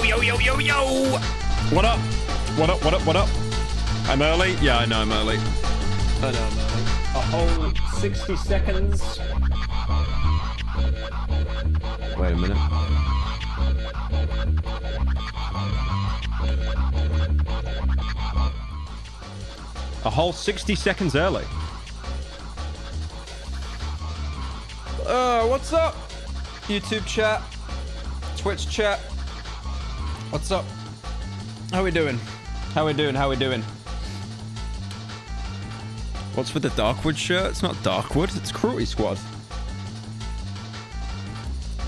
yo, yo, yo, yo! What up? What up, what up, what up? I'm early? Yeah, I know I'm early. I know I'm early. A whole 60 seconds. Wait a minute. A whole 60 seconds early. What's up? YouTube chat. Twitch chat. What's up? How we doing? How we doing? How we doing? What's with the Darkwood shirt? It's not Darkwood, it's Cruelty Squad.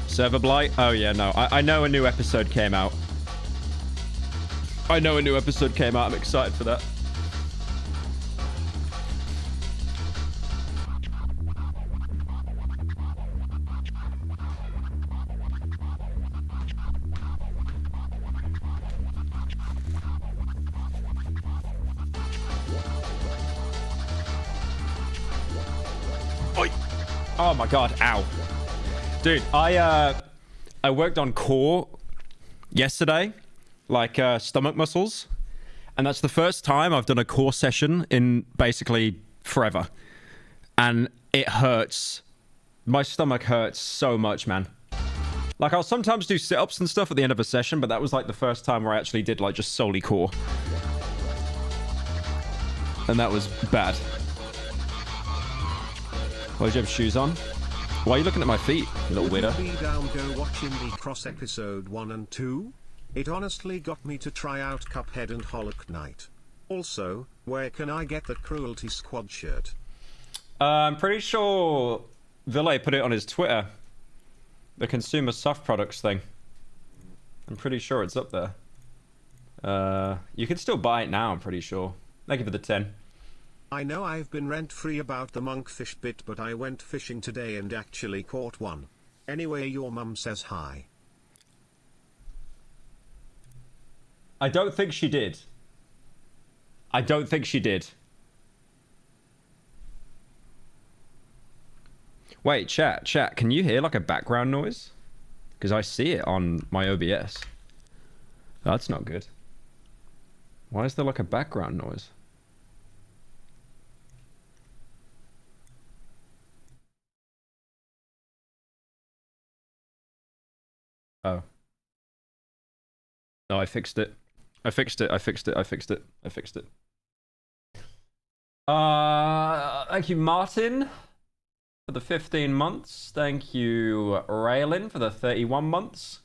Server blight? Oh yeah, no. I know a new episode came out. I know a new episode came out. I'm excited for that. Oh my god, ow. Dude, I worked on core yesterday, like stomach muscles, and that's the first time I've done a core session in basically forever. And it hurts. My stomach hurts so much, man. Like, I'll sometimes do sit-ups and stuff at the end of a session, but that was like the first time where I actually did like just solely core. And that was bad. Why did you have shoes on? Why are you looking at my feet, you little weirdo? Would you be down go watching the Cross episode 1 and 2? It honestly got me to try out Cuphead and Hollow Knight. Also, where can I get the Cruelty Squad shirt? I'm pretty sure Ville put it on his Twitter. The consumer soft products thing. I'm pretty sure it's up there. You can still buy it now, I'm pretty sure. Thank you for the 10. I know I've been rent-free about the monkfish bit, but I went fishing today and actually caught one. Anyway, your mum says hi. I don't think she did. I don't think she did. Wait, chat, can you hear like a background noise? Because I see it on my OBS. That's not good. Why is there like a background noise? Oh. No, I fixed it. I fixed it. Thank you, Martin, for the 15 months. Thank you, Raylin, for the 31 months.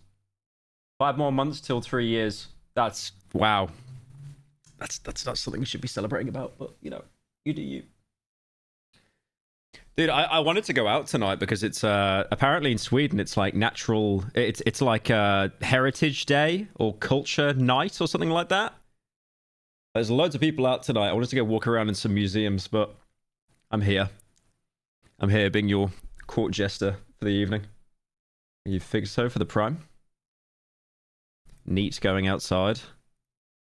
5 more months till 3 years. That's, wow. That's not something we should be celebrating about, but, you know, you do you. Dude, I wanted to go out tonight because it's apparently in Sweden it's like natural, it's like Heritage Day or Culture Night or something like that. There's loads of people out tonight. I wanted to go walk around in some museums, but I'm here. I'm here being your court jester for the evening. You think so for the prime? Neat going outside.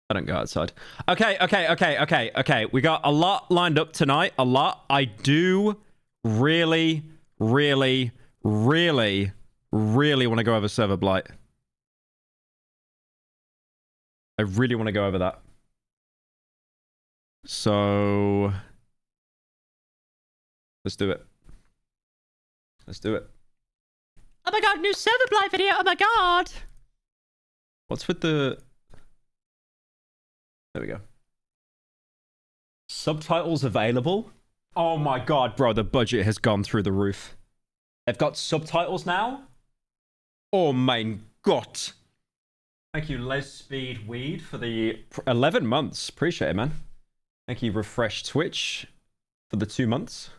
I don't go outside. Okay. We got a lot lined up tonight. A lot. I do really want to go over server blight. I really want to go over that. So let's do it. Oh my god, new server blight video. Oh my god. What's with the... There we go. Subtitles available? Oh my god, bro, the budget has gone through the roof. They've got subtitles now? Oh my god. Thank you, Les Speed Weed, for the 11 months. Appreciate it, man. Thank you, Refresh Twitch, for the 2 months.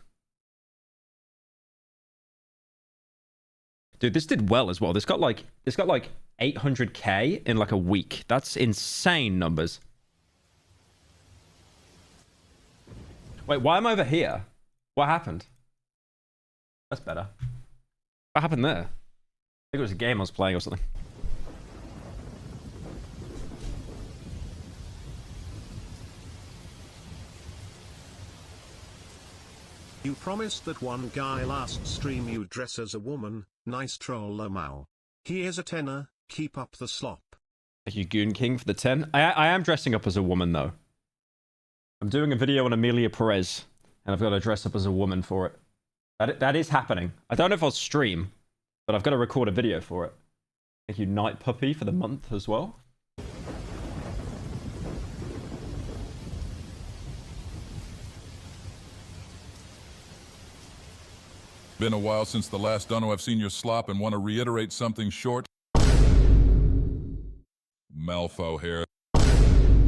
Dude, this did well as well. This got like 800k in like a week. That's insane numbers. Wait, why am I over here? What happened? That's better. What happened there? I think it was a game I was playing or something. You promised that one guy last stream you'd dress as a woman. Nice troll, Lomao. Here's a tenner, keep up the slop. Thank you, Goon King, for the 10. I am dressing up as a woman, though. I'm doing a video on Amelia Perez, and I've got to dress up as a woman for it. That is happening. I don't know if I'll stream, but I've got to record a video for it. Thank you, Night Puppy, for the month as well. Been a while since the last dunno I've seen your slop and want to reiterate something short. Malfo here.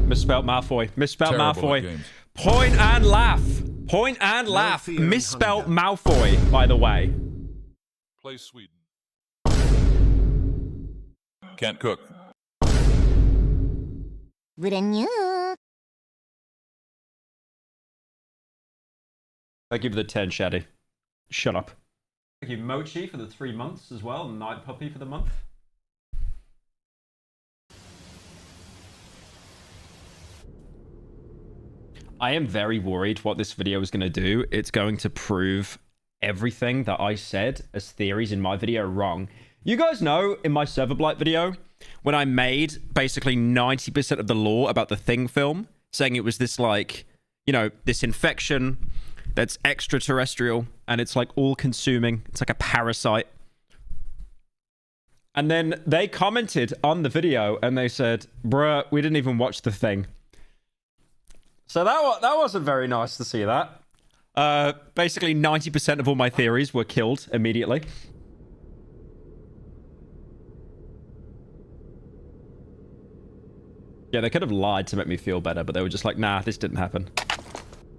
Misspelled Malfoy. Misspelled Terrible at Malfoy. games. Point and laugh. Point and laugh. fear and Misspelled hunger. Malfoy, by the way. Play Sweden. Can't cook. Thank you for the 10, Shaddy. Shut up. Thank you, Mochi, for the 3 months as well, and Night Puppy for the month. I am very worried what this video is going to do. It's going to prove everything that I said as theories in my video wrong. You guys know in my server blight video, when I made basically 90% of the lore about the Thing film, saying it was this like, you know, this infection that's extraterrestrial and it's like all consuming. It's like a parasite. And then they commented on the video and they said, bruh, we didn't even watch the Thing. So that wasn't very nice to see that. Basically 90% of all my theories were killed immediately. Yeah, they could have lied to make me feel better, but they were just like, nah, this didn't happen.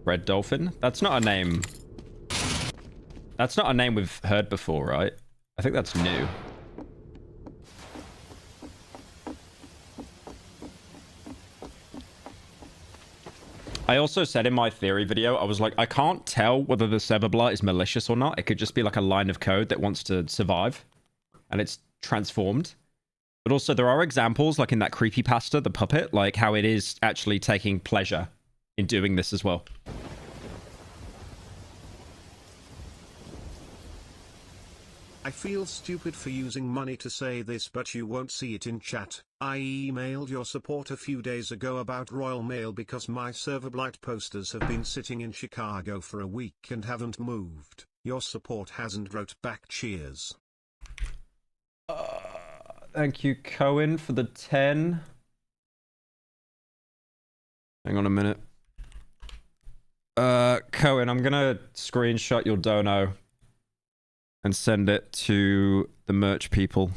Red Dolphin? That's not a name. That's not a name we've heard before, right? I think that's new. I also said in my theory video, I was like, I can't tell whether the Cyberblight is malicious or not. It could just be like a line of code that wants to survive. And it's transformed. But also there are examples, like in that creepypasta, the puppet, like how it is actually taking pleasure in doing this as well. I feel stupid for using money to say this, but you won't see it in chat. I emailed your support a few days ago about Royal Mail because my server blight posters have been sitting in Chicago for a week and haven't moved. Your support hasn't wrote back. Cheers. Thank you, Cohen, for the 10. Hang on a minute. Cohen, I'm gonna screenshot your dono and send it to the merch people.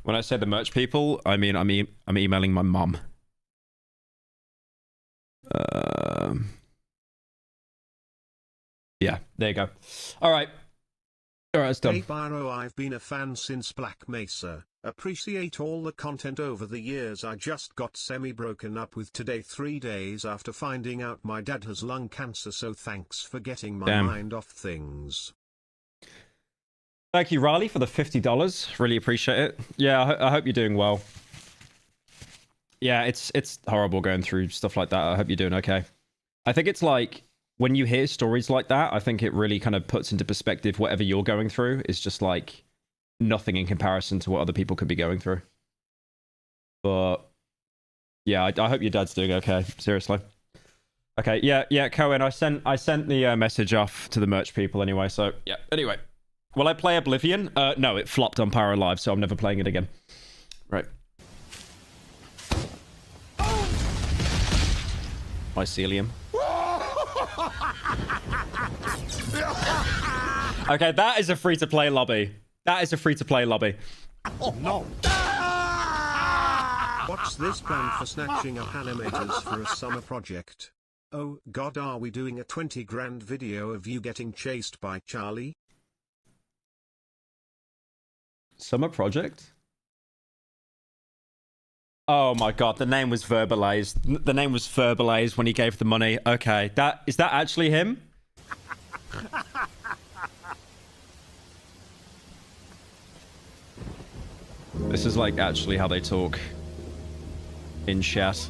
When I say the merch people, I mean I'm emailing my mum. Yeah, there you go. All right, it's done. Hey Pyro, I've been a fan since Black Mesa. Appreciate all the content over the years. I just got semi-broken up with today 3 days after finding out my dad has lung cancer, so thanks for getting my mind off things. Thank you, Riley, for the $50. Really appreciate it. Yeah, I hope you're doing well. Yeah, it's horrible going through stuff like that. I hope you're doing okay. I think it's like, when you hear stories like that, I think it really kind of puts into perspective whatever you're going through is just like nothing in comparison to what other people could be going through. But yeah, I hope your dad's doing okay. Seriously. Okay, yeah, Cohen, I sent the message off to the merch people anyway. So yeah, anyway, will I play Oblivion? No, it flopped on Pyro Live, so I'm never playing it again. Right. Mycelium. Okay, that is a free-to-play lobby. That is a free-to-play lobby. Oh no! What's this plan for snatching up animators for a summer project? Oh god, are we doing a 20 grand video of you getting chased by Charlie? Summer project? Oh my god, the name was verbalized. The name was verbalized when he gave the money. Okay, is that actually him? This is like actually how they talk in chat.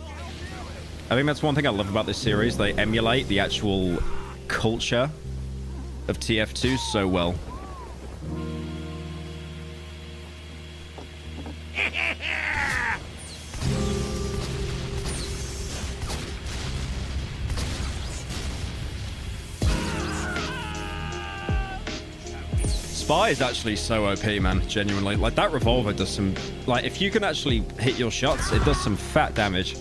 I think that's one thing I love about this series. They emulate the actual culture of TF2 so well. Spy is actually so OP, man. Genuinely. Like, that revolver does some... Like, if you can actually hit your shots, it does some fat damage.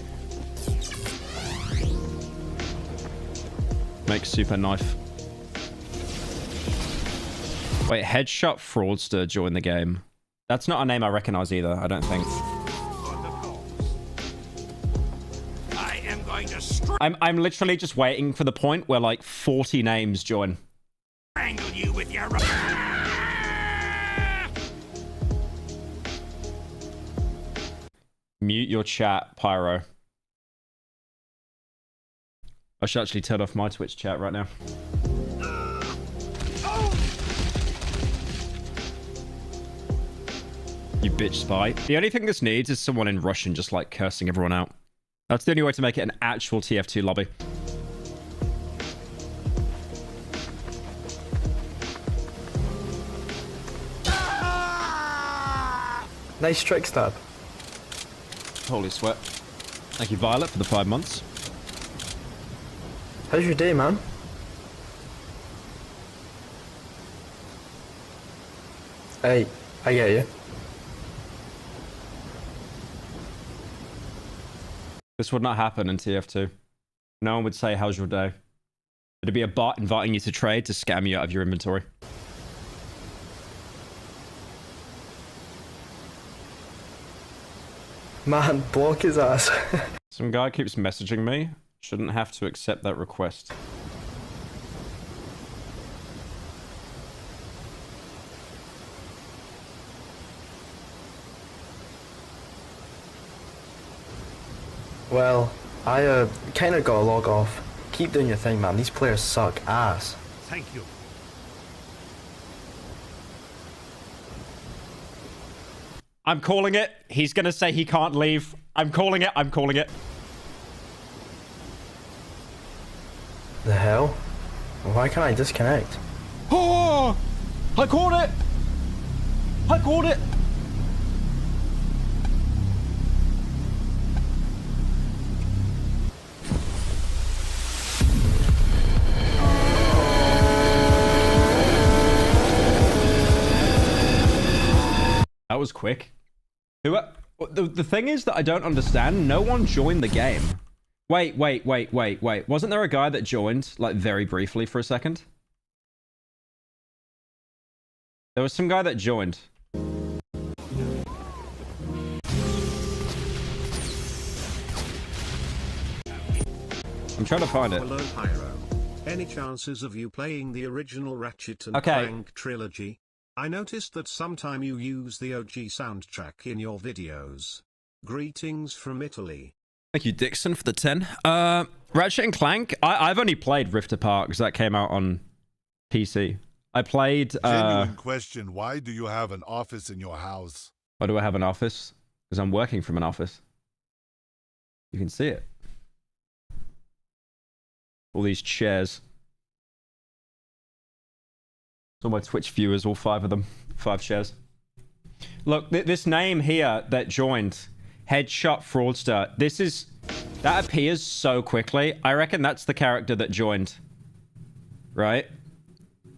Make super knife. Wait, Headshot Fraudster joined the game. That's not a name I recognize either, I don't think. I am going to I'm literally just waiting for the point where like 40 names join. strangle you with your... Mute your chat, Pyro. I should actually turn off my Twitch chat right now. You bitch spy. The only thing this needs is someone in Russian just like cursing everyone out. That's the only way to make it an actual TF2 lobby. Nice trick stab. Holy sweat. Thank you, Violet, for the 5 months. How's your day, man? Hey, I get you. This would not happen in TF2. No one would say, how's your day? It'd be a bot inviting you to trade to scam you out of your inventory. Man, block his ass. Some guy keeps messaging me. Shouldn't have to accept that request. Well, I kinda gotta log off. Keep doing your thing, man. These players suck ass. Thank you. I'm calling it. He's gonna say he can't leave. I'm calling it. I'm calling it. The hell? Why can't I disconnect? Oh! I called it! I called it! That was quick. The thing is that I don't understand. No one joined the game. Wait. Wasn't there a guy that joined, like, very briefly for a second? There was some guy that joined. I'm trying to find it. Hello, Pyro. Any chances of you playing the original Ratchet and Okay. Clank trilogy? I noticed that sometime you use the OG soundtrack in your videos. Greetings from Italy. Thank you, Dixon, for the 10. Ratchet and Clank, I've only played Rift Apart because that came out on PC. I played... Genuine question, why do you have an office in your house? Why do I have an office? Because I'm working from an office. You can see it. All these chairs. All my Twitch viewers, all 5 of them. 5 chairs. Look, this name here that joined, Headshot Fraudster, this is... That appears so quickly. I reckon that's the character that joined. Right?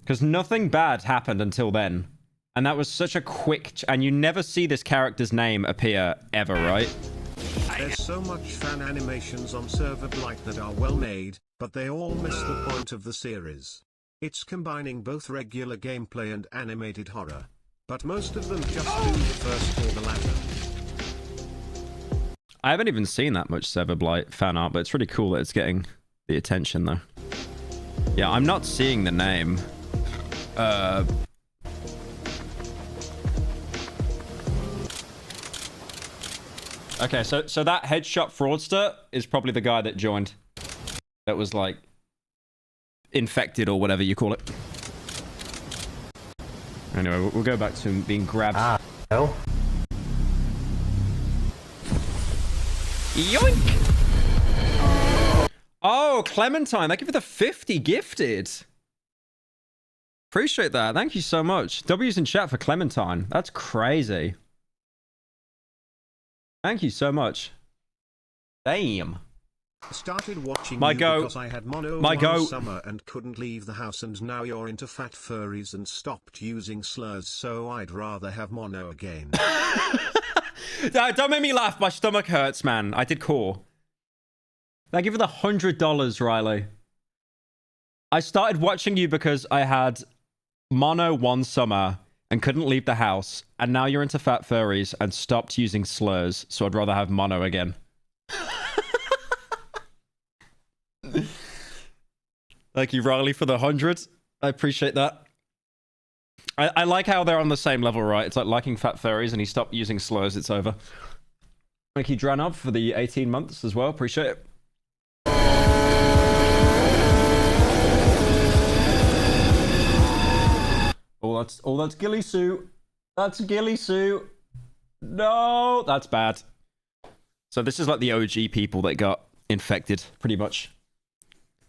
Because nothing bad happened until then. And that was such a quick... And you never see this character's name appear ever, right? There's so much fan animations on server Blight that are well made, but they all miss the point of the series. It's combining both regular gameplay and animated horror. But most of them just do the first or the latter. I haven't even seen that much Server Blight fan art, but it's really cool that it's getting the attention, though. Yeah, I'm not seeing the name. Okay, so that Headshot Fraudster is probably the guy that joined. That was, like, infected or whatever you call it. Anyway, we'll go back to him being grabbed. Ah, hell. Yoink! Oh, Clementine, thank you for the 50 gifted. Appreciate that. Thank you so much. W's in chat for Clementine. That's crazy. Thank you so much. Damn. Started watching My you go. because I had mono My one go. summer and couldn't leave the house, and now you're into fat furries and stopped using slurs, so I'd rather have mono again. Don't make me laugh. My stomach hurts, man. I did core. Thank you for the $100, Riley. I started watching you because I had mono one summer and couldn't leave the house, and now you're into fat furries and stopped using slurs, so I'd rather have mono again. Thank you, Riley, for the 100. I appreciate that. I like how they're on the same level, right? It's like liking fat furries and he stopped using slurs, it's over. Thank you, Dranov, for the 18 months as well. Appreciate it. Oh, that's Gilly Sue. That's Gilly Sue. No, that's bad. So this is like the OG people that got infected, pretty much.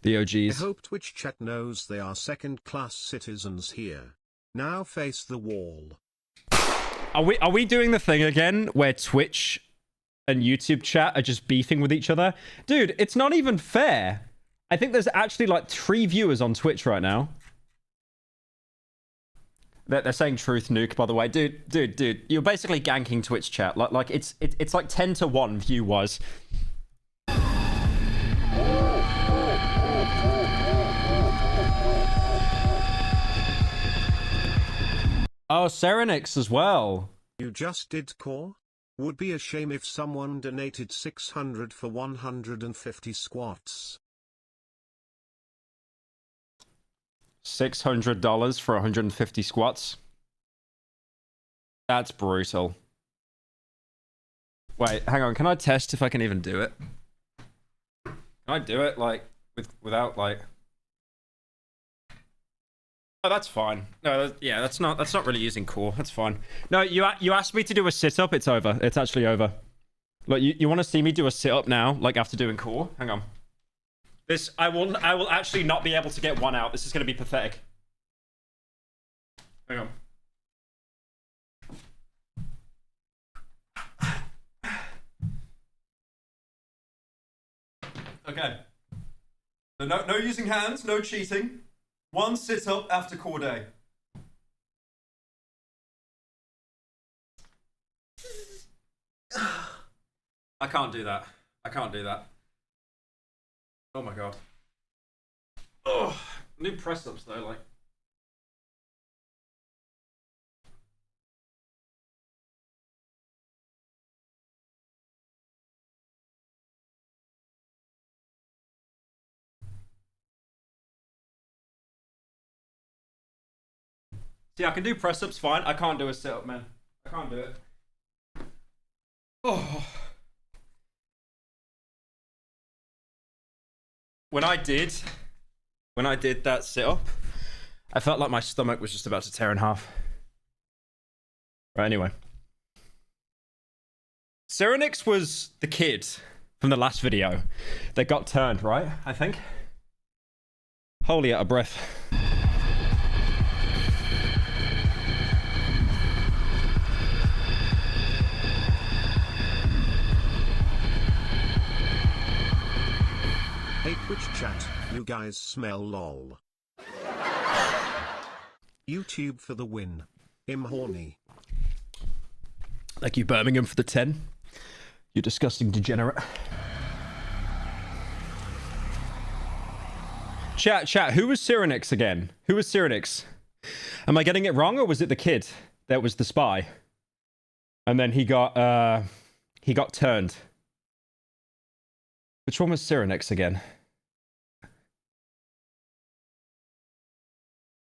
The OGs. I hope Twitch chat knows they are second-class citizens here. Now face the wall. Are we doing the thing again where Twitch and YouTube chat are just beefing with each other? Dude, it's not even fair. I think there's actually like 3 viewers on Twitch right now. They're saying truth nuke, by the way. Dude, you're basically ganking Twitch chat. Like it's like 10-1 view-wise. Oh, Serenix as well. You just did core? Would be a shame if someone donated 600 for 150 squats. $600 for 150 squats. That's brutal. Wait, hang on. Can I test if I can even do it? Can I do it like without like? Oh, that's fine. No, yeah, that's not really using core. That's fine. No, you asked me to do a sit up. It's over. It's actually over. Look, you want to see me do a sit up now, like after doing core? Hang on. This I will actually not be able to get one out. This is going to be pathetic. Hang on. Okay. So no using hands, no cheating. 1 sit up after core day. I can't do that. I can't do that. Oh my god. Oh, new press ups though, like. See, I can do press ups fine. I can't do a sit up, man. I can't do it. Oh. When I did that sit up, I felt like my stomach was just about to tear in half. Right, anyway. Serenix was the kid from the last video that got turned, right? I think. Holy out of breath. Hey Twitch chat, you guys smell lol. YouTube for the win. I'm horny. Thank you, Birmingham, for the 10. You disgusting degenerate. Chat, who was Cyrenix again? Who was Cyrenix? Am I getting it wrong, or was it the kid that was the spy? And then he got turned. Which one was Cyrenix again?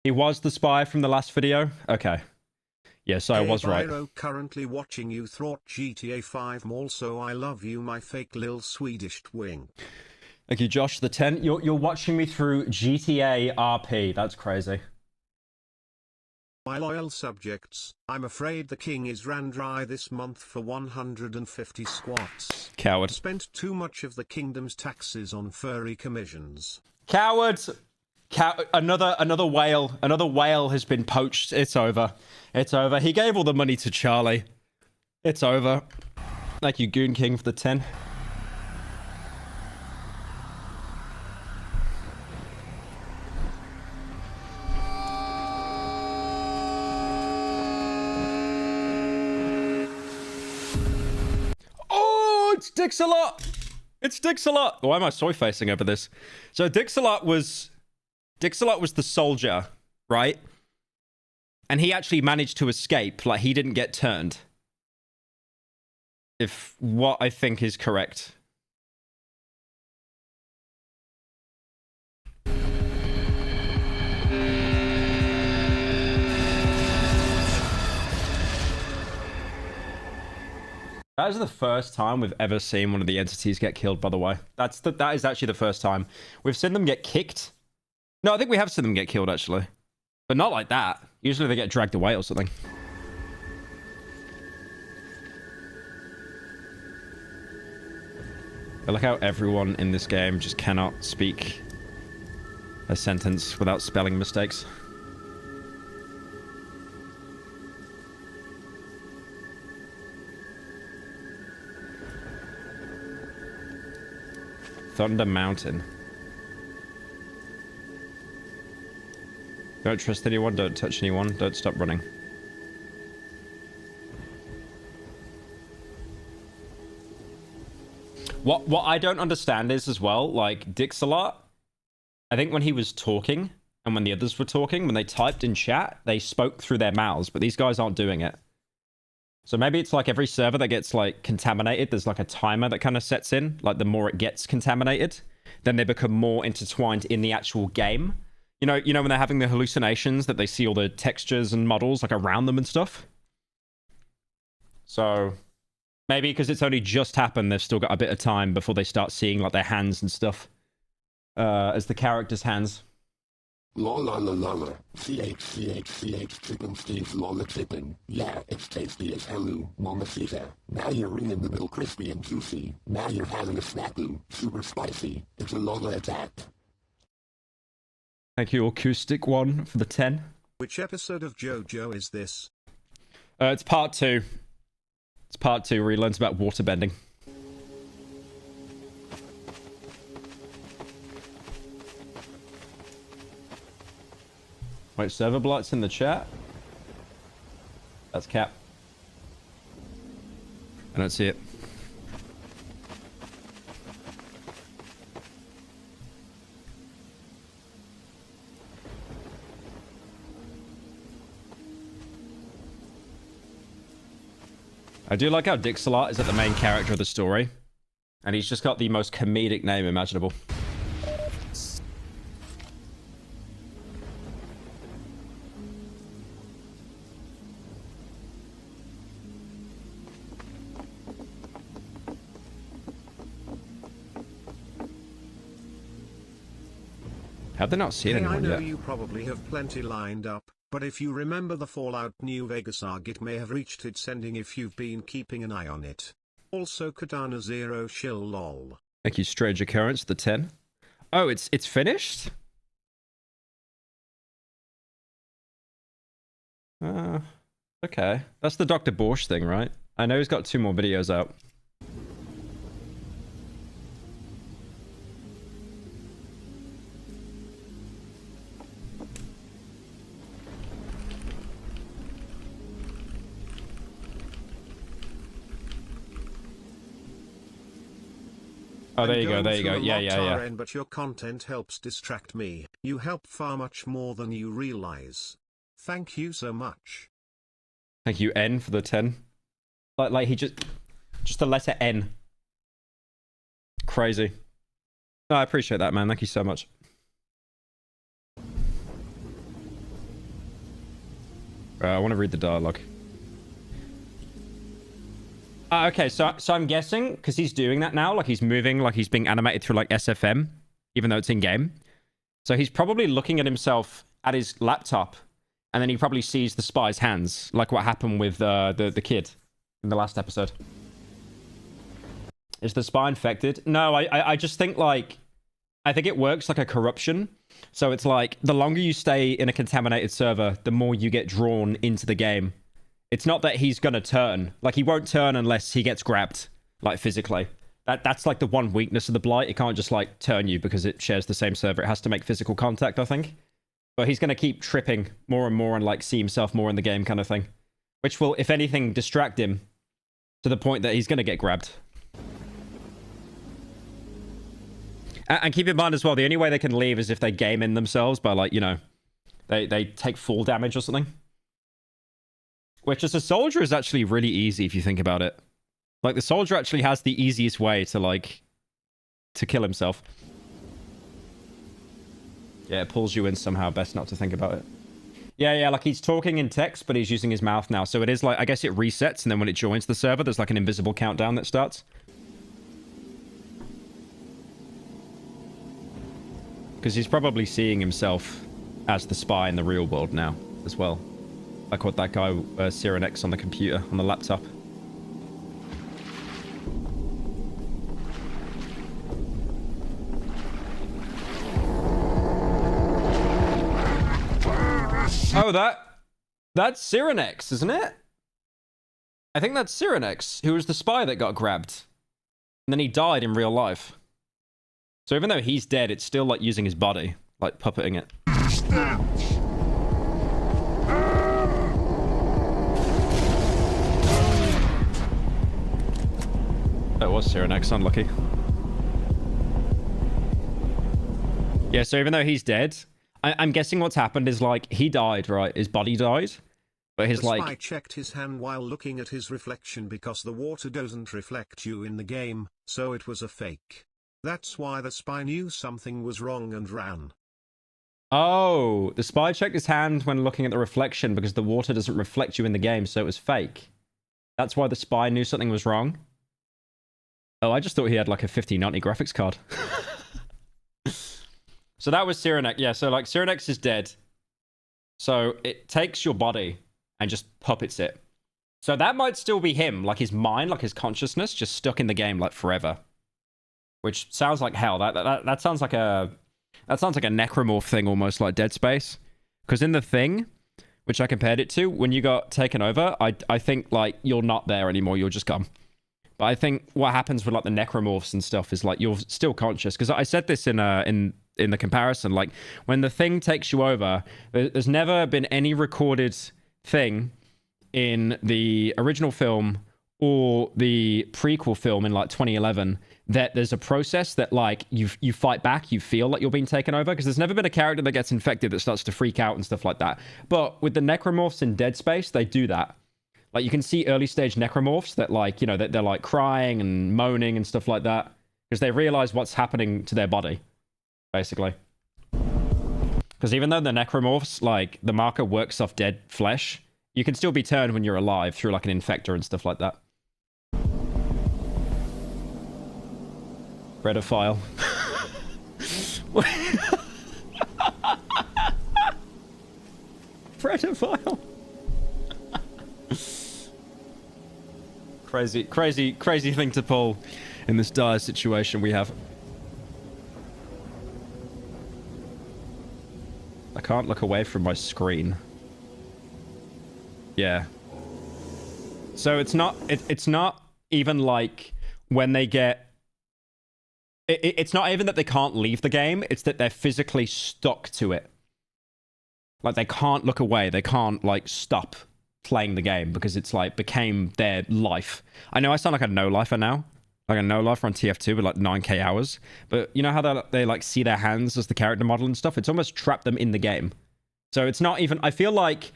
He was the spy from the last video? Okay. Yes, I was right. Pyro currently watching you thwart GTA 5 mall, so I love you, my fake lil Swedish twink. Thank you, Josh. The 10. You're watching me through GTA RP. That's crazy. My loyal subjects, I'm afraid the king is ran dry this month for 150 squats. Coward. Spent too much of the kingdom's taxes on furry commissions. Coward. Another whale has been poached. It's over. It's over. He gave all the money to Charlie. It's over. Thank you, Goon King, for the 10. Oh, it's Dixalot! It's Dixalot! Why am I soy facing over this? So Dixalot was the soldier, right? And he actually managed to escape. Like, he didn't get turned. If what I think is correct. That is the first time we've ever seen one of the entities get killed, by the way. That is actually the first time. We've seen them get kicked. No, I think we have seen them get killed, actually. But not like that. Usually they get dragged away or something. I like how everyone in this game just cannot speak a sentence without spelling mistakes. Thunder Mountain. Don't trust anyone, don't touch anyone, don't stop running. What I don't understand is as well, like, Dixalot, I think when he was talking, and when the others were talking, when they typed in chat, they spoke through their mouths, but these guys aren't doing it. So maybe it's like every server that gets, like, contaminated, there's like a timer that kind of sets in. Like, the more it gets contaminated, then they become more intertwined in the actual game. You know when they're having the hallucinations, that they see all the textures and models, like, around them and stuff? So maybe because it's only just happened, they've still got a bit of time before they start seeing, like, their hands and stuff. As the characters' hands. La. CH, chicken Steve's Lola chicken. Yeah, it's tasty as hello, mamacita. Now you're in the middle crispy and juicy. Now you're having a snackoo, super spicy. It's a Lola attack. Thank you, Acoustic One, for the 10. Which episode of JoJo is this? It's part 2. It's part 2 where he learns about waterbending. Wait, server blight's in the chat? That's Cap. I don't see it. I do like how Dixalot is at the main character of the story. And he's just got the most comedic name imaginable. Have they not seen anyone I know yet? you probably have plenty lined up, but if you remember the Fallout New Vegas arc, it may have reached its ending if you've been keeping an eye on it. Also Katana Zero shill lol. Thank you, Strange Occurrence, the 10. Oh, it's finished? Okay. That's the Dr. Borsch thing, right? I know he's got 2 more videos out. Oh, there you go, there you go. Yeah. But your content helps distract me. You help far much more than you realize. Thank you so much. Thank you, N, for the 10. Like he just the letter N. Crazy. No, I appreciate that, man. Thank you so much. I want to read the dialogue. Okay, so I'm guessing, because he's doing that now, like he's moving, like he's being animated through like SFM, even though it's in-game. So he's probably looking at himself at his laptop and then he probably sees the spy's hands, like what happened with the kid in the last episode. Is the spy infected? No, I just think like, I think it works like a corruption. So it's like, the longer you stay in a contaminated server, the more you get drawn into the game. It's not that he's gonna turn. Like, he won't turn unless he gets grabbed, like, physically. That's like the one weakness of the blight. It can't just, like, turn you because it shares the same server. It has to make physical contact, I think. But he's gonna keep tripping more and more and, like, see himself more in the game kind of thing. Which will, if anything, distract him to the point that he's gonna get grabbed. And keep in mind as well, the only way they can leave is if they game in themselves by, like, you know, they take fall damage or something. Which, as a soldier, is actually really easy if you think about it. Like, the soldier actually has the easiest way to, like, to kill himself. Yeah, it pulls you in somehow. Best not to think about it. Yeah, like, he's talking in text, but he's using his mouth now. So it is, like, I guess it resets, and then when it joins the server, there's, like, an invisible countdown that starts. Because he's probably seeing himself as the spy in the real world now, as well. Like what that guy, Cyrenex, on the computer, on the laptop. Oh, that's Cyrenex, isn't it? I think that's Cyrenex, who was the spy that got grabbed. And then he died in real life. So even though he's dead, it's still like using his body, like puppeting it. That was Cyrenex, unlucky. Yeah, so even though he's dead, I'm guessing what's happened is like, he died, right? His body died. But his, the spy like... checked his hand while looking at his reflection because the water doesn't reflect you in the game, so it was a fake. That's why the spy knew something was wrong and ran. Oh, the spy checked his hand when looking at the reflection because the water doesn't reflect you in the game, so it was fake. That's why the spy knew something was wrong. Oh, I just thought he had like a 5090 graphics card. So that was Cyrenex. Yeah, so like Cyrenex is dead. So it takes your body and just puppets it. So that might still be him, like his mind, like his consciousness, just stuck in the game like forever. Which sounds like hell. That sounds like a necromorph thing, almost like Dead Space. Because in the thing, which I compared it to, when you got taken over, I think like you're not there anymore. You're just gone. But I think what happens with like the necromorphs and stuff is like you're still conscious. Because I said this in the comparison, like when the thing takes you over, there's never been any recorded thing in the original film or the prequel film in like 2011 that there's a process that like you fight back, you feel like you're being taken over, because there's never been a character that gets infected that starts to freak out and stuff like that. But with the necromorphs in Dead Space, they do that. Like you can see early stage necromorphs that like, you know, that they're like crying and moaning and stuff like that because they realize what's happening to their body, basically. Because even though the necromorphs, like the marker works off dead flesh, you can still be turned when you're alive through like an infector and stuff like that. Redophile. Redophile. Crazy thing to pull in this dire situation we have. I can't look away from my screen. Yeah. So it's not even like when they get... It's not even that they can't leave the game, it's that they're physically stuck to it. Like, they can't look away, they can't, like, stop playing the game because it's, like, became their life. I know I sound like a no-lifer now. Like a no-lifer on TF2 with, like, 9k hours. But you know how they like, see their hands as the character model and stuff? It's almost trapped them in the game. So it's not even... I feel like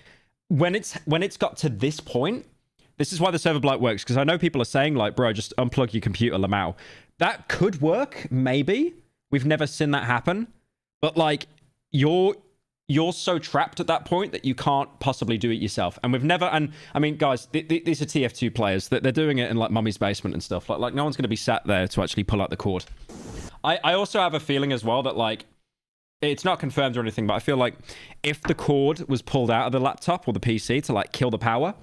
when it's got to this point, this is why the server blight works, because I know people are saying, like, bro, just unplug your computer, Lamau. That could work, maybe. We've never seen that happen. But, like, you're so trapped at that point that you can't possibly do it yourself. And we've never... And, I mean, guys, these are TF2 players. They're doing it in, like, mummy's basement and stuff. Like no one's going to be sat there to actually pull out the cord. I also have a feeling as well that, like, it's not confirmed or anything, but I feel like if the cord was pulled out of the laptop or the PC to like kill the power,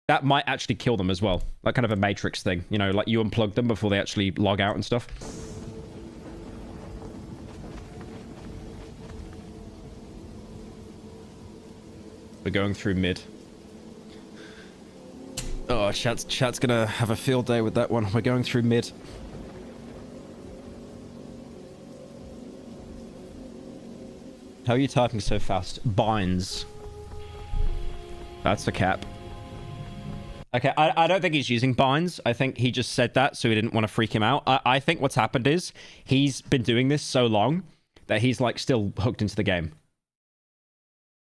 that might actually kill them as well. Like kind of a Matrix thing, you know, like you unplug them before they actually log out and stuff. We're going through mid. Oh, chat's gonna have a field day with that one. We're going through mid. How are you typing so fast? Binds. That's a cap. Okay, I don't think he's using binds. I think he just said that so he didn't want to freak him out. I think what's happened is he's been doing this so long that he's like still hooked into the game.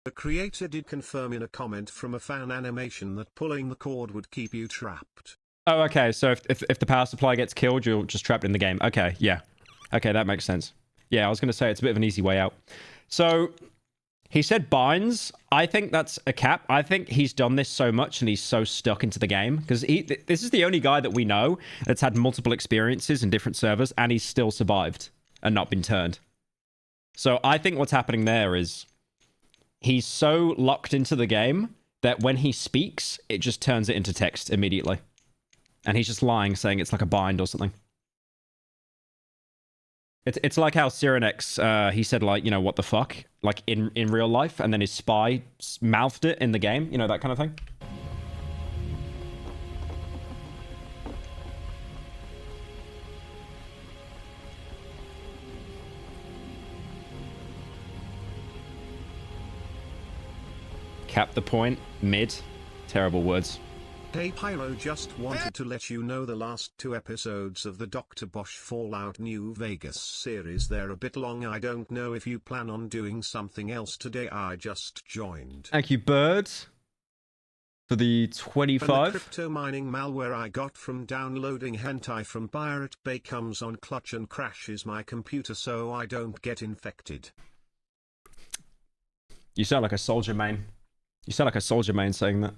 The creator did confirm in a comment from a fan animation that pulling the cord would keep you trapped. Oh, okay. So if the power supply gets killed, you're just trapped in the game. Okay, yeah. Okay, that makes sense. Yeah, I was going to say it's a bit of an easy way out. So he said binds. I think that's a cap. I think he's done this so much and he's so stuck into the game because this is the only guy that we know that's had multiple experiences in different servers and he's still survived and not been turned. So I think what's happening there is he's so locked into the game that when he speaks, it just turns it into text immediately. And he's just lying, saying it's like a bind or something. It's like how Cyrenex, he said, like, you know, what the fuck? Like, in real life, and then his spy mouthed it in the game. You know, that kind of thing. Cap the point. Mid. Terrible words. Hey Pyro, just wanted to let you know the last 2 episodes of the Dr. Bosch Fallout New Vegas series, they're a bit long. I don't know if you plan on doing something else today. I just joined. Thank you, Bird, for the 25. And the crypto mining malware I got from downloading hentai from Pirate Bay comes on clutch and crashes my computer so I don't get infected. You sound like a soldier main. You sound like a soldier main saying that.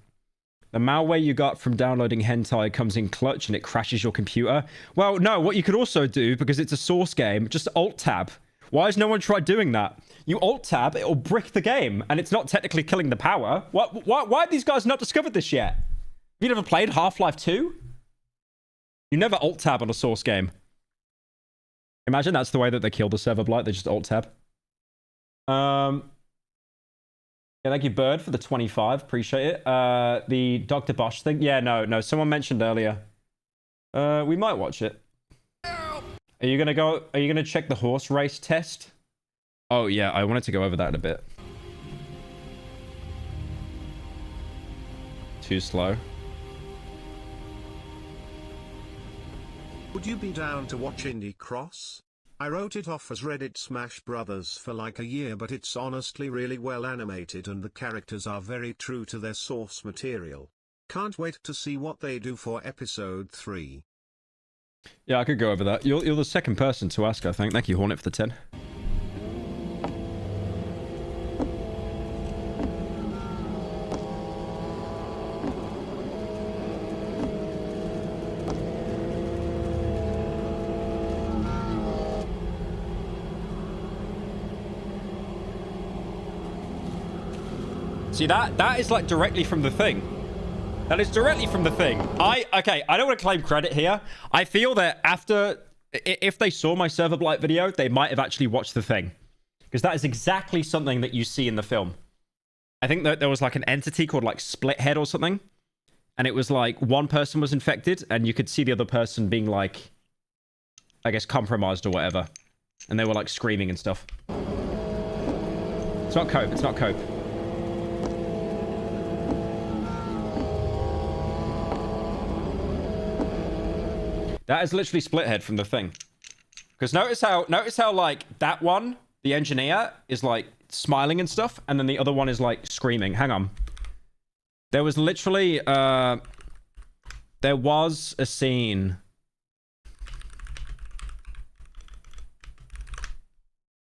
The malware you got from downloading hentai comes in clutch and it crashes your computer. Well, no, what you could also do, because it's a source game, just alt-tab. Why has no one tried doing that? You alt-tab, it'll brick the game, and it's not technically killing the power. Why have these guys not discovered this yet? Have you never played Half-Life 2? You never alt-tab on a source game. Imagine that's the way that they kill the server blight, they just alt-tab. Yeah, thank you, Bird, for the 25. Appreciate it. The Dr. Bosch thing. Yeah, no. Someone mentioned earlier. We might watch it. Are you gonna check the horse race test? Oh yeah, I wanted to go over that in a bit. Too slow. Would you be down to watch Indie Cross? I wrote it off as Reddit Smash Brothers for like a year, but it's honestly really well animated and the characters are very true to their source material. Can't wait to see what they do for episode 3. Yeah, I could go over that. You're the second person to ask, I think. Thank you, Hornet, for the 10. See, that is like directly from the thing. That is directly from the thing. Okay, I don't want to claim credit here. I feel that if they saw my server blight video, they might have actually watched the thing. Because that is exactly something that you see in the film. I think that there was like an entity called like Split Head or something. And it was like one person was infected and you could see the other person being like, I guess, compromised or whatever. And they were like screaming and stuff. It's not cope, it's not cope. That is literally Splithead from the thing. Because notice how like that one, the engineer, is like smiling and stuff, and then the other one is like screaming. Hang on. There was literally there was a scene.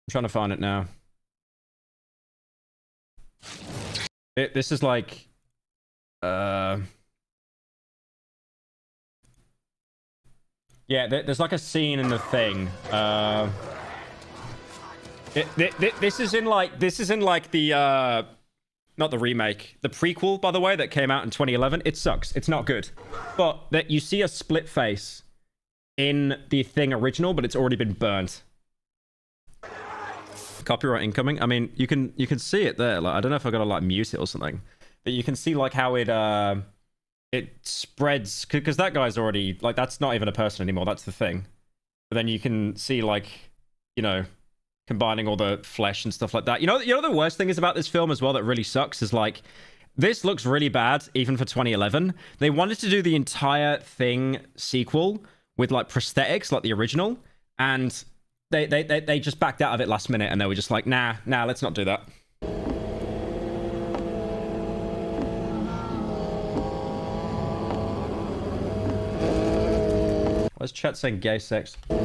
I'm trying to find it now. This is like yeah, there's like a scene in the thing. This is in like the not the remake, the prequel, by the way, that came out in 2011. It sucks. It's not good. But that you see a split face in the thing original, but it's already been burnt. Copyright incoming. I mean, you can see it there. Like, I don't know if I gotta like mute it or something, but you can see like how it spreads, because that guy's already like, that's not even a person anymore. That's the thing. But then you can see like, you know, combining all the flesh and stuff like that. You know the worst thing is about this film as well that really sucks is like, this looks really bad even for 2011. They wanted to do the entire thing sequel with like prosthetics like the original, and they just backed out of it last minute, and they were just like, nah, let's not do that. Why's chat saying gay sex? So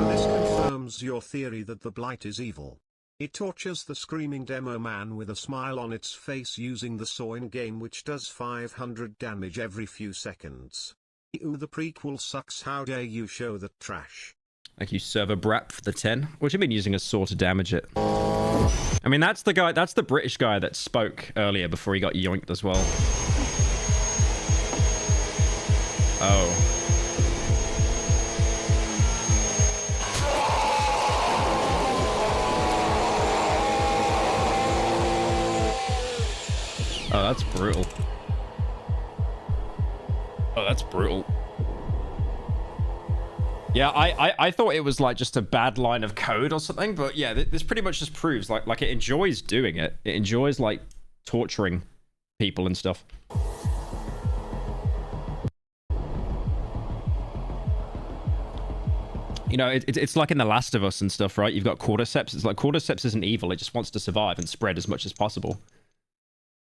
this confirms your theory that the blight is evil. It tortures the screaming demo man with a smile on its face using the saw in game, which does 500 damage every few seconds. Ew, the prequel sucks. How dare you show that trash? Thank you, server brat, for the 10. What do you mean using a saw to damage it? I mean, that's the guy, that's the British guy that spoke earlier before he got yoinked as well. Oh. Oh, that's brutal. Oh, that's brutal. Yeah, I thought it was like just a bad line of code or something, but yeah, this pretty much just proves like it enjoys doing it. It enjoys like torturing people and stuff. You know, it's like in The Last of Us and stuff, right? You've got cordyceps. It's like cordyceps isn't evil. It just wants to survive and spread as much as possible.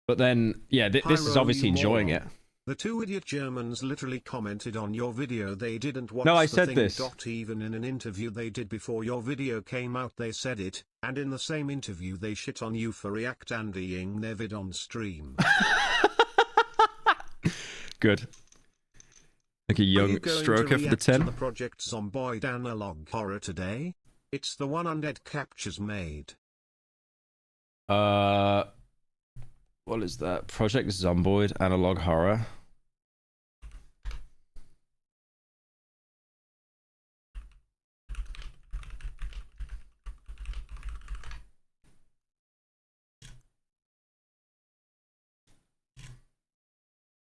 But then, yeah, this is obviously enjoying it. The two idiot Germans literally commented on your video they didn't watch No, I the said thing. this. Even in an interview they did before your video came out they said it, and in the same interview they shit on you for react-andying their vid on stream. Good. Like a young stroker for the 10. The Project Zomboid analog horror today? It's the one Undead Captures made. What is that? Project Zomboid analog horror.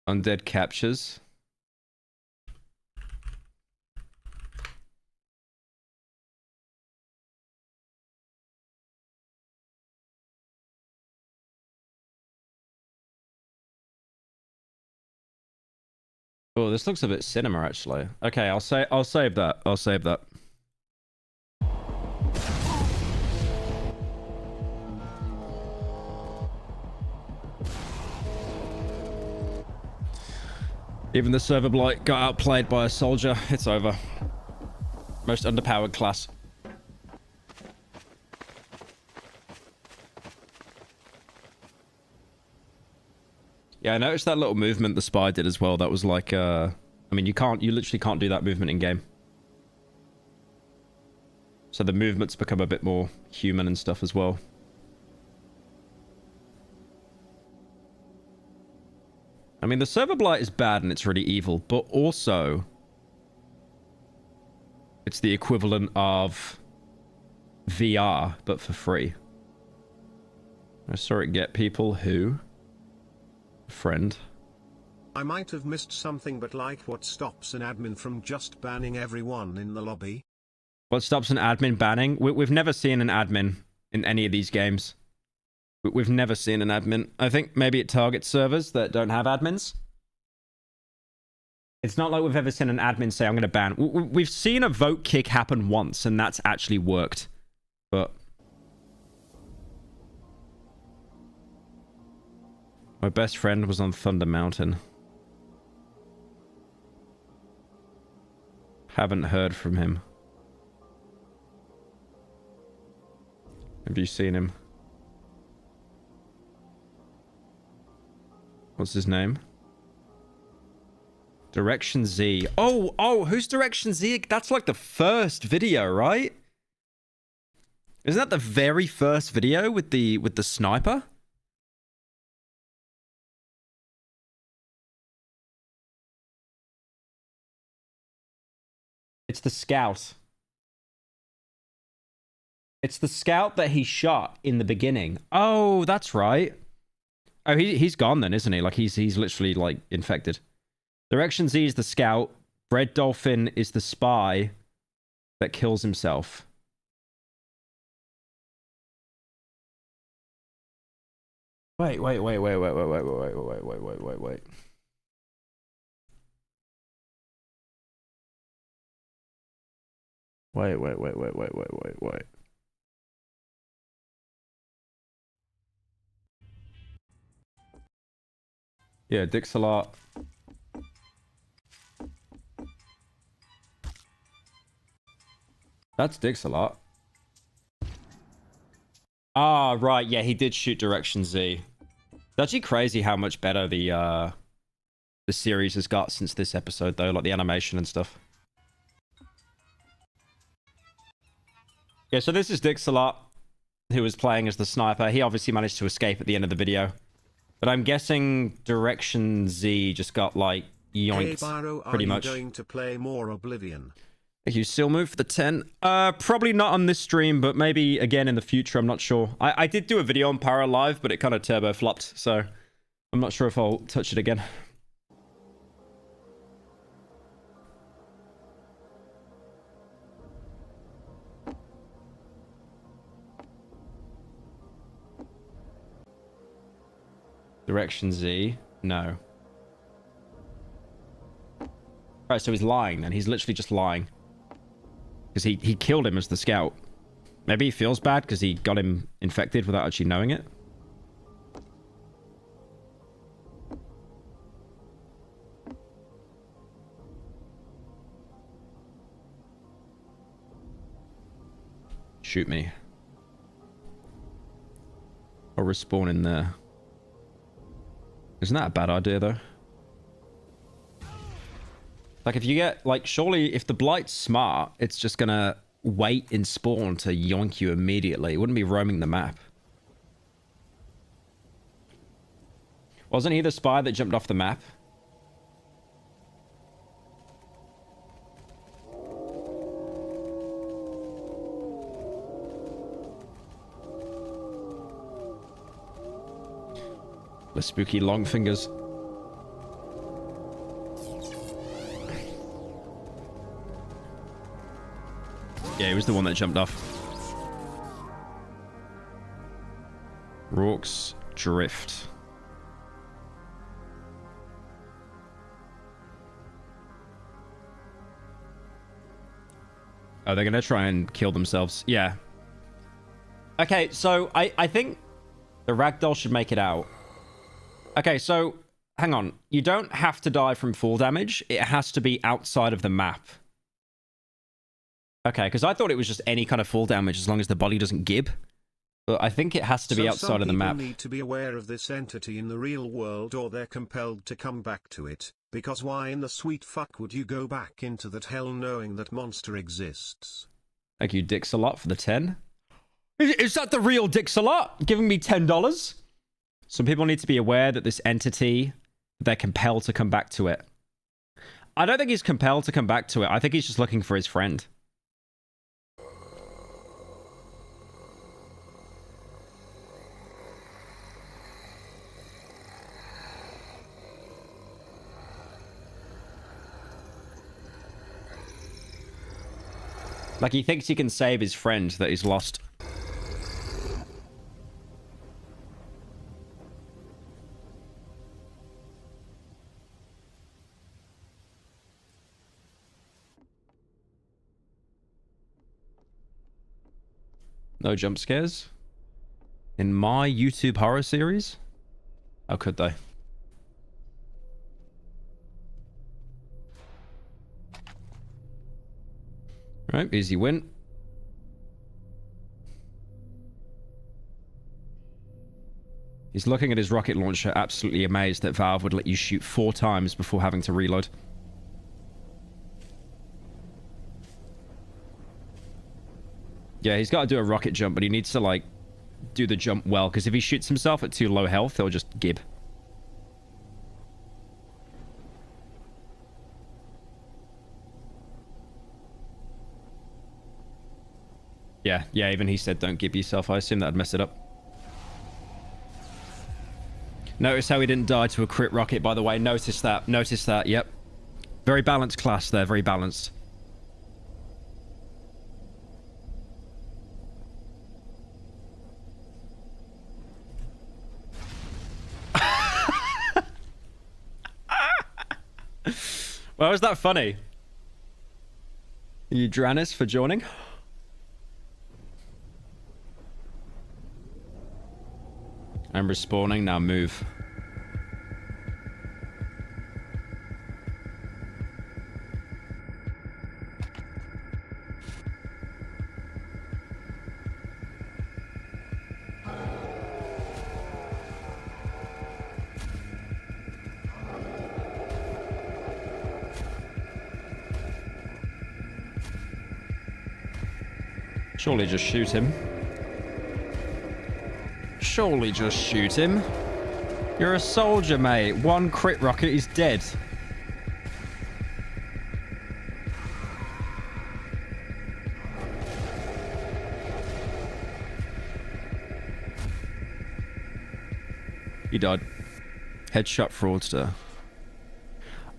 Undead Captures. Oh, this looks a bit cinema actually. Okay, I'll save that. I'll save that. Even the server blight got outplayed by a soldier. It's over. Most underpowered class. Yeah, I noticed that little movement the spy did as well. That was like, I mean, you literally can't do that movement in game. So the movements become a bit more human and stuff as well. I mean, the server blight is bad and it's really evil, but also it's the equivalent of VR, but for free. I saw it get people who... Friend. I might have missed something, but like what stops an admin from just banning everyone in the lobby? What stops an admin banning? We've never seen an admin in any of these games. We've never seen an admin. I think maybe it targets servers that don't have admins. It's not like we've ever seen an admin say, I'm going to ban. We've seen a vote kick happen once, and that's actually worked. But... my best friend was on Thunder Mountain. Haven't heard from him. Have you seen him? What's his name? Direction Z. Oh, who's Direction Z? That's like the first video, right? Isn't that the very first video with the sniper? It's the scout. It's the scout that he shot in the beginning. Oh, that's right. Oh, he's gone then, isn't he? Like he's literally like infected. Direction Z is the scout. Red Dolphin is the spy that kills himself. Wait. Wait. Yeah, dicks a lot. That's dicks a lot. Ah, right. Yeah, he did shoot Direction Z. It's actually crazy how much better the series has got since this episode, though, like the animation and stuff. Yeah, so this is Dixalot, who was playing as the sniper. He obviously managed to escape at the end of the video. But I'm guessing Direction Z just got, like, yoinked, hey, Pyro, pretty much. Are you going to play more Oblivion? Thank you. Still move for the 10. Probably not on this stream, but maybe again in the future. I'm not sure. I did do a video on Pyro live, but it kind of turbo flopped, so I'm not sure if I'll touch it again. Direction Z. No. Right, so he's lying then. He's literally just lying. Because he killed him as the scout. Maybe he feels bad because he got him infected without actually knowing it. Shoot me. Or respawn in there. Isn't that a bad idea, though? Like, if you get... Like, surely, if the Blight's smart, it's just gonna wait in spawn to yoink you immediately. It wouldn't be roaming the map. Wasn't he the spy that jumped off the map? The spooky long fingers. Yeah, he was the one that jumped off. Rorke's Drift. Oh, they're gonna try and kill themselves. Yeah. Okay, so I think the ragdoll should make it out. Okay, so hang on. You don't have to die from fall damage. It has to be outside of the map. Okay, because I thought it was just any kind of fall damage as long as the body doesn't gib. But I think it has to be outside of the map. Some people need to be aware of this entity in the real world or they're compelled to come back to it. Because why in the sweet fuck would you go back into that hell knowing that monster exists? Thank you, Dixalot, for the 10. Is that the real Dixalot? Giving me $10? Some people need to be aware that this entity, they're compelled to come back to it. I don't think he's compelled to come back to it. I think he's just looking for his friend. Like, he thinks he can save his friend that he's lost. No jump scares? In my YouTube horror series? How could they? Right, easy win. He's looking at his rocket launcher, absolutely amazed that Valve would let you shoot 4 times before having to reload. Yeah, he's got to do a rocket jump, but he needs to, like, do the jump well, because if he shoots himself at too low health, he'll just gib. Yeah, even he said don't gib yourself. I assume that'd mess it up. Notice how he didn't die to a crit rocket, by the way. Notice that, yep. Very balanced class there, very balanced. Well, was that funny? You Dranis for joining? I'm respawning, now move. Surely just shoot him. Surely just shoot him. You're a soldier, mate. One crit rocket, he's dead. He died. Headshot fraudster.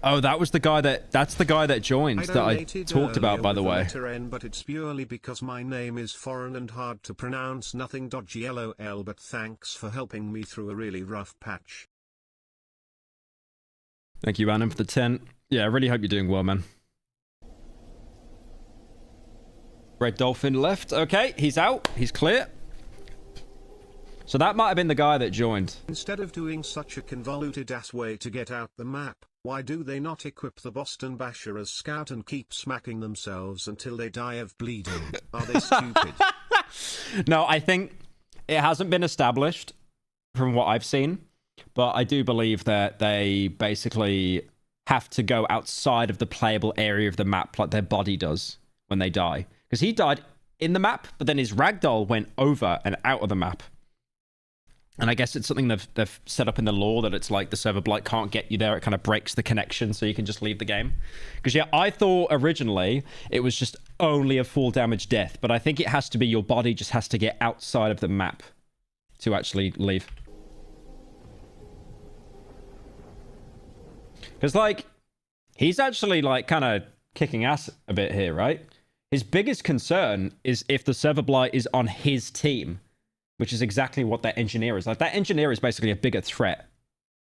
Oh, that was the guy that's the guy that joined that I talked about, by the way. N, but it's purely because my name is foreign and hard to pronounce. Nothing dodgy LOL, but thanks for helping me through a really rough patch. Thank you, Annam, for the 10. Yeah, I really hope you're doing well, man. Red Dolphin left. Okay, he's out. He's clear. So that might have been the guy that joined. Instead of doing such a convoluted ass way to get out the map, why do they not equip the Boston Basher as scout and keep smacking themselves until they die of bleeding? Are they stupid? No, I think it hasn't been established from what I've seen, but I do believe that they basically have to go outside of the playable area of the map like their body does when they die. Because he died in the map, but then his ragdoll went over and out of the map. And I guess it's something they've set up in the lore that it's like the server blight can't get you there. It kind of breaks the connection so you can just leave the game. Because, yeah, I thought originally it was just only a full damage death. But I think it has to be your body just has to get outside of the map to actually leave. Because, like, he's actually, like, kind of kicking ass a bit here, right? His biggest concern is if the server blight is on his team. Which is exactly what that engineer is. Like, that engineer is basically a bigger threat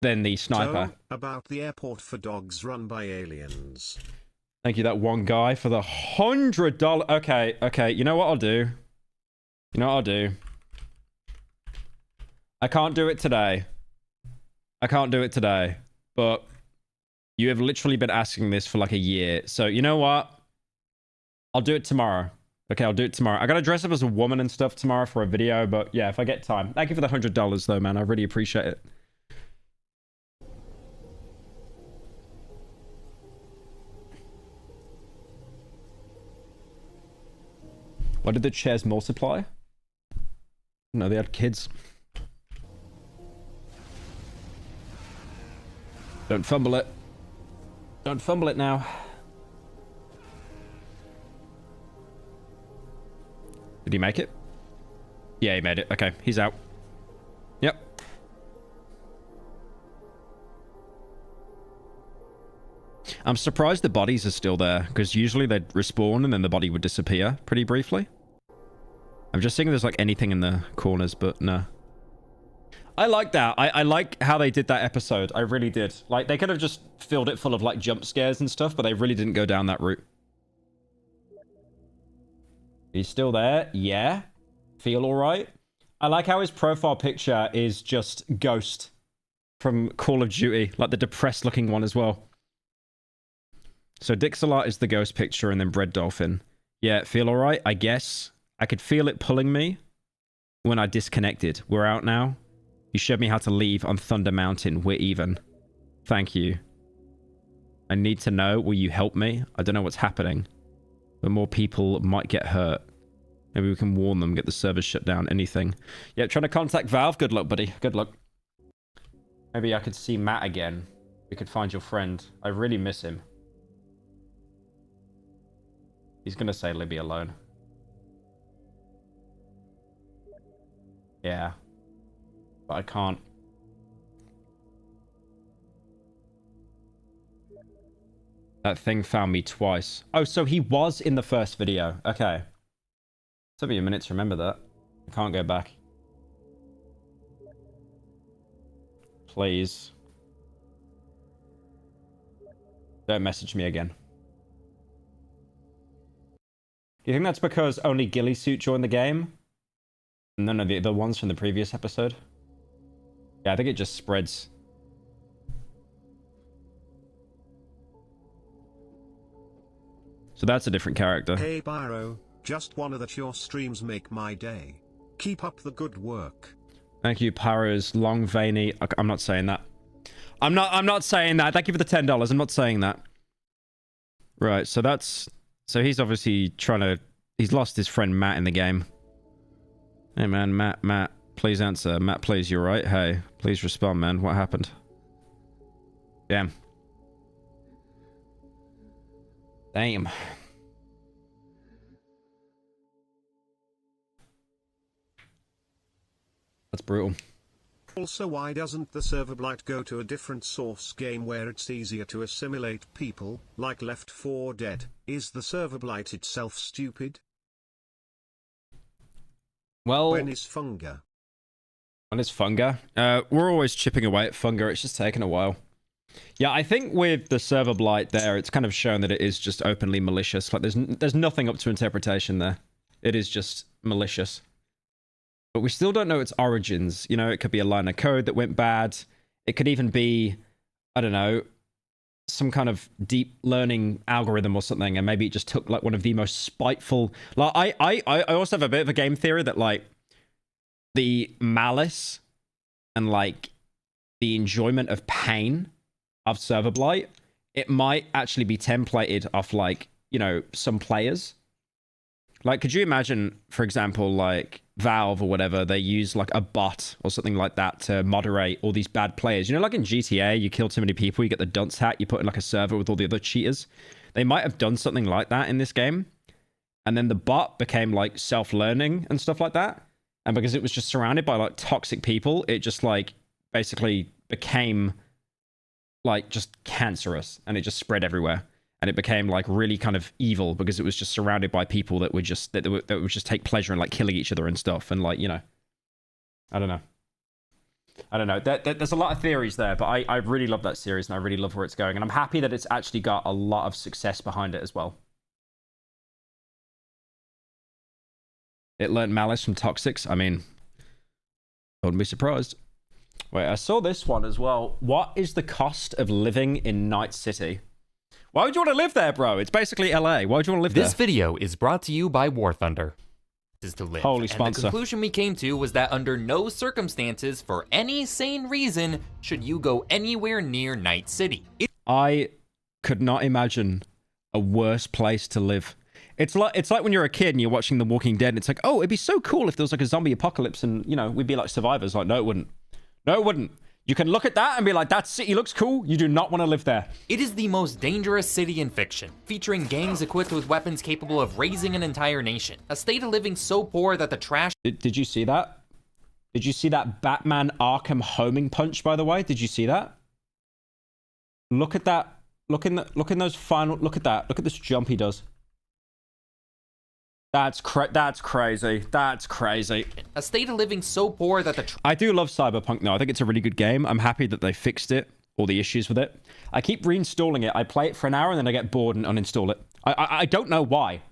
than the sniper. So, about the airport for dogs run by aliens. Thank you, that one guy, for the $100. Okay. You know what I'll do? I can't do it today. But you have literally been asking this for like a year. So, you know what? I'll do it tomorrow. Okay, I'll do it tomorrow. I gotta dress up as a woman and stuff tomorrow for a video, but yeah, if I get time. Thank you for the $100 though, man. I really appreciate it. Why did the chairs multiply? No, they had kids. Don't fumble it. Don't fumble it now. Did he make it? Yeah, he made it. Okay, he's out. Yep. I'm surprised the bodies are still there, because usually they'd respawn and then the body would disappear pretty briefly. I'm just seeing if there's like anything in the corners, but no. I like that. I like how they did that episode. I really did. Like, they could have just filled it full of like jump scares and stuff, but they really didn't go down that route. He's still there. Yeah. Feel all right. I like how his profile picture is just Ghost from Call of Duty. Like the depressed looking one as well. So Dixalat is the Ghost picture and then Bread Dolphin. Yeah, feel all right, I guess. I could feel it pulling me when I disconnected. We're out now. You showed me how to leave on Thunder Mountain. We're even. Thank you. I need to know. Will you help me? I don't know what's happening. But more people might get hurt. Maybe we can warn them, get the servers shut down, anything. Yeah, trying to contact Valve. Good luck, buddy. Good luck. Maybe I could see Matt again. We could find your friend. I really miss him. He's gonna say Libby alone. Yeah. But I can't. That thing found me twice. Oh, so he was in the first video. Okay. Took me a minute to remember that. I can't go back. Please. Don't message me again. Do you think that's because only Ghillie Suit joined the game? None of the other ones from the previous episode? Yeah, I think it just spreads. So that's a different character. Hey Pyro, just wanted that your streams make my day. Keep up the good work. Thank you, Pyro's long veiny. I'm not saying that. I'm not saying that. Thank you for the $10. I'm not saying that. Right, so that's... So he's obviously trying to... He's lost his friend Matt in the game. Hey man, Matt, please answer. Matt, please, you're right. Hey, please respond, man. What happened? Damn. Damn. That's brutal. Also, why doesn't the server blight go to a different source game where it's easier to assimilate people, like Left 4 Dead? Is the server blight itself stupid? Well... When is Funga? When is Funga? We're always chipping away at Funga. It's just taken a while. Yeah, I think with the server blight there, it's kind of shown that it is just openly malicious. Like, there's nothing up to interpretation there. It is just malicious. But we still don't know its origins. You know, it could be a line of code that went bad. It could even be, I don't know, some kind of deep learning algorithm or something, and maybe it just took like one of the most spiteful... Like, I also have a bit of a game theory that like the malice and like the enjoyment of pain of server blight, it might actually be templated off like, you know, some players. Like, could you imagine, for example, like Valve or whatever, they use like a bot or something like that to moderate all these bad players. You know, like in GTA, you kill too many people, you get the dunce hat, you put in like a server with all the other cheaters. They might have done something like that in this game. And then the bot became like self-learning and stuff like that. And because it was just surrounded by like toxic people, it just like basically became like just cancerous, and it just spread everywhere. And it became like really kind of evil because it was just surrounded by people that would just that would just take pleasure in like killing each other and stuff. And like, you know, I don't know. There's a lot of theories there, but I really love that series and I really love where it's going. And I'm happy that it's actually got a lot of success behind it as well. It learned malice from toxics. I mean, I wouldn't be surprised. Wait, I saw this one as well. What is the cost of living in Night City? Why would you want to live there, bro? It's basically LA. Why would you want to live there? This video is brought to you by War Thunder. Is to live. Holy and sponsor. The conclusion we came to was that under no circumstances, for any sane reason, should you go anywhere near Night City. I could not imagine a worse place to live. It's like when you're a kid and you're watching The Walking Dead and it's like, oh, it'd be so cool if there was like a zombie apocalypse and, you know, we'd be like survivors. Like, no, it wouldn't. No, it wouldn't. You can look at that and be like, that city looks cool. You do not want to live there. It is the most dangerous city in fiction, featuring gangs equipped with weapons capable of raising an entire nation. A state of living so poor that the trash... Did you see that? Did you see that Batman Arkham homing punch, by the way? Did you see that? Look at that. Look in those final... Look at that. Look at this jump he does. That's crazy. That's crazy. A state of living so poor that the... I do love Cyberpunk, though. I think it's a really good game. I'm happy that they fixed it, all the issues with it. I keep reinstalling it. I play it for an hour and then I get bored and uninstall it. I don't know why.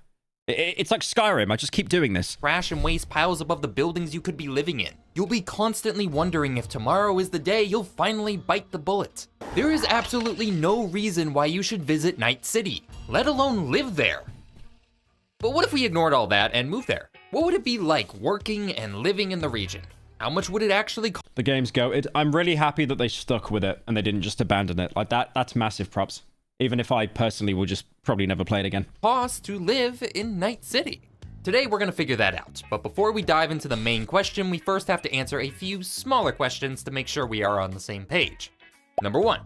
It's like Skyrim. I just keep doing this. Trash and waste piles above the buildings you could be living in. You'll be constantly wondering if tomorrow is the day you'll finally bite the bullet. There is absolutely no reason why you should visit Night City, let alone live there. But what if we ignored all that and moved there? What would it be like working and living in the region? How much would it actually cost? The game's goated. I'm really happy that they stuck with it and they didn't just abandon it. Like that's massive props. Even if I personally will just probably never play it again. Cost to live in Night City. Today we're going to figure that out, but before we dive into the main question, we first have to answer a few smaller questions to make sure we are on the same page. Number 1.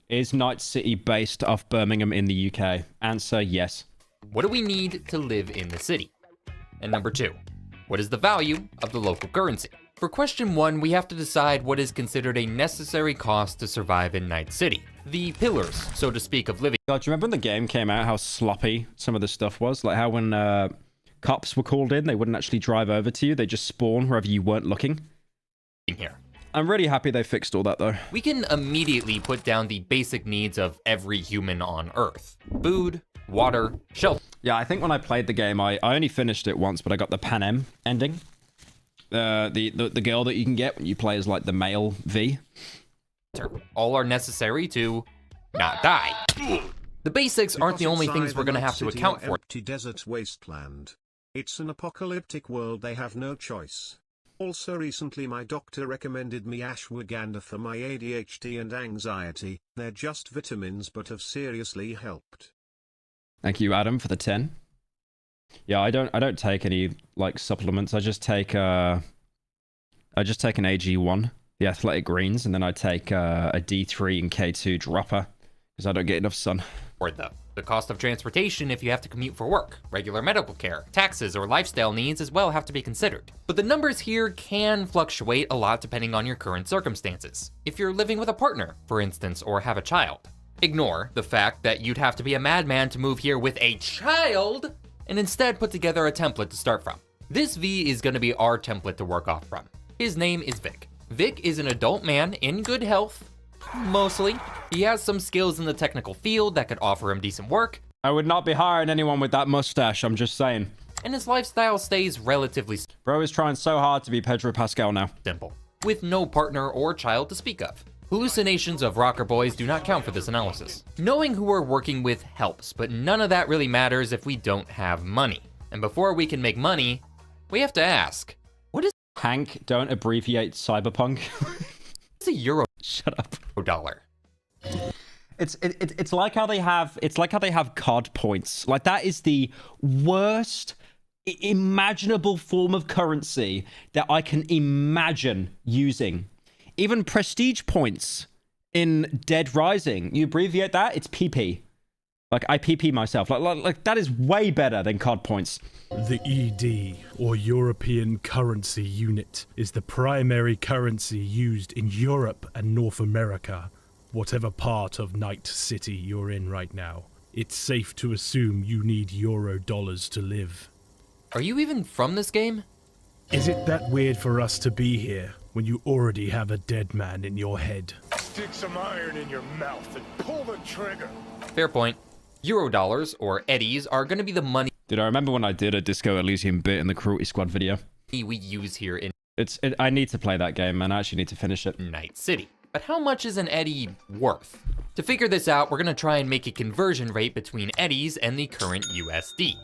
Is Night City based off Birmingham in the UK? Answer, yes. What do we need to live in the city? And number 2. What is the value of the local currency? For question 1, we have to decide what is considered a necessary cost to survive in Night City. The pillars, so to speak, of living. God, do you remember when the game came out, how sloppy some of the stuff was? Like how when cops were called in, they wouldn't actually drive over to you. They just spawn wherever you weren't looking. Here. I'm really happy they fixed all that, though. We can immediately put down the basic needs of every human on Earth. Food, water, shelter. Yeah, I think when I played the game, I only finished it once, but I got the Pan Am ending. The girl that you can get when you play as, like, the male V. All are necessary to not die. The basics aren't the only things we're going to have to account for. Empty desert wasteland. It's an apocalyptic world, they have no choice. Also recently my doctor recommended me ashwagandha for my ADHD and anxiety. They're just vitamins but have seriously helped. Thank you, Adam, for the 10. Yeah, I don't take any like supplements. I just take an AG1, the athletic greens, and then I take a D3 and K2 dropper because I don't get enough sun. Or the cost of transportation if you have to commute for work, regular medical care, taxes, or lifestyle needs as well have to be considered. But the numbers here can fluctuate a lot depending on your current circumstances. If you're living with a partner, for instance, or have a child. Ignore the fact that you'd have to be a madman to move here with a child, and instead put together a template to start from. This V is going to be our template to work off from. His name is Vic. Vic is an adult man in good health, mostly. He has some skills in the technical field that could offer him decent work. I would not be hiring anyone with that mustache, I'm just saying. And his lifestyle stays relatively Bro is trying so hard to be Pedro Pascal now. simple, with no partner or child to speak of. Hallucinations of rocker boys do not count for this analysis. Knowing who we're working with helps, but none of that really matters if we don't have money. And before we can make money, we have to ask, what is Hank, don't abbreviate Cyberpunk. a euro? Shut up. Dollar. It's like how they have COD points. Like that is the worst imaginable form of currency that I can imagine using. Even prestige points in Dead Rising, you abbreviate that, it's PP. Like I PP myself. Like that is way better than COD points. The ED, or European Currency Unit, is the primary currency used in Europe and North America, whatever part of Night City you're in right now. It's safe to assume you need Euro dollars to live. Are you even from this game? Is it that weird for us to be here when you already have a dead man in your head? Stick some iron in your mouth and pull the trigger. Fair point. Euro dollars, or eddies, are going to be the money Dude, I remember when I did a Disco Elysium bit in the Cruelty Squad video. we use here in I need to play that game, man. I actually need to finish it. Night City. But how much is an eddy worth? To figure this out, we're going to try and make a conversion rate between eddies and the current USD.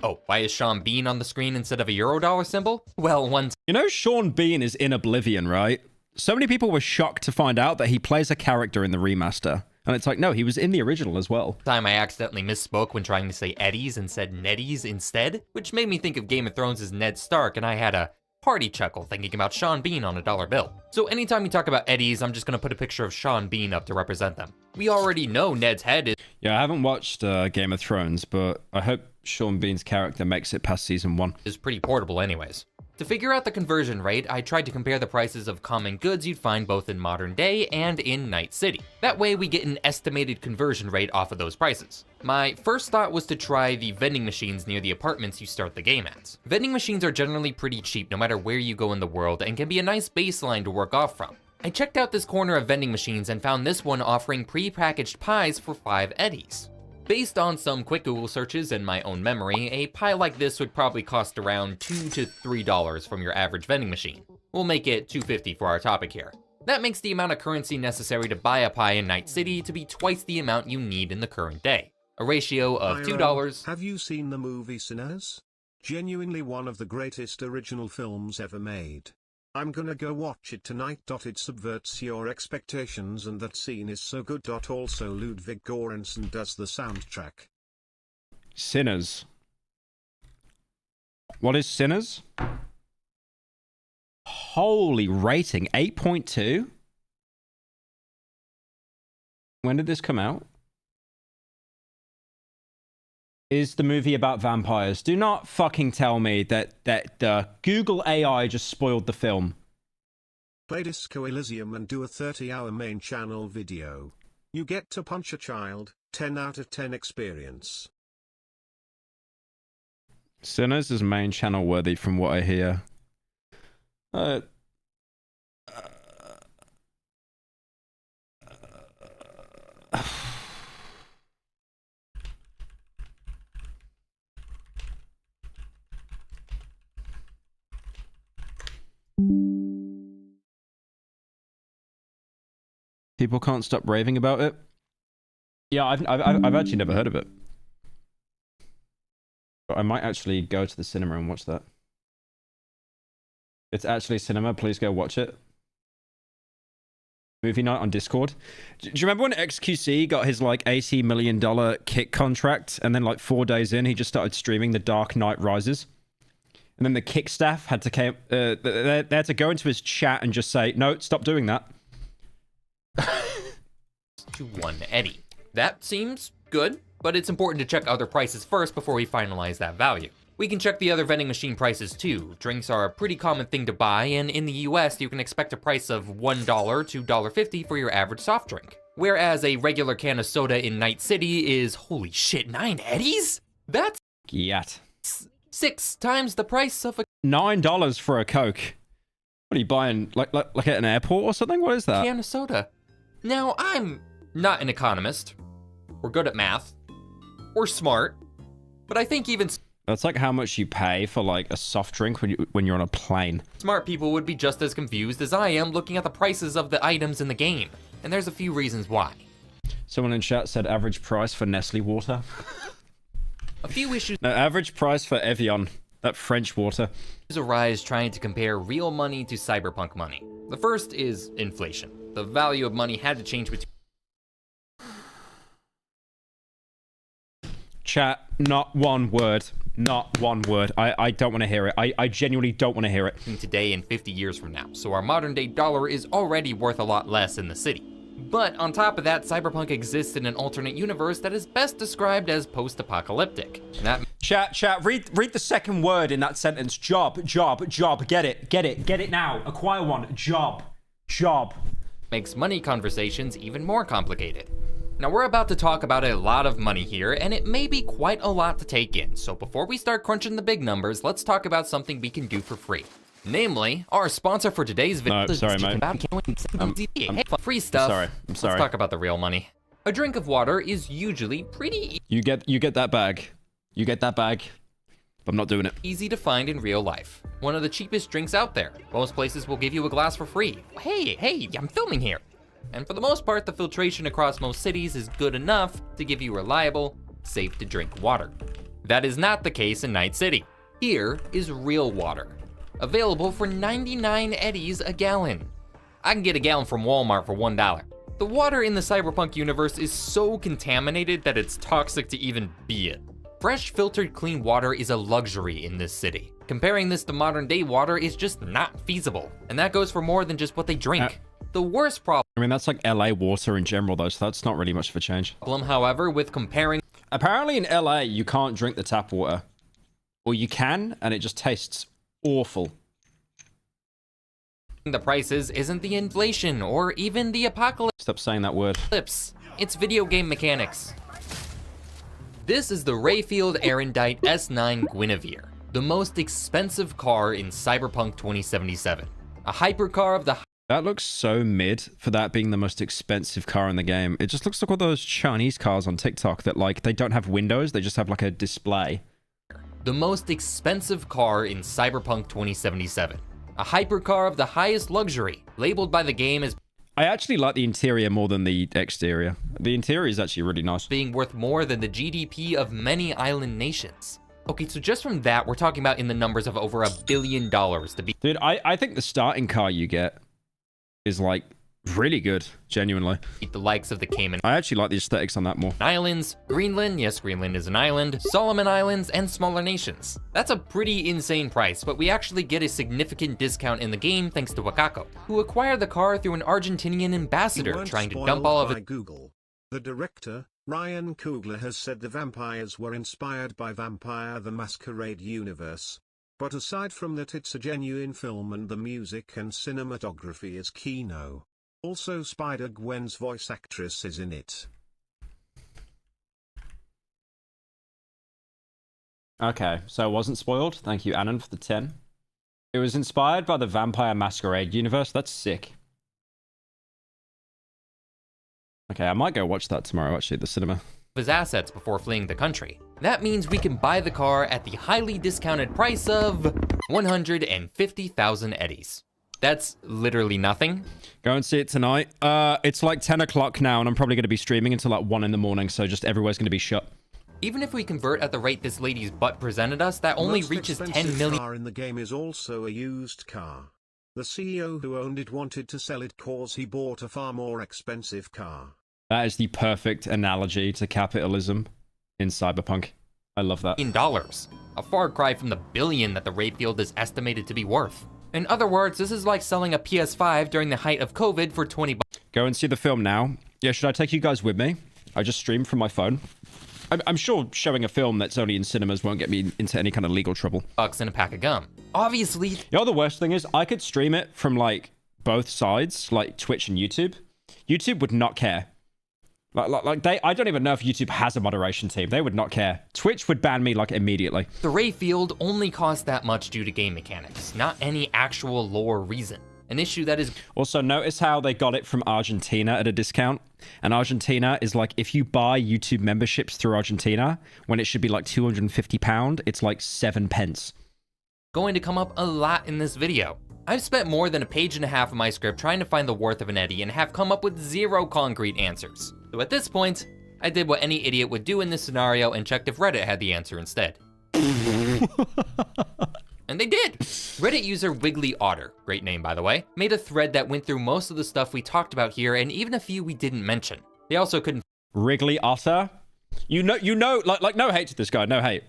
Oh, why is Sean Bean on the screen instead of a Eurodollar symbol? Well, You know Sean Bean is in Oblivion, right? So many people were shocked to find out that he plays a character in the remaster. And it's like, no, he was in the original as well. Time I accidentally misspoke when trying to say eddies and said neddies instead, which made me think of Game of Thrones as Ned Stark, and I had a hearty chuckle thinking about Sean Bean on a dollar bill. So anytime we talk about eddies, I'm just gonna put a picture of Sean Bean up to represent them. We already know Ned's head is— Yeah, I haven't watched Game of Thrones, but I hope Sean Bean's character makes it past season 1. is pretty portable anyways. To figure out the conversion rate, I tried to compare the prices of common goods you'd find both in modern day and in Night City. That way we get an estimated conversion rate off of those prices. My first thought was to try the vending machines near the apartments you start the game at. Vending machines are generally pretty cheap no matter where you go in the world and can be a nice baseline to work off from. I checked out this corner of vending machines and found this one offering pre-packaged pies for 5 eddies. Based on some quick Google searches and my own memory, a pie like this would probably cost around $2 to $3 from your average vending machine. We'll make it $2.50 for our topic here. That makes the amount of currency necessary to buy a pie in Night City to be twice the amount you need in the current day. A ratio of $2. Have you seen the movie Sinners? Genuinely one of the greatest original films ever made. I'm gonna go watch it tonight. It subverts your expectations and that scene is so good. Also Ludwig Göransson does the soundtrack. Sinners. What is Sinners? Holy rating, 8.2. When did this come out? Is the movie about vampires? Do not fucking tell me that Google AI just spoiled the film. Play Disco Elysium and do a 30-hour main channel video. You get to punch a child, 10 out of 10 experience. Sinners is main channel worthy from what I hear. People can't stop raving about it. Yeah, I've actually never heard of it. But I might actually go to the cinema and watch that. It's actually cinema. Please go watch it. Movie night on Discord. Do you remember when XQC got his like $80 million kick contract, and then like 4 days in, he just started streaming The Dark Knight Rises? And then the kick staff had to they had to go into his chat and just say, no, stop doing that. To 1 Eddie. That seems good, but it's important to check other prices first before we finalize that value. We can check the other vending machine prices too. Drinks are a pretty common thing to buy, and in the US, you can expect a price of $1 to $1.50 for your average soft drink. Whereas a regular can of soda in Night City is, holy shit, 9 Eddies? That's Yat. 6 times the price of a $9 for a Coke. What are you buying? Like at an airport or something? What is that? can of soda. Now, I'm not an economist. We're good at math. We're smart. But I think even That's like how much you pay for like a soft drink when you're on a plane. smart people would be just as confused as I am looking at the prices of the items in the game. And there's a few reasons why. Someone in chat said average price for Nestle water. A few issues No, average price for Evian. That French water. arise trying to compare real money to cyberpunk money. The first is inflation. The value of money had to change between Chat, not one word. Not one word. I don't want to hear it. I genuinely don't want to hear it. today and 50 years from now, so our modern day dollar is already worth a lot less in the city. But on top of that, Cyberpunk exists in an alternate universe that is best described as post-apocalyptic. Chat, read the second word in that sentence. Job. Get it now. Acquire one. Job. Makes money conversations even more complicated. Now we're about to talk about a lot of money here, and it may be quite a lot to take in, so before we start crunching the big numbers, let's talk about something we can do for free. Namely, our sponsor for today's video. No, sorry, mate. Free stuff. I'm sorry. Let's talk about the real money. A drink of water is usually pretty You get that bag. You get that bag. I'm not doing it. easy to find in real life. One of the cheapest drinks out there. Most places will give you a glass for free. Hey, I'm filming here. And for the most part, the filtration across most cities is good enough to give you reliable, safe to drink water. That is not the case in Night City. Here is real water, available for 99 eddies a gallon. I can get a gallon from Walmart for $1. The water in the Cyberpunk universe is so contaminated that it's toxic to even be it. Fresh filtered clean water is a luxury in this city. Comparing this to modern day water is just not feasible. And that goes for more than just what they drink. The worst problem, I mean, that's like LA water in general, though, so that's not really much of a change. however, with comparing Apparently in LA, you can't drink the tap water. Or you can, and it just tastes awful. the prices isn't the inflation or even the apocalypse. Stop saying that word. It's video game mechanics. This is the Rayfield Erendite S9 Guinevere, the most expensive car in Cyberpunk 2077. A hypercar of the That looks so mid for that being the most expensive car in the game. It just looks like all those Chinese cars on TikTok that, like, they don't have windows, they just have, like, a display. The most expensive car in Cyberpunk 2077. A hypercar of the highest luxury, labeled by the game as I actually like the interior more than the exterior. The interior is actually really nice. being worth more than the GDP of many island nations. Okay, so just from that, we're talking about in the numbers of over $1 billion to be Dude, I think the starting car you get is, like, Really good, genuinely. The likes of the Cayman I actually like the aesthetics on that more. Islands, Greenland, yes, Greenland is an island, Solomon Islands, and smaller nations. That's a pretty insane price, but we actually get a significant discount in the game thanks to Wakako, who acquired the car through an Argentinian ambassador trying to dump all of it. Google. The director, Ryan Coogler, has said the vampires were inspired by Vampire the Masquerade universe. But aside from that, it's a genuine film and the music and cinematography is key. Also, Spider-Gwen's voice actress is in it. Okay, so it wasn't spoiled. Thank you, Annan, for the 10. It was inspired by the Vampire Masquerade universe. That's sick. Okay, I might go watch that tomorrow, actually, at the cinema. His assets before fleeing the country. That means we can buy the car at the highly discounted price of 150,000 eddies. That's literally nothing. Go and see it tonight. It's like 10 o'clock now, and I'm probably going to be streaming until like 1 in the morning, so just everywhere's going to be shut. Even if we convert at the rate this lady's butt presented us, that only reaches 10 million. The car in the game is also a used car. The CEO who owned it wanted to sell it cause he bought a far more expensive car. That is the perfect analogy to capitalism in Cyberpunk. I love that. $1 a far cry from the billion that the Rayfield is estimated to be worth. In other words, this is like selling a PS5 during the height of COVID for 20 bucks. Go and see the film now. Yeah, should I take you guys with me? I just stream from my phone. I'm sure showing a film that's only in cinemas won't get me into any kind of legal trouble. And a pack of gum. Obviously. You know, the worst thing is I could stream it from like both sides, like Twitch and YouTube. YouTube would not care. I don't even know if YouTube has a moderation team. They would not care. Twitch would ban me like immediately. The Rayfield only costs that much due to game mechanics, not any actual lore reason. An issue that is... Also, notice how they got it from Argentina at a discount. And Argentina is like, if you buy YouTube memberships through Argentina, when it should be like £250, it's like 7 pence. Going to come up a lot in this video. I've spent more than a page and a half of my script trying to find the worth of an eddy and have come up with 0 concrete answers. So at this point, I did what any idiot would do in this scenario and checked if Reddit had the answer instead. And they did! Reddit user Wiggly Otter, great name by the way, made a thread that went through most of the stuff we talked about here and even a few we didn't mention. They also couldn't... Wriggly Otter? You know, like no hate to this guy, no hate.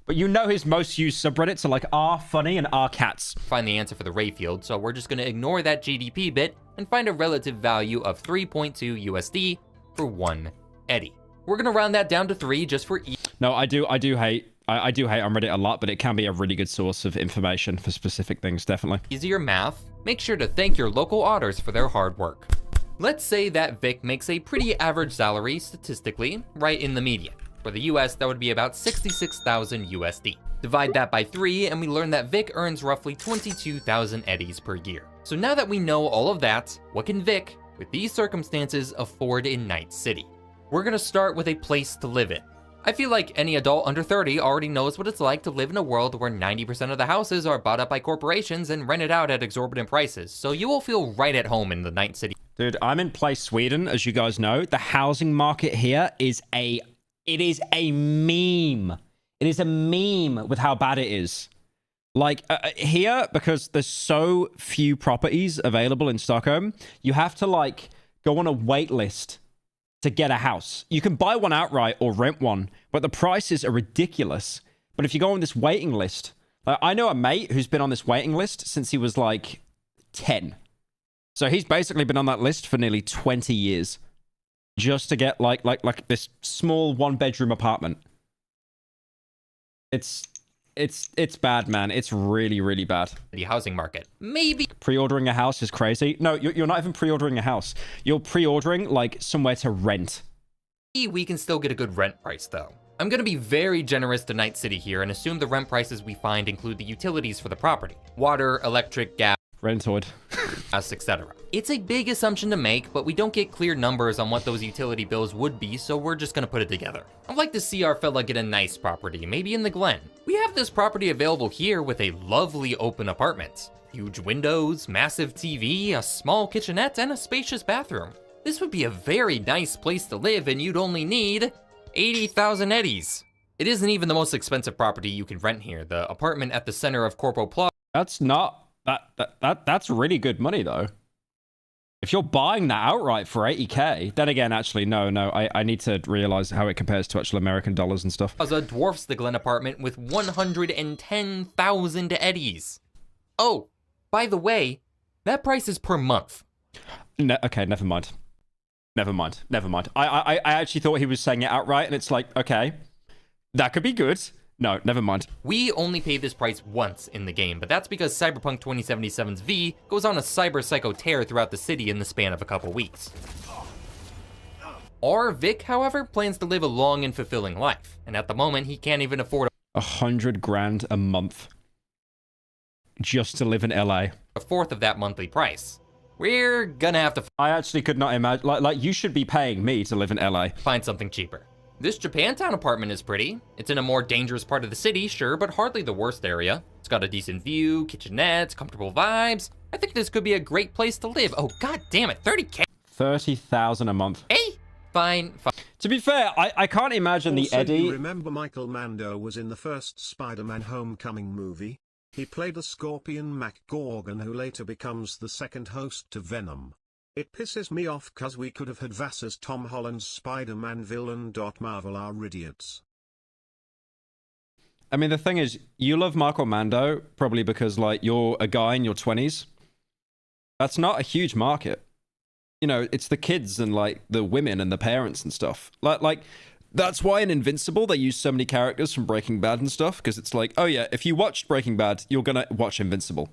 But you know his most used subreddits are like r-funny and r-cats. Find the answer for the Rayfield, so we're just gonna ignore that GDP bit and find a relative value of 3.2 USD for 1 eddy. We're gonna round that down to 3 just for each. No, I do hate on Reddit a lot, but it can be a really good source of information for specific things, definitely. Easier math, make sure to thank your local otters for their hard work. Let's say that Vic makes a pretty average salary statistically, right in the median. For the US, that would be about 66,000 USD. Divide that by 3 and we learn that Vic earns roughly 22,000 eddies per year. So now that we know all of that, what can Vic, with these circumstances, afford in Night City? We're gonna start with a place to live in. I feel like any adult under 30 already knows what it's like to live in a world where 90% of the houses are bought up by corporations and rented out at exorbitant prices, so you will feel right at home in the Night City. Dude, I'm in Place Sweden, as you guys know. The housing market here is a meme. It is a meme with how bad it is. Like, here, because there's so few properties available in Stockholm, you have to, like, go on a wait list to get a house. You can buy one outright or rent one, but the prices are ridiculous. But if you go on this waiting list, like, I know a mate who's been on this waiting list since he was, like, 10. So he's basically been on that list for nearly 20 years. Just to get like this small 1-bedroom apartment. It's bad, man. It's really, really bad. The housing market. Maybe pre-ordering a house is crazy. No, you're not even pre-ordering a house. You're pre-ordering like somewhere to rent. We can still get a good rent price though. I'm gonna be very generous to Night City here and assume the rent prices we find include the utilities for the property. Water, electric, gas, rentoid, etc. It's a big assumption to make, but we don't get clear numbers on what those utility bills would be, so we're just gonna put it together. I'd like to see our fella get a nice property, maybe in the Glen. We have this property available here with a lovely open apartment. Huge windows, massive TV, a small kitchenette, and a spacious bathroom. This would be a very nice place to live, and you'd only need 80,000 eddies. It isn't even the most expensive property you can rent here. The apartment at the center of Corpo Plaza. That's not... That's really good money, though. If you're buying that outright for 80k, then again, actually, no, I need to realize how it compares to actual American dollars and stuff. Plaza dwarfs the Glen apartment with 110,000 eddies. Oh, by the way, that price is per month. Okay, never mind. I actually thought he was saying it outright, and it's like, okay, that could be good. No, never mind. We only pay this price once in the game, but that's because Cyberpunk 2077's V goes on a cyber psycho tear throughout the city in the span of a couple weeks. Our Vic, however, plans to live a long and fulfilling life, and at the moment, he can't even afford 100 grand a month just to live in LA. a fourth of that monthly price. We're gonna have to I actually could not imagine, like you should be paying me to live in LA. find something cheaper. This Japantown apartment is pretty. It's in a more dangerous part of the city, sure, but hardly the worst area. It's got a decent view, kitchenettes, comfortable vibes. I think this could be a great place to live. Oh, god damn it, 30k. 30,000 a month. Hey, fine. To be fair, I can't imagine the Also, Eddie. you remember Michael Mando was in the first Spider-Man Homecoming movie? He played the Scorpion McGorgon who later becomes the second host to Venom. It pisses me off cause we could have had Vass as Tom Holland's Spider-Man villain. Marvel are idiots. I mean, the thing is, you love Marco Mando probably because, like, you're a guy in your 20s. That's not a huge market. You know, it's the kids and, like, the women and the parents and stuff. Like that's why in Invincible they use so many characters from Breaking Bad and stuff, because it's like, oh yeah, if you watched Breaking Bad, you're gonna watch Invincible.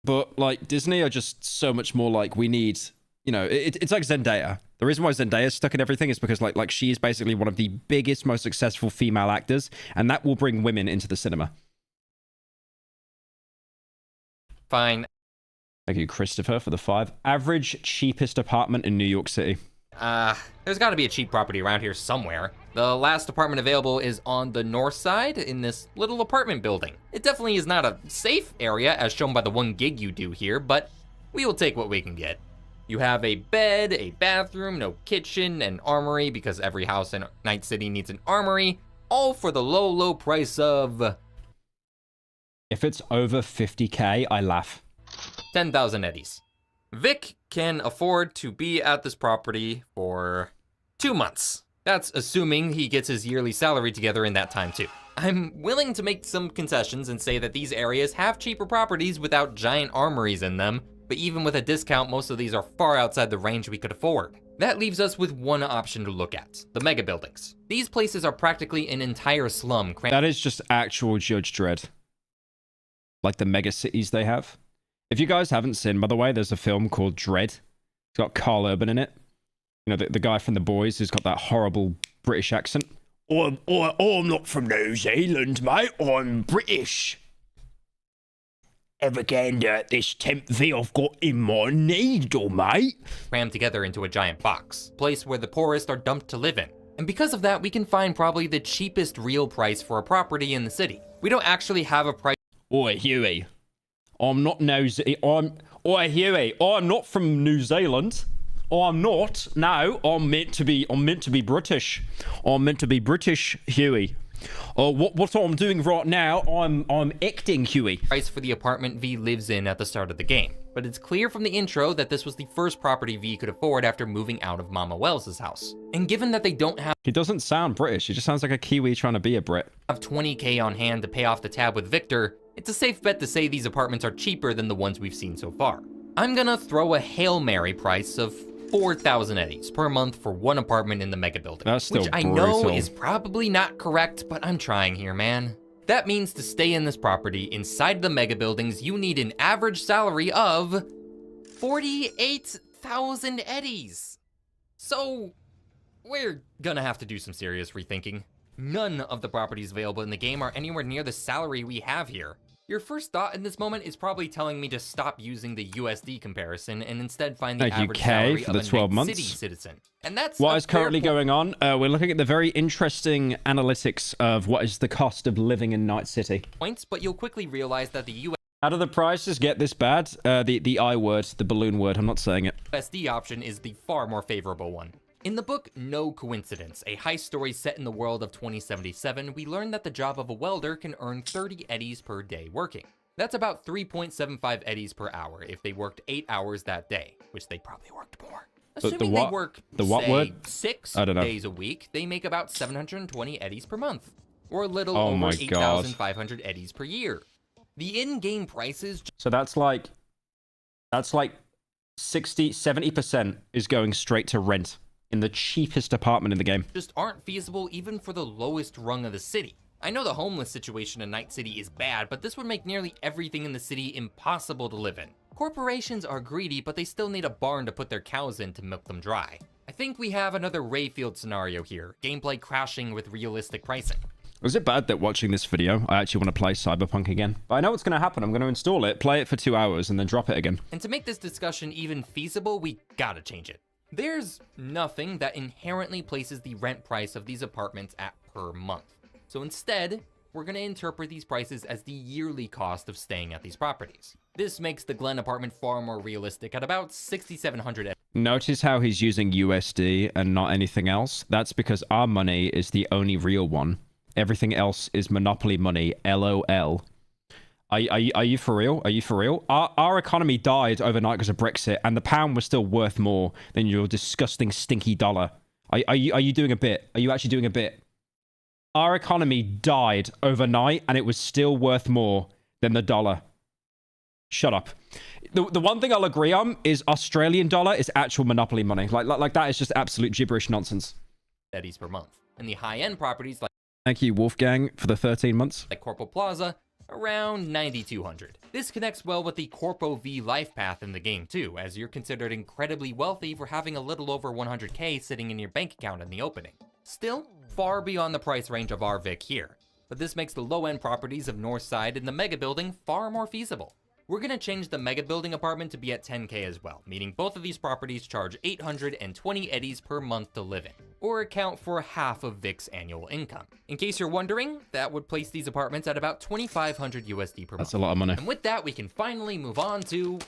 But, like, Disney are just so much more like, we need, you know, it's like Zendaya. The reason why Zendaya's stuck in everything is because, like she is basically one of the biggest, most successful female actors, and that will bring women into the cinema. Fine. Thank you, Christopher, for the 5. Average cheapest apartment in New York City. There's gotta be a cheap property around here somewhere. The last apartment available is on the north side in this little apartment building. It definitely is not a safe area as shown by the 1 gig you do here, but we will take what we can get. You have a bed, a bathroom, no kitchen, an armory because every house in Night City needs an armory, all for the low, low price of... If it's over 50k, I laugh. 10,000 eddies. Vic can afford to be at this property for 2 months. That's assuming he gets his yearly salary together in that time too. I'm willing to make some concessions and say that these areas have cheaper properties without giant armories in them, but even with a discount, most of these are far outside the range we could afford. That leaves us with one option to look at, the mega buildings. These places are practically an entire slum. That is just actual Judge Dredd. Like the mega cities they have. If you guys haven't seen, by the way, there's a film called Dredd. It's got Carl Urban in it. You know, the guy from The Boys who's got that horrible British accent. I'm not from New Zealand, mate. I'm British. Ever gained this 10th V I've got in my needle, mate? Crammed together into a giant box. Place where the poorest are dumped to live in. And because of that, we can find probably the cheapest real price for a property in the city. We don't actually have a price. Oi, Huey. I'm not Huey, I'm not from New Zealand. I'm not. No, I'm meant to be British. I'm meant to be British, Huey. What I'm doing right now, I'm acting, Huey. Price for the apartment V lives in at the start of the game. But it's clear from the intro that this was the first property V could afford after moving out of Mama Wells' house. And given that they don't have... He doesn't sound British, he just sounds like a Kiwi trying to be a Brit. ...have 20k on hand to pay off the tab with Victor, it's a safe bet to say these apartments are cheaper than the ones we've seen so far. I'm gonna throw a Hail Mary price of 4,000 eddies per month for one apartment in the mega building. That's still which I know is probably not correct, but I'm trying here, man. That means to stay in this property inside the mega buildings, you need an average salary of 48,000 eddies. So we're gonna have to do some serious rethinking. None of the properties available in the game are anywhere near the salary we have here. Your first thought in this moment is probably telling me to stop using the USD comparison and instead find the average salary of a Night City citizen. And that's what is currently going on. We're looking at the very interesting analytics of what is the cost of living in Night City. Points, but you'll quickly realize that the How do the prices get this bad? The I word, the balloon word, I'm not saying it. USD option is the far more favorable one. In the book No Coincidence, a heist story set in the world of 2077, we learn that the job of a welder can earn 30 eddies per day working. That's about 3.75 eddies per hour if they worked 8 hours that day, which they probably worked more. Assuming they work, say, 6 days a week, they make about 720 eddies per month, or a little over 8,500 eddies per year. The in-game prices... So that's like 70% is going straight to rent in the cheapest apartment in the game. Just aren't feasible even for the lowest rung of the city. I know the homeless situation in Night City is bad, but this would make nearly everything in the city impossible to live in. Corporations are greedy, but they still need a barn to put their cows in to milk them dry. I think we have another Rayfield scenario here, gameplay crashing with realistic pricing. Was it bad that watching this video, I actually want to play Cyberpunk again? But I know what's going to happen. I'm going to install it, play it for 2 hours, and then drop it again. And to make this discussion even feasible, we gotta change it. There's nothing that inherently places the rent price of these apartments at per month. So instead, we're gonna interpret these prices as the yearly cost of staying at these properties. This makes the Glen apartment far more realistic at about 6,700. Notice how he's using USD and not anything else? That's because our money is the only real one. Everything else is monopoly money, LOL. Are you for real? Are you for real? Our economy died overnight because of Brexit, and the pound was still worth more than your disgusting, stinky dollar. Are you doing a bit? Are you actually doing a bit? Our economy died overnight, and it was still worth more than the dollar. Shut up. The one thing I'll agree on is Australian dollar is actual monopoly money. Like that is just absolute gibberish nonsense. Eddies per month. And the high-end properties like... Thank you, Wolfgang, for the 13 months. Like Corpo Plaza, around 9,200. This connects well with the Corpo V life path in the game too, as you're considered incredibly wealthy for having a little over 100k sitting in your bank account in the opening. Still, far beyond the price range of our Vic here, but this makes the low-end properties of Northside and the Mega Building far more feasible. We're gonna change the Mega Building apartment to be at 10k as well, meaning both of these properties charge 820 eddies per month to live in, or account for half of Vic's annual income. In case you're wondering, that would place these apartments at about 2,500 USD per month. That's a lot of money. And with that, we can finally move on to...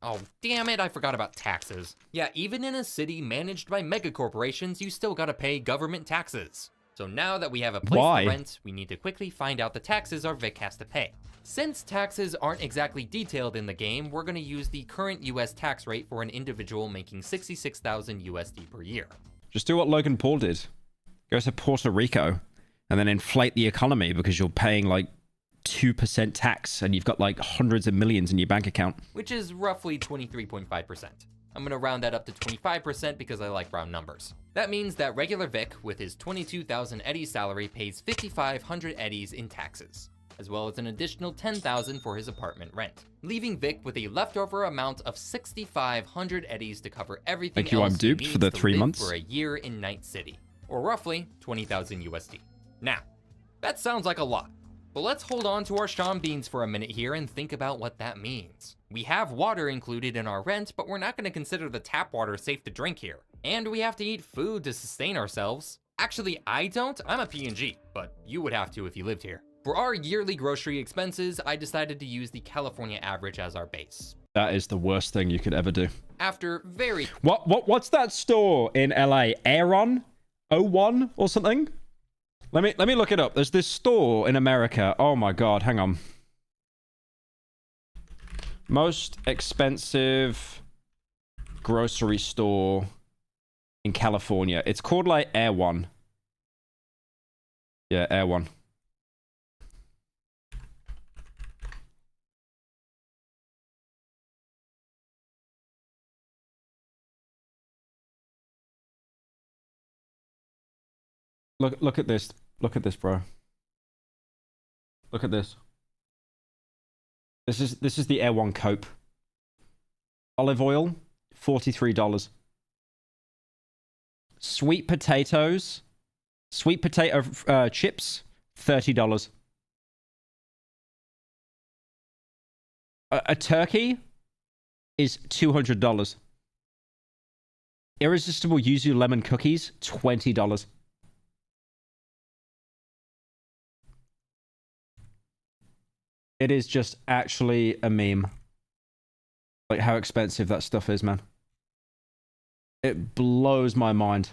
Oh, damn it, I forgot about taxes. Yeah, even in a city managed by mega corporations, you still gotta pay government taxes. So now that we have a place to rent, we need to quickly find out the taxes our Vic has to pay. Since taxes aren't exactly detailed in the game, we're gonna use the current US tax rate for an individual making 66,000 USD per year. Just do what Logan Paul did. Go to Puerto Rico and then inflate the economy because you're paying like 2% tax and you've got like hundreds of millions in your bank account. Which is roughly 23.5%. I'm gonna round that up to 25% because I like round numbers. That means that regular Vic, with his 22,000 eddies salary, pays 5,500 eddies in taxes, as well as an additional 10,000 for his apartment rent, leaving Vic with a leftover amount of 6,500 eddies to cover everything Thank you, I'm duped for the 3 months. For a year in Night City, or roughly 20,000 USD. Now, that sounds like a lot, but let's hold on to our Sean Beans for a minute here and think about what that means. We have water included in our rent, but we're not gonna consider the tap water safe to drink here. And we have to eat food to sustain ourselves. Actually, I don't, I'm a PNG, but you would have to if you lived here. For our yearly grocery expenses, I decided to use the California average as our base. That is the worst thing you could ever do. After very... What's that store in LA? Aeron? 01 or something? Let me look it up. There's this store in America. Oh my god, hang on. Most expensive grocery store in California. It's called like Air One. Yeah, Air One. Look at this. Look at this, bro. Look at this. This is the Air One Cope. Olive oil, $43. Sweet potatoes, sweet potato chips, $30. A turkey is $200. Irresistible yuzu lemon cookies, $20. It is just actually a meme. Like how expensive that stuff is, man. It blows my mind.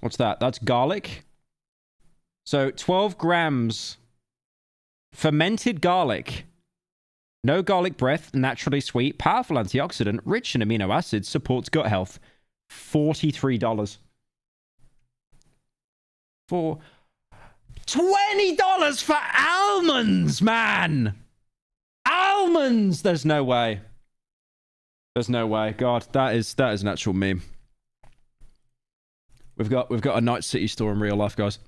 What's that? That's garlic. So 12 grams fermented garlic. No garlic breath, naturally sweet, powerful antioxidant, rich in amino acids, supports gut health. $43. For $20 for almonds, man! Almonds! There's no way. There's no way. God, that is an actual meme. We've got a Night City store in real life, guys.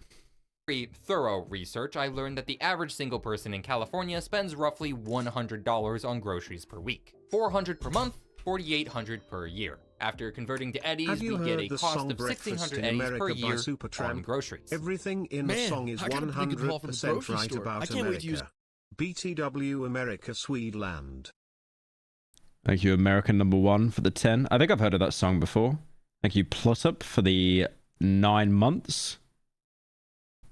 Thorough research, I learned that the average single person in California spends roughly $100 on groceries per week. $400 per month, $4,800 per year. After converting to eddies, we get a cost of 1,600 eddies per year on groceries. Everything in the song is 100% right about America. BTW America Swedeland. Thank you, American number 1 for the 10. I think I've heard of that song before. Thank you, Plus Up, for the 9 months.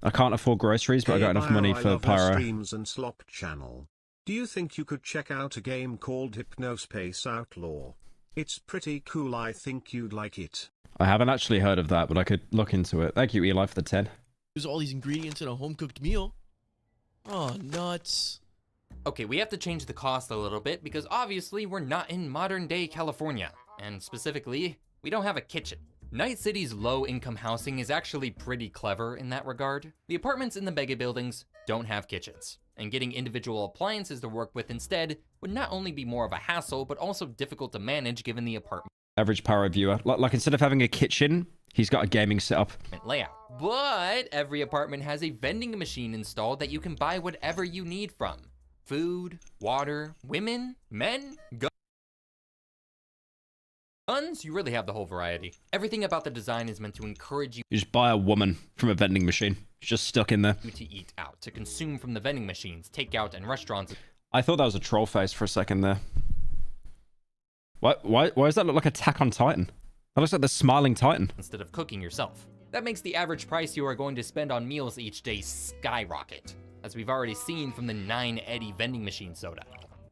I can't afford groceries, but I got enough money for Pyro. Streams and slop channel. Do you think you could check out a game called Hypnospace Outlaw? It's pretty cool. I think you'd like it. I haven't actually heard of that, but I could look into it. Thank you, Eli, for the 10. Use all these ingredients in a home-cooked meal. Oh, nuts. Okay, we have to change the cost a little bit because obviously we're not in modern-day California. And specifically, we don't have a kitchen. Night City's low-income housing is actually pretty clever in that regard. The apartments in the mega buildings don't have kitchens, and getting individual appliances to work with instead would not only be more of a hassle, but also difficult to manage given the apartment Average Pyro viewer. Like instead of having a kitchen, he's got a gaming setup. layout. But every apartment has a vending machine installed that you can buy whatever you need from. Food, water, women, men, guns, you really have the whole variety. Everything about the design is meant to encourage you just buy a woman from a vending machine. She's just stuck in there. to eat out, to consume from the vending machines, takeout, and restaurants. I thought that was a troll face for a second there. Why does that look like Attack on Titan? That looks like the smiling Titan. Instead of cooking yourself. That makes the average price you are going to spend on meals each day skyrocket, as we've already seen from the 9 Eddy vending machine soda,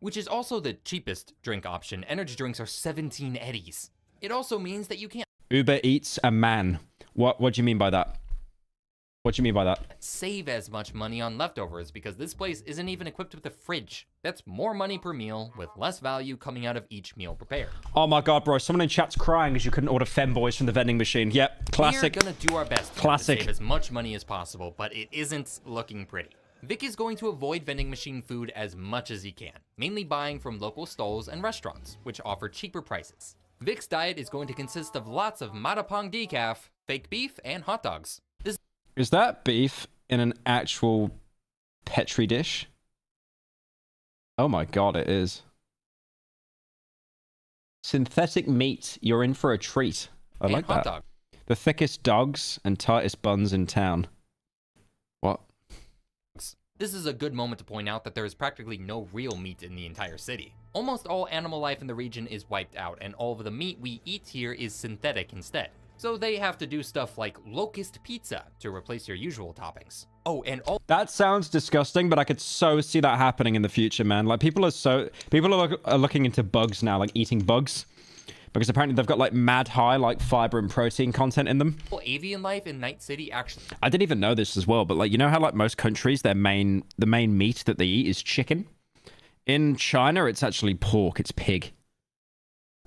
which is also the cheapest drink option. Energy drinks are 17 eddies. It also means that you can't Uber Eats a man. What do you mean by that? What do you mean by that? save as much money on leftovers because this place isn't even equipped with a fridge. That's more money per meal with less value coming out of each meal prepared. Oh my god, bro. Someone in chat's crying as you couldn't order femboys from the vending machine. Yep, classic. We're gonna do our best Classic. to save as much money as possible, but it isn't looking pretty. Vic is going to avoid vending machine food as much as he can, mainly buying from local stalls and restaurants, which offer cheaper prices. Vic's diet is going to consist of lots of Matapong decaf, fake beef, and hot dogs. Is that beef in an actual Petri dish? Oh my god, it is. Synthetic meat. You're in for a treat. I like hot that. dog. The thickest dogs and tightest buns in town. What? This is a good moment to point out that there is practically no real meat in the entire city. Almost all animal life in the region is wiped out, and all of the meat we eat here is synthetic instead. So they have to do stuff like locust pizza to replace your usual toppings. Oh, and all That sounds disgusting, but I could so see that happening in the future, man. Like people are looking into bugs now, like eating bugs, because apparently they've got like mad high like fiber and protein content in them. avian life in Night City actually. I didn't even know this as well, but like you know how like most countries the main meat that they eat is chicken. In China, it's actually pork. It's pig.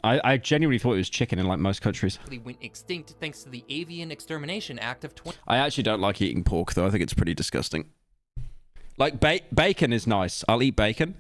I genuinely thought it was chicken in like most countries. Went extinct thanks to the Avian Extermination Act of 20. I actually don't like eating pork though. I think it's pretty disgusting. Like bacon is nice. I'll eat bacon,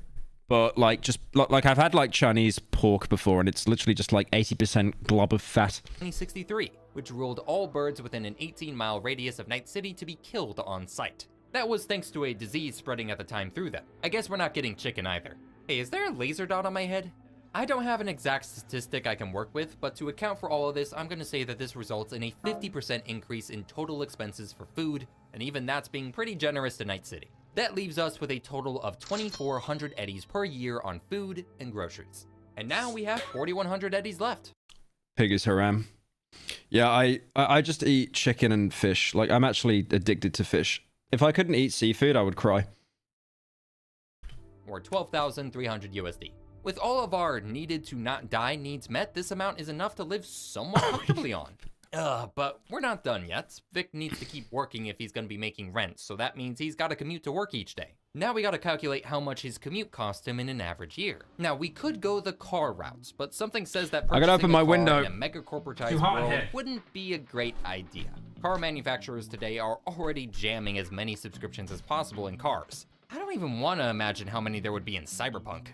but like just like I've had like Chinese pork before, and it's literally just like 80% glob of fat. 2063, which ruled all birds within an 18-mile radius of Night City to be killed on sight. That was thanks to a disease spreading at the time through them. I guess we're not getting chicken either. Hey, is there a laser dot on my head? I don't have an exact statistic I can work with, but to account for all of this, I'm going to say that this results in a 50% increase in total expenses for food, and even that's being pretty generous to Night City. That leaves us with a total of 2,400 eddies per year on food and groceries. And now we have 4,100 eddies left. Pig is haram. Yeah, I just eat chicken and fish. Like I'm actually addicted to fish. If I couldn't eat seafood, I would cry. Or 12,300 USD. With all of our needed to not die needs met, this amount is enough to live somewhat comfortably on. But we're not done yet. Vic needs to keep working if he's gonna be making rent, so that means he's gotta commute to work each day. Now we gotta calculate how much his commute cost him in an average year. Now we could go the car route, but something says that I gotta open my window. in a mega corporatized world wouldn't be a great idea. Car manufacturers today are already jamming as many subscriptions as possible in cars. I don't even want to imagine how many there would be in Cyberpunk.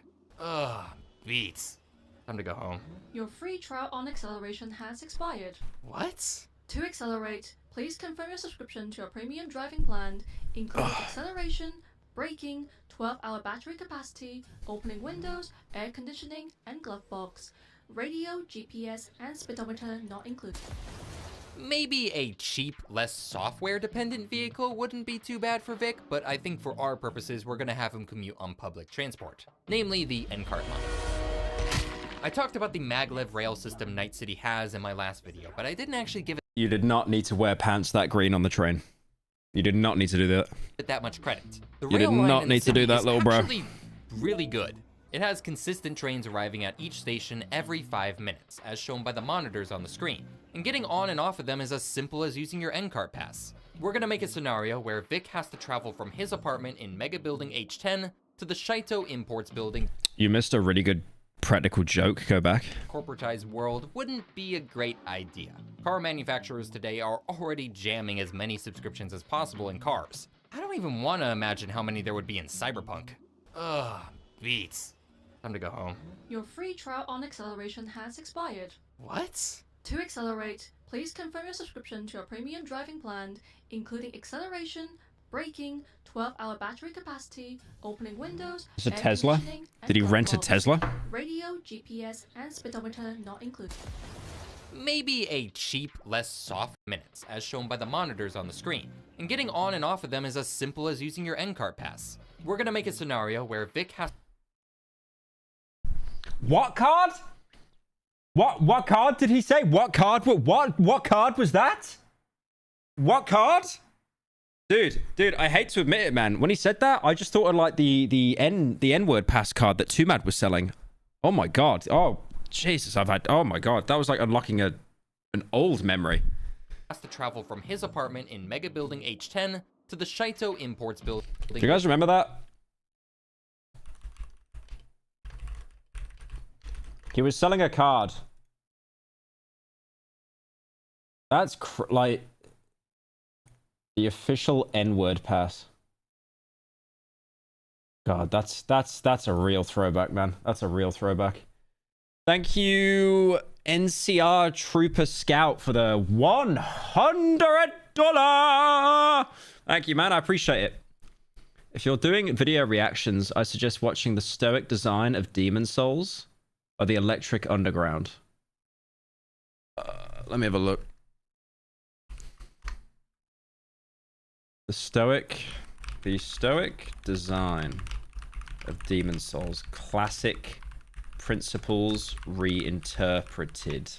Beats. Time to go home. Your free trial on acceleration has expired. What? To accelerate, please confirm your subscription to a premium driving plan, including acceleration, braking, 12-hour battery capacity, opening windows, air conditioning, and glove box. Radio, GPS, and speedometer not included. Maybe a cheap, less software-dependent vehicle wouldn't be too bad for Vic, but I think for our purposes, we're gonna have him commute on public transport, namely the N-Cart line. I talked about the maglev rail system Night City has in my last video, but I didn't actually give You did not need to wear pants that green on the train. You did not need to do that. it that much credit. The You did rail line not in the need to do city that, is little bro. actually really good. It has consistent trains arriving at each station every 5 minutes, as shown by the monitors on the screen. And getting on and off of them is as simple as using your N-Cart pass. We're gonna make a scenario where Vic has to travel from his apartment in Mega Building H10 to the Shito Imports building. You missed a really good practical joke. Go back. Corporatized world wouldn't be a great idea. Car manufacturers today are already jamming as many subscriptions as possible in cars. I don't even want to imagine how many there would be in Cyberpunk. Beats. Time to go home. Your free trial on acceleration has expired. What? To accelerate, please confirm your subscription to a premium driving plan, including acceleration, braking, 12-hour battery capacity, opening windows, Is it air Tesla? conditioning, and Did he glove rent a box. Tesla? Radio, GPS, and speedometer not included. Maybe a cheap, less soft minutes, as shown by the monitors on the screen. And getting on and off of them is as simple as using your N-Cart pass. We're gonna make a scenario where Vic has... What card? What card did he say? What card? What card was that? What card? Dude, I hate to admit it, man. When he said that, I just thought of like the N-word pass card that Tumad was selling. Oh my god. Oh Jesus, oh my god. That was like unlocking an old memory. Has to travel from his apartment in Mega Building H10 to the Shito Imports building. Do you guys remember that? He was selling a card. That's like the official N-word pass. God, that's a real throwback, man. That's a real throwback. Thank you, NCR Trooper Scout, for the $100. Thank you, man. I appreciate it. If you're doing video reactions, I suggest watching the stoic design of Demon Souls or the Electric Underground. Let me have a look. The stoic design of Demon Souls. Classic principles reinterpreted.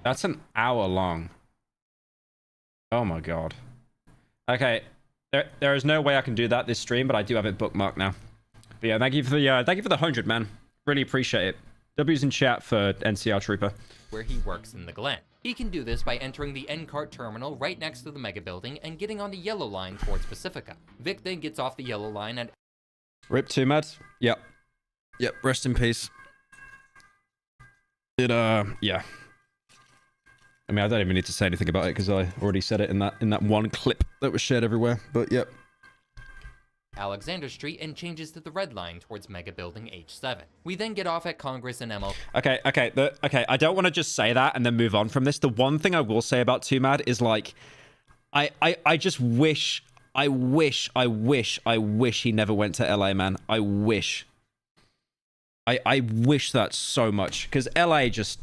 That's an hour long. Oh my god. Okay, there is no way I can do that this stream, but I do have it bookmarked now. But yeah, thank you for the 100, man. Really appreciate it. W's in chat for NCR Trooper. Where he works in the Glen. He can do this by entering the N-Cart terminal right next to the Mega Building and getting on the yellow line towards Pacifica. Vic then gets off the yellow line and... Rip Tumad. Yep. Rest in peace. Yeah. I mean, I don't even need to say anything about it because I already said it in that one clip that was shared everywhere. But yep. Alexander Street and changes to the red line towards Mega Building H7. We then get off at Congress and ML. Okay. I don't want to just say that and then move on from this. The one thing I will say about Tumad is like, I just wish he never went to LA, man. I wish that so much because LA just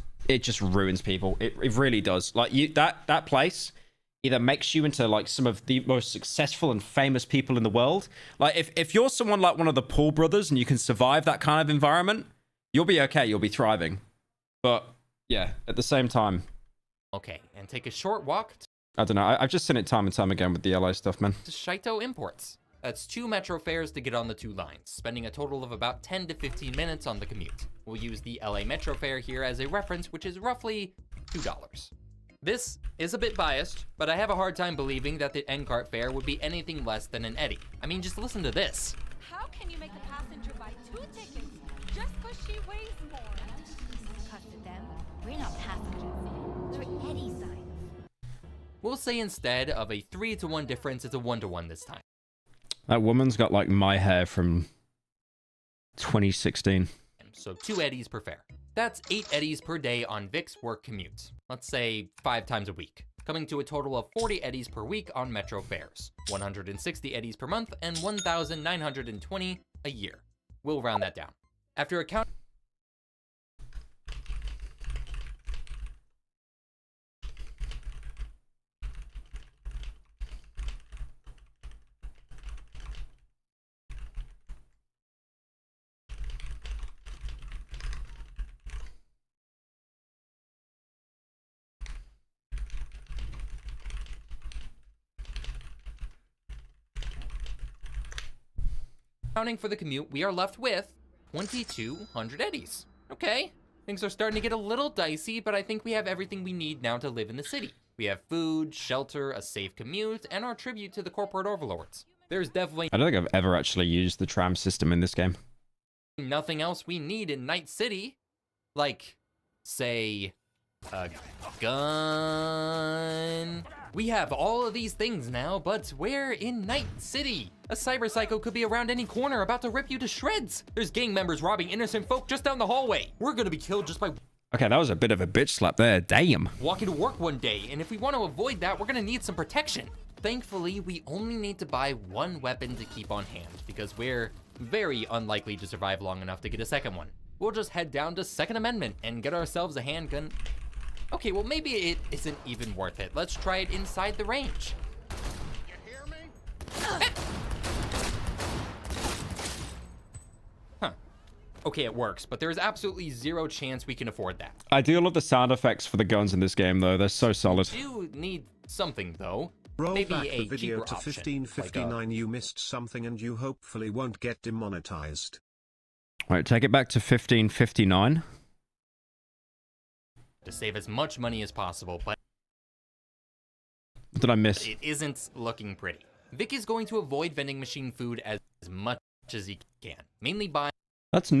ruins people. It really does. Like that place either makes you into like some of the most successful and famous people in the world. Like if you're someone like one of the Paul brothers and you can survive that kind of environment, you'll be okay. You'll be thriving. But yeah, at the same time. Okay, and take a short walk I don't know. I've just seen it time and time again with the LA stuff, man. to Shito Imports. That's 2 metro fares to get on the 2 lines, spending a total of about 10 to 15 minutes on the commute. We'll use the LA Metro fare here as a reference, which is roughly $2. This is a bit biased, but I have a hard time believing that the NCART fare would be anything less than an Eddie. I mean, just listen to this. How can you make a passenger buy 2 tickets just because she weighs more? Because to them, we're not passengers. We're Eddie signs. We'll say instead of a 3-to-1 difference, it's a 1-to-1 this time. That woman's got like my hair from 2016. So 2 eddies per fare. That's 8 eddies per day on Vic's work commute. Let's say 5 times a week, coming to a total of 40 eddies per week on metro fares, 160 eddies per month, and 1,920 a year. We'll round that down. After accounting for the commute, we are left with 2,200 eddies. Okay, things are starting to get a little dicey, but I think we have everything we need now to live in the city. We have food, shelter, a safe commute, and our tribute to the corporate overlords. There's definitely I don't think I've ever actually used the tram system in this game. nothing else we need in Night City. Like, say, a gun. We have all of these things now, but we're in Night City. A cyber psycho could be around any corner about to rip you to shreds. There's gang members robbing innocent folk just down the hallway. We're gonna be killed just by Okay, that was a bit of a bitch slap there. Damn. walking to work one day, and if we want to avoid that, we're gonna need some protection. Thankfully, we only need to buy 1 weapon to keep on hand, because we're very unlikely to survive long enough to get a second one. We'll just head down to Second Amendment and get ourselves a handgun. Okay, well maybe it isn't even worth it. Let's try it inside the range. You hear me? Huh. Okay, it works, but there's absolutely 0 chance we can afford that. I do love the sound effects for the guns in this game, though. They're so solid. We do need something, though. Roll Maybe back a the video cheaper to option, 1559. You missed something and you hopefully won't get demonetized. Right, take it back to 1559. To save as much money as possible, but What did I miss? it isn't looking pretty. Vic is going to avoid vending machine food as much as he can, mainly buying That's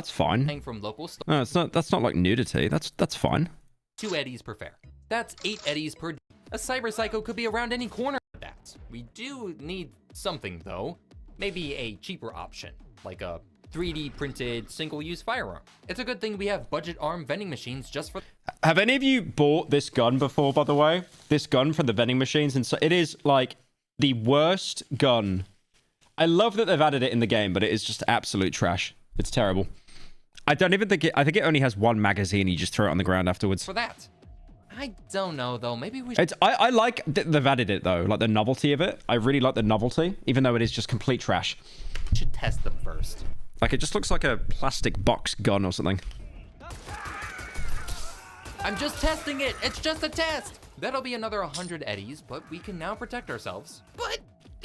fine. from local stores. No, it's not. That's not like nudity. That's fine. 2 eddies per fare. That's 8 eddies per day. A cyber psycho could be around any corner of that. We do need something, though. Maybe a cheaper option, like a 3D printed single-use firearm. It's a good thing we have budget arm vending machines just for... Have any of you bought this gun before, by the way? This gun from the vending machines? And so it is like the worst gun. I love that they've added it in the game, but it is just absolute trash. It's terrible. I don't even think I think it only has 1 magazine. You just throw it on the ground afterwards. For that. I don't know, though. Maybe we should... I like that they've added it, though. Like the novelty of it. I really like the novelty, even though it is just complete trash. should test them first. Like, it just looks like a plastic box gun or something. I'm just testing it. It's just a test. That'll be another 100 eddies, but we can now protect ourselves. But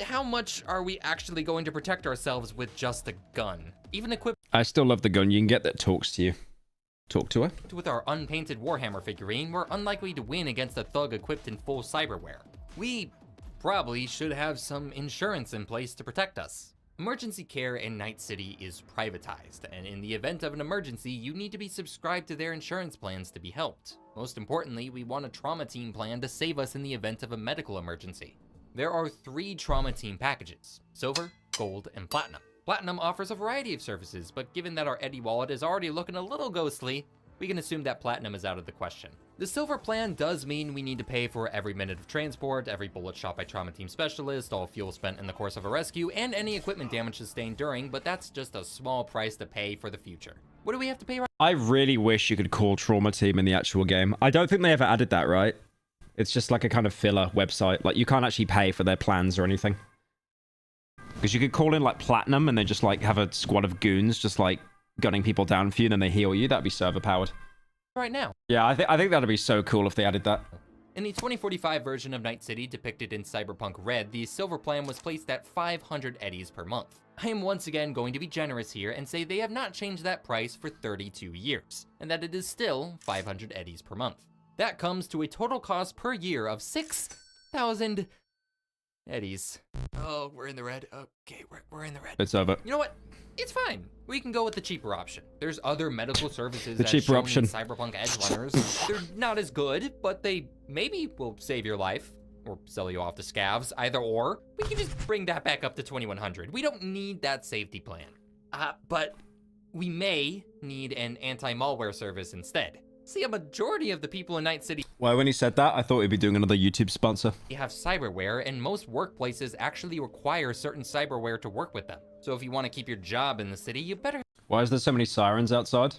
how much are we actually going to protect ourselves with just a gun? Even equipped I still love the gun you can get that talks to you. Talk to her. with our unpainted Warhammer figurine, we're unlikely to win against a thug equipped in full cyberware. We probably should have some insurance in place to protect us. Emergency care in Night City is privatized, and in the event of an emergency, you need to be subscribed to their insurance plans to be helped. Most importantly, we want a trauma team plan to save us in the event of a medical emergency. There are 3 trauma team packages: Silver, Gold, and Platinum. Platinum offers a variety of services, but given that our Eddie wallet is already looking a little ghostly, we can assume that Platinum is out of the question. The Silver plan does mean we need to pay for every minute of transport, every bullet shot by trauma team specialist, all fuel spent in the course of a rescue, and any equipment damage sustained during, but that's just a small price to pay for the future. What do we have to pay right I really wish you could call Trauma Team in the actual game. I don't think they ever added that, right? It's just like a kind of filler website. Like, you can't actually pay for their plans or anything. Because you could call in, like, Platinum and then just, like, have a squad of goons just, like, gunning people down for you and then they heal you. That'd be server-powered. now? Yeah, I think that'd be so cool if they added that. In the 2045 version of Night City depicted in Cyberpunk Red, the silver plan was placed at 500 eddies per month. I am once again going to be generous here and say they have not changed that price for 32 years, and that it is still 500 eddies per month. That comes to a total cost per year of 6,000 eddies. Oh, we're in the red. Okay, we're in the red. It's over. You know what? It's fine. We can go with the cheaper option. There's other medical services The as cheaper shown option. in Cyberpunk Edge Runners. They're not as good, but they maybe will save your life or sell you off to scavs, either or. We can just bring that back up to 2100. We don't need that safety plan. But we may need an anti-malware service instead. See, a majority of the people in Night City Well, when he said that, I thought he'd be doing another YouTube sponsor. have cyberware, and most workplaces actually require certain cyberware to work with them. So if you want to keep your job in the city, you better Why is there so many sirens outside?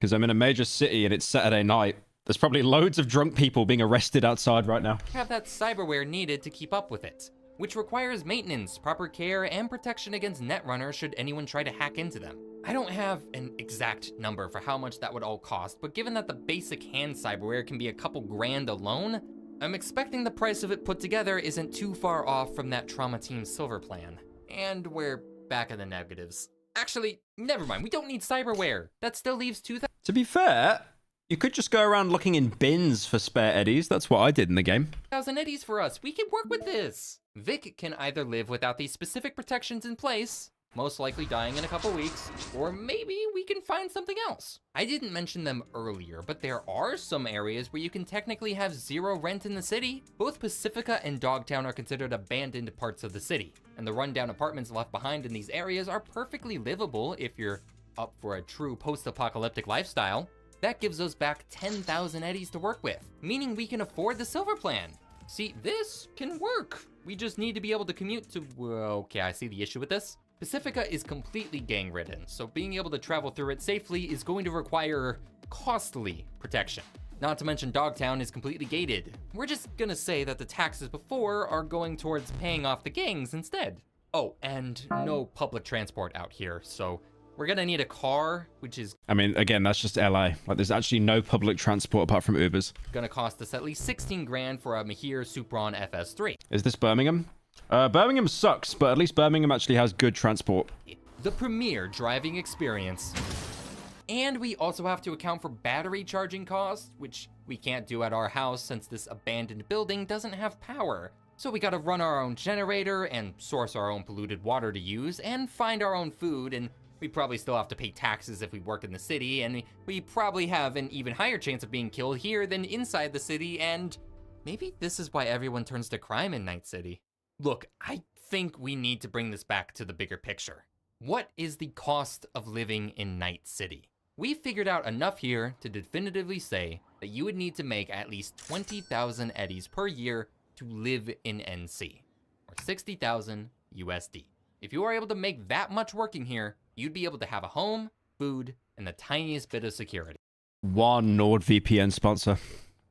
Because I'm in a major city and it's Saturday night. There's probably loads of drunk people being arrested outside right now. have that cyberware needed to keep up with it, which requires maintenance, proper care, and protection against netrunners should anyone try to hack into them. I don't have an exact number for how much that would all cost, but given that the basic hand cyberware can be a couple grand alone, I'm expecting the price of it put together isn't too far off from that Trauma Team Silver plan. And we're back in the negatives. Actually, never mind, we don't need cyberware. That still leaves 2,000 To be fair, you could just go around looking in bins for spare eddies. That's what I did in the game. eddies for us. We can work with this. Vic can either live without these specific protections in place, most likely dying in a couple weeks, or maybe we can find something else. I didn't mention them earlier, but there are some areas where you can technically have zero rent in the city. Both Pacifica and Dogtown are considered abandoned parts of the city, and the rundown apartments left behind in these areas are perfectly livable if you're up for a true post-apocalyptic lifestyle. That gives us back 10,000 eddies to work with, meaning we can afford the silver plan. See, this can work. We just need to be able to commute to, okay, I see the issue with this. Pacifica is completely gang-ridden, so being able to travel through it safely is going to require costly protection. Not to mention Dogtown is completely gated. We're just gonna say that the taxes before are going towards paying off the gangs instead. Oh, and no public transport out here, so we're gonna need a car, which is I mean, again, that's just LA. Like, there's actually no public transport apart from Ubers. gonna cost us at least 16 grand for a Mahir Supron FS3. Is this Birmingham? Birmingham sucks, but at least Birmingham actually has good transport. The premier driving experience. And we also have to account for battery charging costs, which we can't do at our house since this abandoned building doesn't have power. So we gotta run our own generator and source our own polluted water to use and find our own food, and we probably still have to pay taxes if we work in the city, and we probably have an even higher chance of being killed here than inside the city, and maybe this is why everyone turns to crime in Night City. Look, I think we need to bring this back to the bigger picture. What is the cost of living in Night City? We figured out enough here to definitively say that you would need to make at least 20,000 eddies per year to live in NC, or 60,000 USD. If you are able to make that much working here, you'd be able to have a home, food, and the tiniest bit of security. One NordVPN sponsor.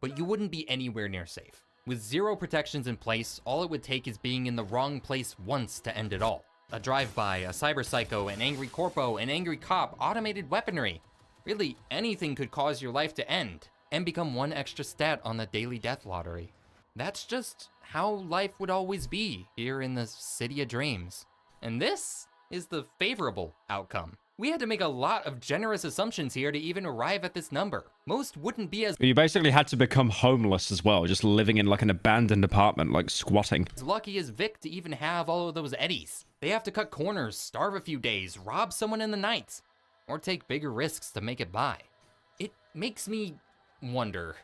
But you wouldn't be anywhere near safe. With zero protections in place, all it would take is being in the wrong place once to end it all. A drive-by, a cyber psycho, an angry corpo, an angry cop, automated weaponry. Really, anything could cause your life to end and become one extra stat on the daily death lottery. That's just how life would always be here in the City of Dreams. And this is the favorable outcome. We had to make a lot of generous assumptions here to even arrive at this number. Most wouldn't be as You basically had to become homeless as well, just living in like an abandoned apartment, like squatting. lucky as Vic to even have all of those eddies. They have to cut corners, starve a few days, rob someone in the night, or take bigger risks to make it by. It makes me wonder,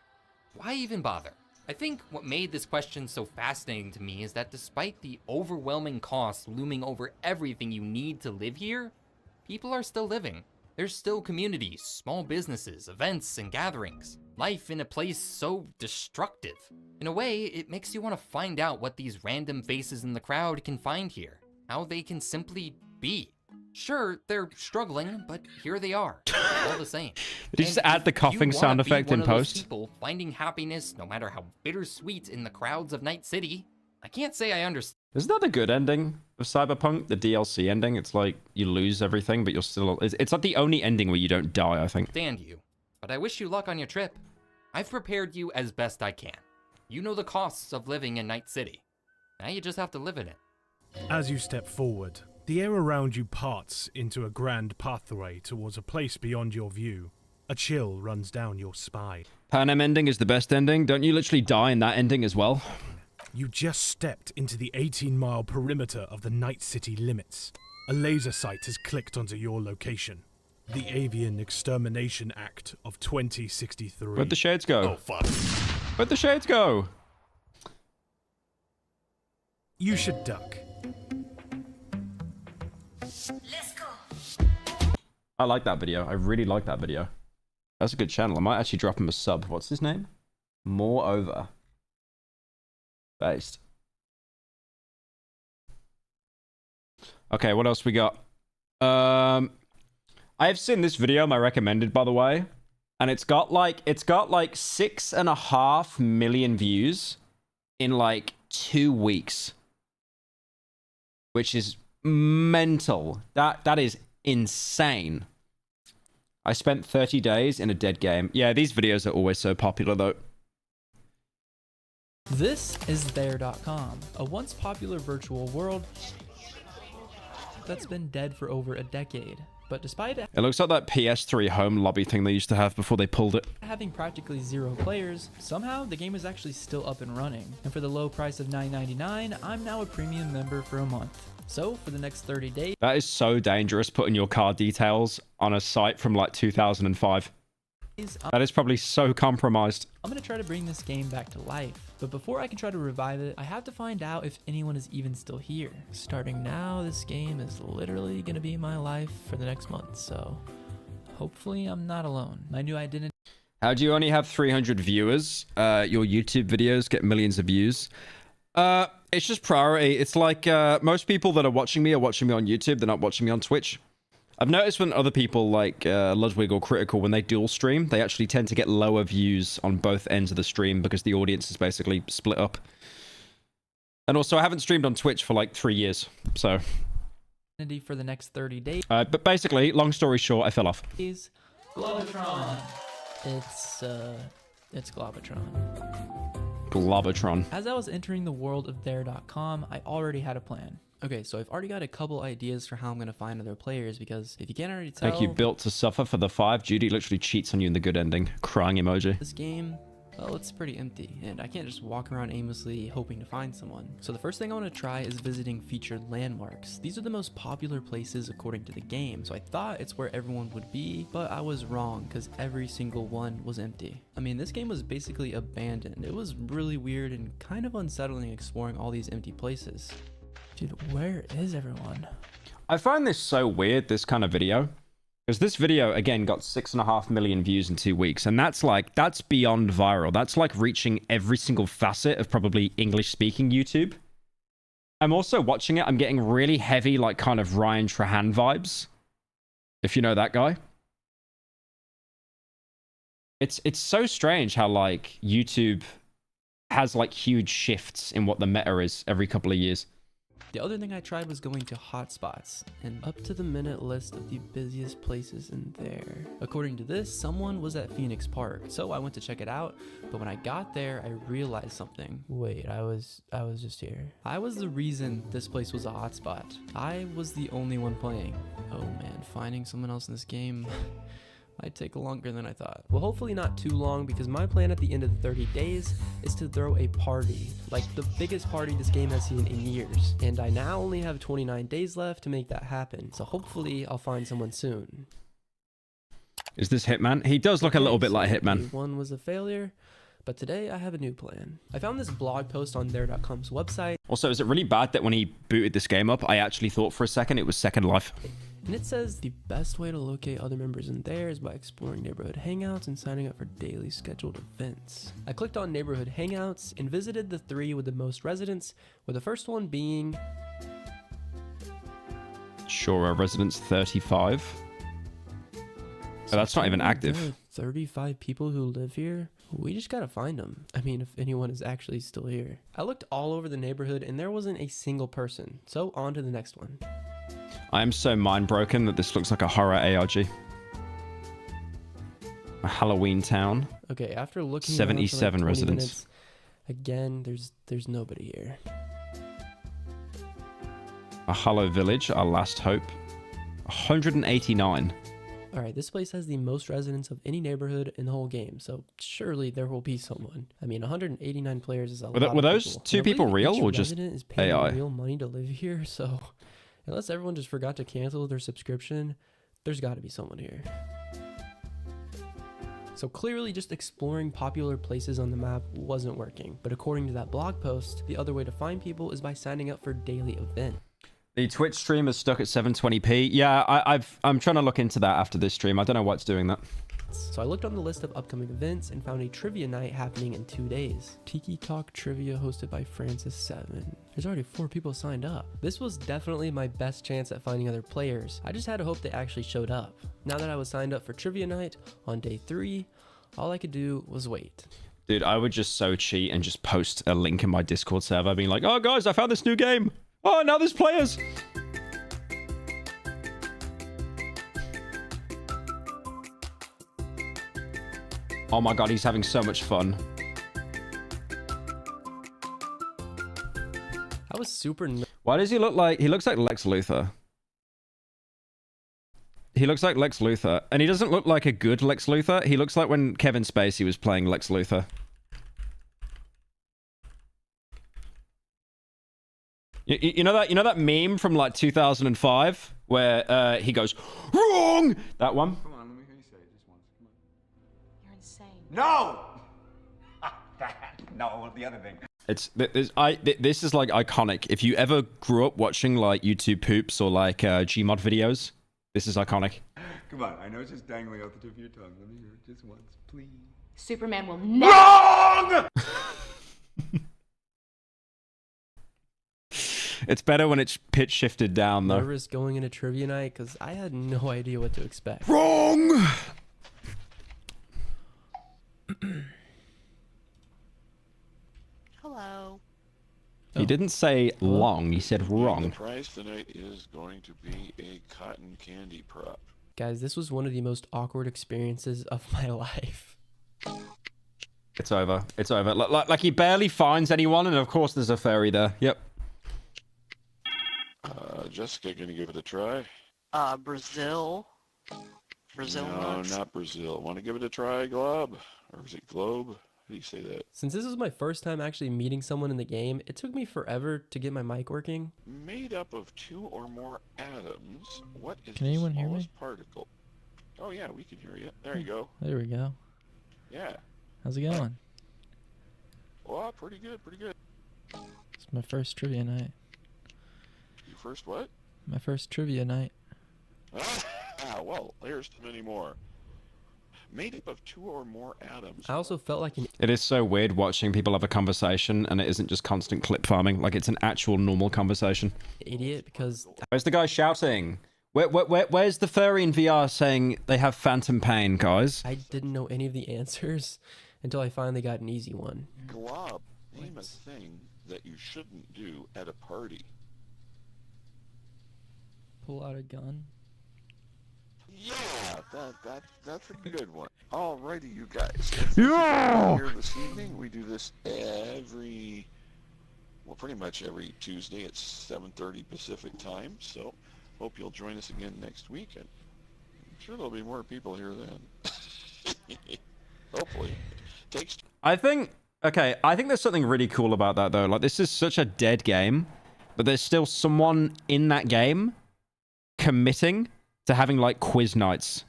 why even bother? I think what made this question so fascinating to me is that despite the overwhelming costs looming over everything you need to live here, people are still living. There's still communities, small businesses, events, and gatherings. Life in a place so destructive. In a way, it makes you want to find out what these random faces in the crowd can find here. How they can simply be. Sure, they're struggling, but here they are, all the same. Did you just add the coughing sound effect in post? People finding happiness, no matter how bittersweet, in the crowds of Night City, I can't say I understand. Isn't that the good ending of Cyberpunk? The DLC ending? It's like you lose everything, but you're still... It's like the only ending where you don't die, I think. You, but I wish you luck on your trip. I've prepared you as best I can. You know the costs of living in Night City. Now you just have to live in it. As you step forward, the air around you parts into a grand pathway towards a place beyond your view. A chill runs down your spine. Panem ending is the best ending. Don't you literally die in that ending as well? You just stepped into the 18-mile perimeter of the Night City limits. A laser sight has clicked onto your location. The Avian Extermination Act of 2063. Where'd the shades go? Oh, fuck. Where'd the shades go? You should duck. Let's go. I like that video. I really like that video. That's a good channel. I might actually drop him a sub. What's his name? Moreover. Based. Okay, what else we got? I have seen this video, my recommended, by the way, and it's got like 6.5 million views in like 2 weeks, which is mental. That is insane. I spent 30 days in a dead game. Yeah, these videos are always so popular though. This is there.com, a once popular virtual world that's been dead for over a decade. But despite It looks like that PS3 home lobby thing they used to have before they pulled it. having practically 0 players, somehow the game is actually still up and running. And for the low price of $9.99, I'm now a premium member for a month. So for the next 30 days... That is so dangerous, putting your card details on a site from like 2005. That is probably so compromised. I'm going to try to bring this game back to life. But before I can try to revive it, I have to find out if anyone is even still here. Starting now, this game is literally going to be my life for the next month. So hopefully I'm not alone. My new identity... How do you only have 300 viewers? Your YouTube videos get millions of views. It's just priority. It's like most people that are watching me on YouTube. They're not watching me on Twitch. I've noticed when other people like Ludwig or Critical, when they dual stream, they actually tend to get lower views on both ends of the stream because the audience is basically split up. And also, I haven't streamed on Twitch for like 3 years, so... for the next 30 days. But basically, long story short, I fell off. Globotron. It's Globotron. Globotron. As I was entering the world of there.com, I already had a plan. Okay, so I've already got a couple ideas for how I'm going to find other players, because if you can't already tell... Like you built to suffer for the 5. Judy literally cheats on you in the good ending. Crying emoji. This game, well, it's pretty empty, and I can't just walk around aimlessly hoping to find someone. So the first thing I want to try is visiting featured landmarks. These are the most popular places according to the game, so I thought it's where everyone would be, but I was wrong, because every single one was empty. I mean, this game was basically abandoned. It was really weird and kind of unsettling exploring all these empty places. Dude, where is everyone? I find this so weird, this kind of video. Because this video, again, got 6.5 million views in 2 weeks. And that's beyond viral. That's like reaching every single facet of probably English-speaking YouTube. I'm also watching it. I'm getting really heavy, like, kind of Ryan Trahan vibes. If you know that guy. It's so strange how, like, YouTube has, like, huge shifts in what the meta is every couple of years. The other thing I tried was going to hotspots, and up to the minute list of the busiest places in there. According to this, someone was at Phoenix Park, so I went to check it out, but when I got there, I realized something. Wait, I was just here. I was the reason this place was a hotspot. I was the only one playing. Oh man, finding someone else in this game might take longer than I thought. Well, hopefully not too long, because my plan at the end of the 30 days is to throw a party, like the biggest party this game has seen in years. And I now only have 29 days left to make that happen, so hopefully I'll find someone soon. Is this Hitman? He does look a little bit like Hitman. One was a failure, but today I have a new plan. I found this blog post on there.com's website. Also, is it really bad that when he booted this game up, I actually thought for a second it was Second Life? And it says the best way to locate other members in there is by exploring neighborhood hangouts and signing up for daily scheduled events. I clicked on neighborhood hangouts and visited the 3 with the most residents, with the first one being... Shora Residence 35. Oh, that's not even active. There are 35 people who live here. We just gotta find them. I mean, if anyone is actually still here. I looked all over the neighborhood and there wasn't a single person. So on to the next one. I am so mind broken that this looks like a horror ARG. A Halloween town. Okay, after looking around for, 77 20 residents. minutes, again, there's nobody here. A hollow village, our last hope. 189. All right, this place has the most residents of any neighborhood in the whole game, so surely there will be someone. I mean, 189 players is a lot Were of those people. two And I people believe real each or just resident is paying AI? real money to live here, so unless everyone just forgot to cancel their subscription, there's got to be someone here. So clearly just exploring popular places on the map wasn't working, but according to that blog post, the other way to find people is by signing up for daily events. The Twitch stream is stuck at 720p. Yeah, I'm trying to look into that after this stream. I don't know what's doing that. So I looked on the list of upcoming events and found a trivia night happening in 2 days. Tiki Talk Trivia hosted by Francis7. There's already 4 people signed up. This was definitely my best chance at finding other players. I just had to hope they actually showed up. Now that I was signed up for trivia night on day 3, all I could do was wait. Dude, I would just so cheat and just post a link in my Discord server being like, oh guys, I found this new game. Oh, now there's players. Oh my god, he's having so much fun. I was super... Why does he look like... He looks like Lex Luthor. He looks like Lex Luthor. And he doesn't look like a good Lex Luthor. He looks like when Kevin Spacey was playing Lex Luthor. You know that meme from like 2005 where he goes wrong. That one. Come on, let me hear you say it just once. Come on. You're insane. No. No, the other thing. This is like iconic. If you ever grew up watching like YouTube poops or like Gmod videos, this is iconic. Come on, I know it's just dangling out the tip of your tongue. Let me hear it just once, please. Superman will never. Wrong. It's better when it's pitch shifted down though. Nervous going into trivia night because I had no idea what to expect. Wrong. Hello. He didn't say long, he said wrong. The prize tonight is going to be a cotton candy prop. Guys, this was one of the most awkward experiences of my life. It's over. It's over. Like he barely finds anyone, and of course there's a fairy there. Yep. Jessica, gonna give it a try? Brazil. Brazil No, nuts. not Brazil. Want to give it a try, Glob? Or is it Globe? How do you say that? Since this was my first time actually meeting someone in the game, it took me forever to get my mic working. Made up of 2 or more atoms, what is Can the anyone hear smallest me? particle? Oh yeah, we can hear you. There you go. There we go. Yeah. How's it going? Oh, pretty good, pretty good. It's my first trivia night. You first what? My first trivia night. Well, there's many more. Made up of 2 or more atoms. I also felt like an It is so weird watching people have a conversation and it isn't just constant clip farming. Like it's an actual normal conversation. idiot because Where's the guy shouting? Where's the furry in VR saying they have phantom pain, guys? I didn't know any of the answers until I finally got an easy one. Glob, name a thing that you shouldn't do at a party. Pull out a gun. Yeah, that's a good one. Alrighty, you guys. Yeah! Here this evening, we do this pretty much every Tuesday at 7:30 Pacific time. So, hope you'll join us again next week. And I'm sure there'll be more people here then. Hopefully. I think there's something really cool about that though. Like this is such a dead game, but there's still someone in that game committing to having like quiz nights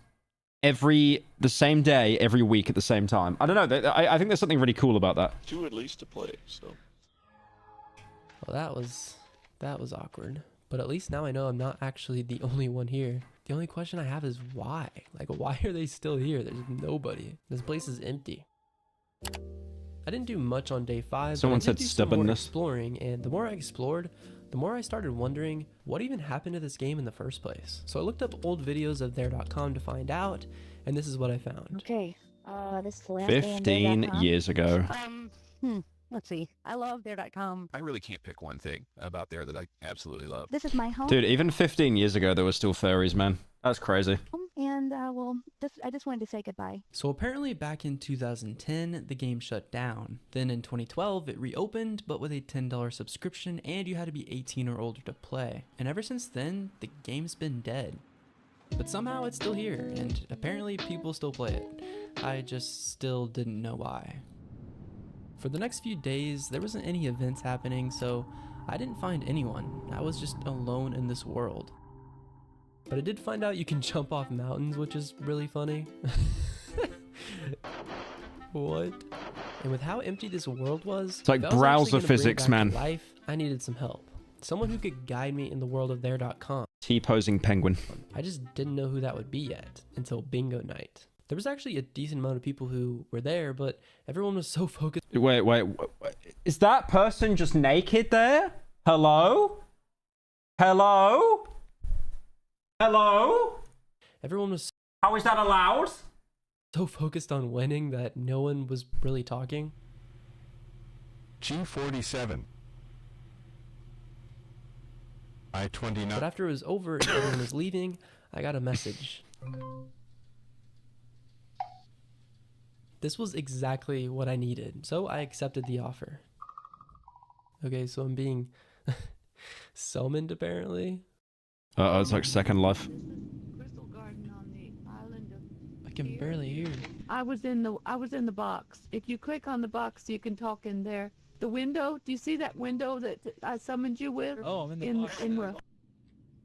the same day, every week at the same time. I don't know. I think there's something really cool about that. 2 at least to play, so. Well, that was awkward. But at least now I know I'm not actually the only one here. The only question I have is why? Like, why are they still here? There's nobody. This place is empty. I didn't do much on day 5. Someone but I did said do some stubbornness. more exploring, and the more I explored, the more I started wondering what even happened to this game in the first place. So I looked up old videos of there.com to find out, and this is what I found. Okay, this is the last day on 15 there.com. years ago. Let's see. I love there.com. I really can't pick one thing about there that I absolutely love. This is my home. Dude, even 15 years ago, there were still furries, man. That's crazy. And well, I just wanted to say goodbye. So apparently back in 2010, the game shut down. Then in 2012, it reopened, but with a $10 subscription, and you had to be 18 or older to play. And ever since then, the game's been dead. But somehow it's still here, and apparently people still play it. I just still didn't know why. For the next few days, there wasn't any events happening, so I didn't find anyone. I was just alone in this world. But I did find out you can jump off mountains, which is really funny. What? And with how empty this world was, It's like browser physics, man. Life, I needed some help. Someone who could guide me in the world of there.com. T-posing penguin. I just didn't know who that would be yet until bingo night. There was actually a decent amount of people who were there, but everyone was so focused. Wait. Is that person just naked there? Hello? Hello? Hello? Everyone was. How is that allowed? So focused on winning that no one was really talking. G47. I-29. But after it was over and everyone was leaving, I got a message. This was exactly what I needed, so I accepted the offer. Okay, so I'm being summoned apparently. It's like Second Life. I can barely hear. I was in the box. If you click on the box, you can talk in there. The window, do you see that window that I summoned you with? Oh, I'm in the box.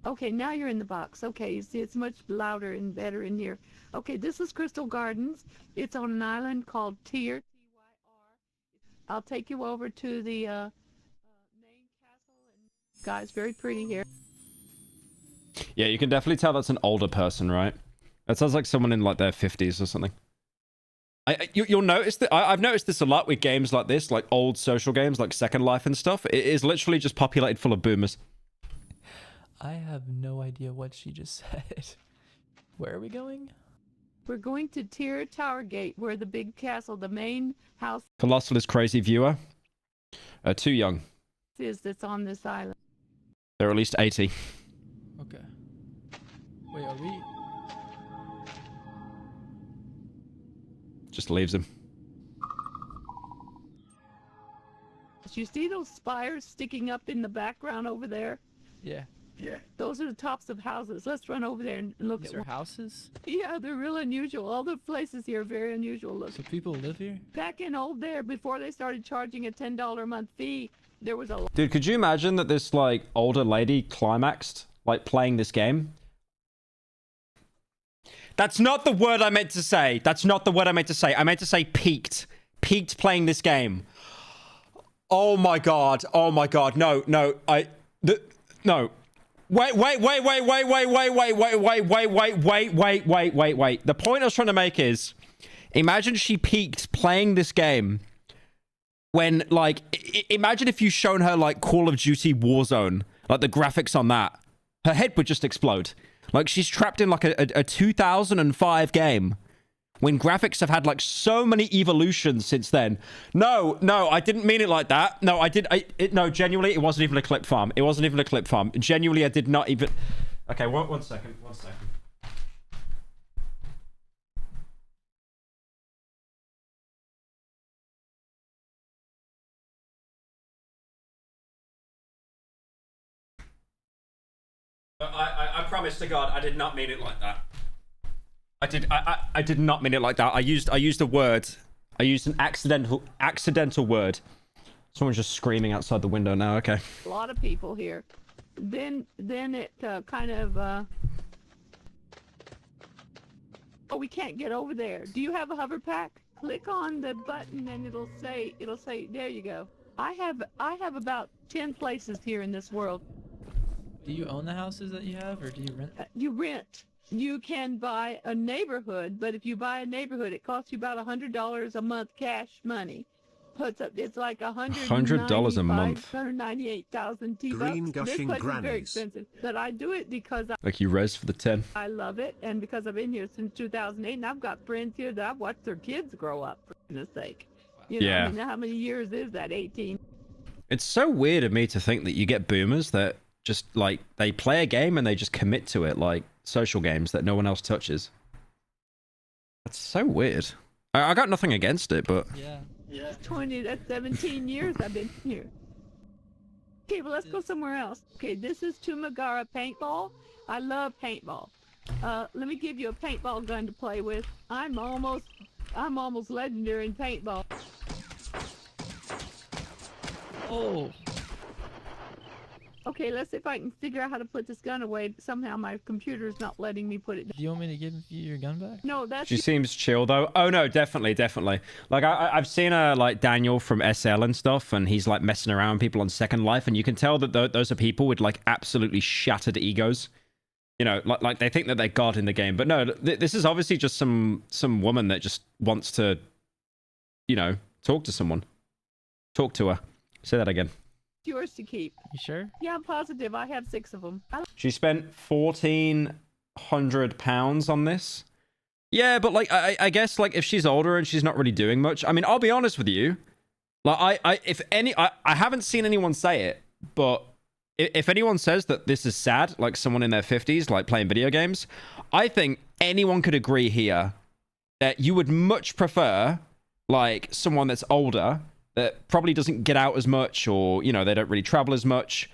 Okay, now you're in the box. Okay, you see it's much louder and better in here. Okay, this is Crystal Gardens. It's on an island called Tyr, T-Y-R. I'll take you over to the main castle. And guys, very pretty here. Yeah, you can definitely tell that's an older person, right? That sounds like someone in like their 50s or something. You'll notice that I've noticed this a lot with games like this, like old social games like Second Life and stuff. It is literally just populated full of boomers. I have no idea what she just said. Where are we going? We're going to Tyr Tower Gate, where the big castle, the main house Colossal is crazy viewer. Too young. is that's on this island. They're at least 80. Okay. Wait, are we? Just leaves him. You see those spires sticking up in the background over there? Yeah. Yeah. Those are the tops of houses. Let's run over there and look These at are houses? Yeah, they're real unusual. All the places here are very unusual looking. So people live here? Back in old there, before they started charging a $10 a month fee, there was a... Dude, could you imagine that this like older lady climaxed like playing this game? That's not the word I meant to say. That's not the word I meant to say. I meant to say peaked. Peaked playing this game. Oh my god. Oh my god. No. No. Wait. The point I was trying to make is, imagine she peaked playing this game when, like, imagine if you shown her, like, Call of Duty Warzone, like, the graphics on that. Her head would just explode. Like, she's trapped in, like, a 2005 game when graphics have had, like, so many evolutions since then. No, I didn't mean it like that. No, no, genuinely, it wasn't even a clip farm. It wasn't even a clip farm. Genuinely, I did not even... Okay, one second. I promise to God, I did not mean it like that. I did not mean it like that. I used a word. I used an accidental word. Someone's just screaming outside the window now. Okay. A lot of people here. Then it kind of... Oh, we can't get over there. Do you have a hover pack? Click on the button and it'll say, there you go. I have about 10 places here in this world. Do you own the houses that you have, or do you rent? You rent. You can buy a neighborhood, but if you buy a neighborhood, it costs you about $100 a month cash money. It's like $100 a month. 198,000 T-bucks. Green This gushing place is very grannies. expensive, but I do it because Like you res for the 10. I love it, and because I've been here since 2008, and I've got friends here that I've watched their kids grow up, for goodness sake. You know, Yeah. I mean, how many years is that? 18. It's so weird of me to think that you get boomers that just like they play a game and they just commit to it. Like social games that no one else touches. That's so weird. I got nothing against it, but Yeah. That's 20, that's 17 years I've been here. Okay, well, let's go somewhere else. Okay, this is Tumagara paintball. I love paintball. Let me give you a paintball gun to play with. I'm almost legendary in paintball. Oh. Okay, let's see if I can figure out how to put this gun away. Somehow my computer's not letting me put it down. Do you want me to give you your gun back? No, that's... she seems chill though. Oh no, definitely. Like I've seen like Daniel from SL and stuff, and he's like messing around with people on Second Life, and you can tell that those are people with like absolutely shattered egos. You know, like they think that they're God in the game. But no, this is obviously just some woman that just wants to, you know, talk to someone. Talk to her. Say that again. yours to keep. You sure? Yeah, I'm positive. I have 6 of them. She spent £1,400 on this. Yeah, but like I guess like if she's older and she's not really doing much. I mean, I'll be honest with you. Like I haven't seen anyone say it, but if anyone says that this is sad, like someone in their 50s, like playing video games, I think anyone could agree here that you would much prefer like someone that's older, that probably doesn't get out as much, or, you know, they don't really travel as much.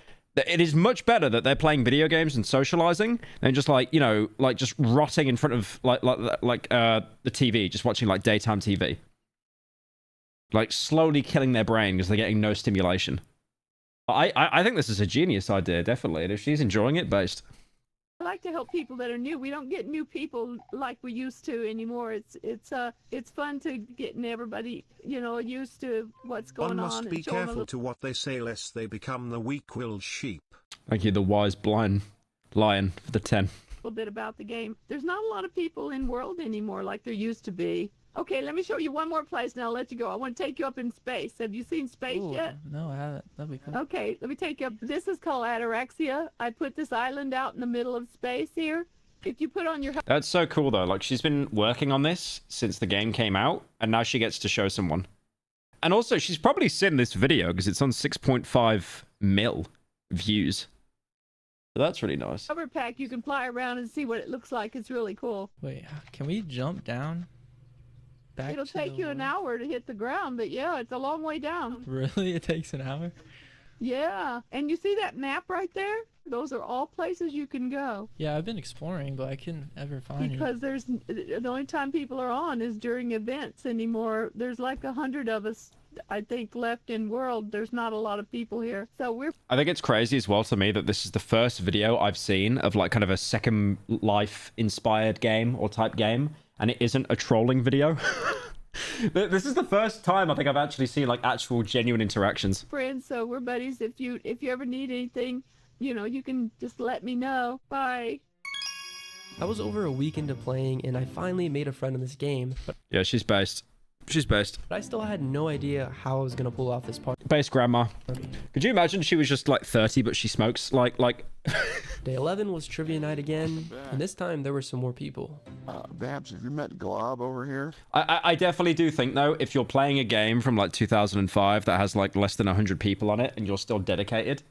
It is much better that they're playing video games and socializing than just like, you know, like just rotting in front of like the TV, just watching like daytime TV. Like slowly killing their brain because they're getting no stimulation. I think this is a genius idea, definitely. And if she's enjoying it, based. I like to help people that are new. We don't get new people like we used to anymore. It's fun to getting everybody, you know, used to what's going on. One must be careful to what they say, lest they become the weak-willed sheep. Thank you, the wise blind lion, for the 10. A little bit about the game. There's not a lot of people in world anymore like there used to be. Okay, let me show you one more place and I'll let you go. I want to take you up in space. Have you seen space yet? No, I haven't. That'd be cool. Okay, let me take you up. This is called Ataraxia. I put this island out in the middle of space here. If you put on your... That's so cool, though. Like, she's been working on this since the game came out, and now she gets to show someone. And also, she's probably seen this video because it's on 6.5 mil views. So that's really nice. Cover pack, you can fly around and see what it looks like. It's really cool. Wait, can we jump down? It'll take you an hour to hit the ground, but yeah, it's a long way down. Really? It takes an hour? Yeah. And you see that map right there? Those are all places you can go. Yeah, I've been exploring, but I couldn't ever find it. Because the only time people are on is during events anymore. There's like 100 of us, I think, left in world. There's not a lot of people here. So I think it's crazy as well to me that this is the first video I've seen of like kind of a Second Life inspired game or type game. And it isn't a trolling video. This is the first time I think I've actually seen like actual genuine interactions. Friends, so we're buddies. If you ever need anything, you know, you can just let me know. Bye. I was over a week into playing and I finally made a friend in this game. But yeah, she's based. She's based. But I still had no idea how I was gonna pull off this part. Based grandma. Could you imagine she was just like 30 but she smokes like Day 11 was trivia night again, and this time there were some more people. Babs, have you met Glob over here? I definitely do think though, if you're playing a game from like 2005 that has like less than 100 people on it and you're still dedicated,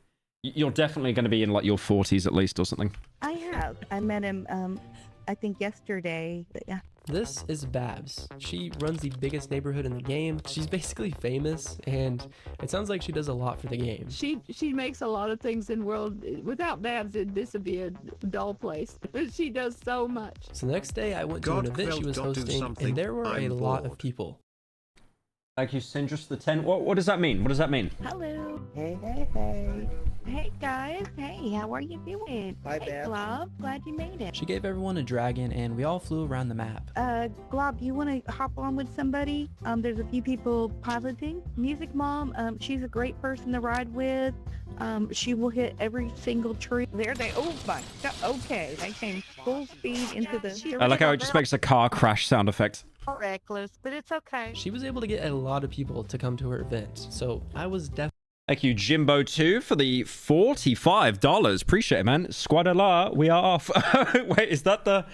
you're definitely going to be in like your 40s at least or something. I have. I met him, I think yesterday, but yeah. This is Babs. She runs the biggest neighborhood in the game. She's basically famous, and it sounds like she does a lot for the game. She makes a lot of things in world. Without Babs, this would be a dull place. She does so much. So the next day, I went to an event she was hosting, and there were a lot of people. Thank you, Sindrus the 10. What does that mean? What does that mean? Hello. Hey, hey, hey. Hey, guys. Hey, how are you doing? Hi, hey, Glob. Glad you made it. She gave everyone a dragon, and we all flew around the map. Glob, do you want to hop on with somebody? There's a few people piloting. Music Mom, she's a great person to ride with. She will hit every single tree. There they, oh my god, okay. They came full speed into the... I like how it just makes a car crash sound effect. Reckless, but it's okay. She was able to get a lot of people to come to her event, so I was definitely... Thank you, Jimbo2, for the $45. Appreciate it, man. Squadala, we are off. Wait, is that the...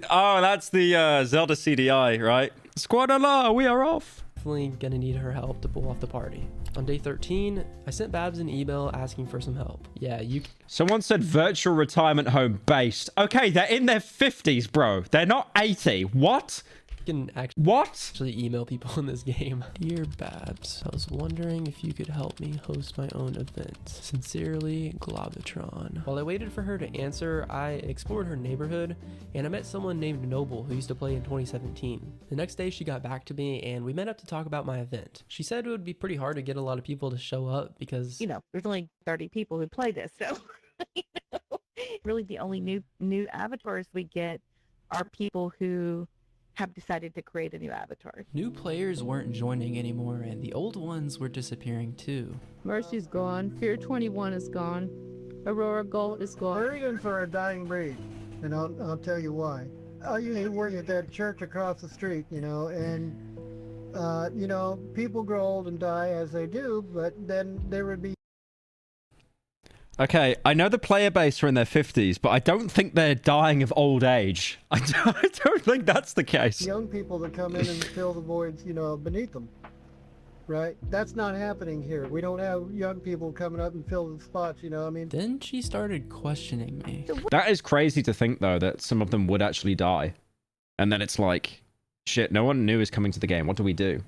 Oh, that's the Zelda CDI, right? Squadala, we are off. Definitely gonna need her help to pull off the party. On day 13, I sent Babs an email asking for some help. Yeah, you Someone said virtual retirement home based. Okay, they're in their 50s, bro. They're not 80. What? can actually email people in this game. Dear Babs, I was wondering if you could help me host my own event. Sincerely, Globotron. While I waited for her to answer, I explored her neighborhood and I met someone named Noble who used to play in 2017. The next day she got back to me and we met up to talk about my event. She said it would be pretty hard to get a lot of people to show up because, you know, there's only 30 people who play this, so you know, really the only new avatars we get are people who have decided to create a new avatar. New players weren't joining anymore, and the old ones were disappearing too. Mercy's gone. Fear 21 is gone. Aurora Gold is gone. We're even for a dying breed, and I'll tell you why. I usually work at that church across the street, you know, and you know, people grow old and die as they do, but then there would be. Okay, I know the player base are in their 50s, but I don't think they're dying of old age. I don't think that's the case. Young people that come in and fill the voids, you know, beneath them. Right? That's not happening here. We don't have young people coming up and fill the spots, you know, I mean. Then she started questioning me. That is crazy to think, though, that some of them would actually die. And then it's like, shit, no one new is coming to the game. What do we do?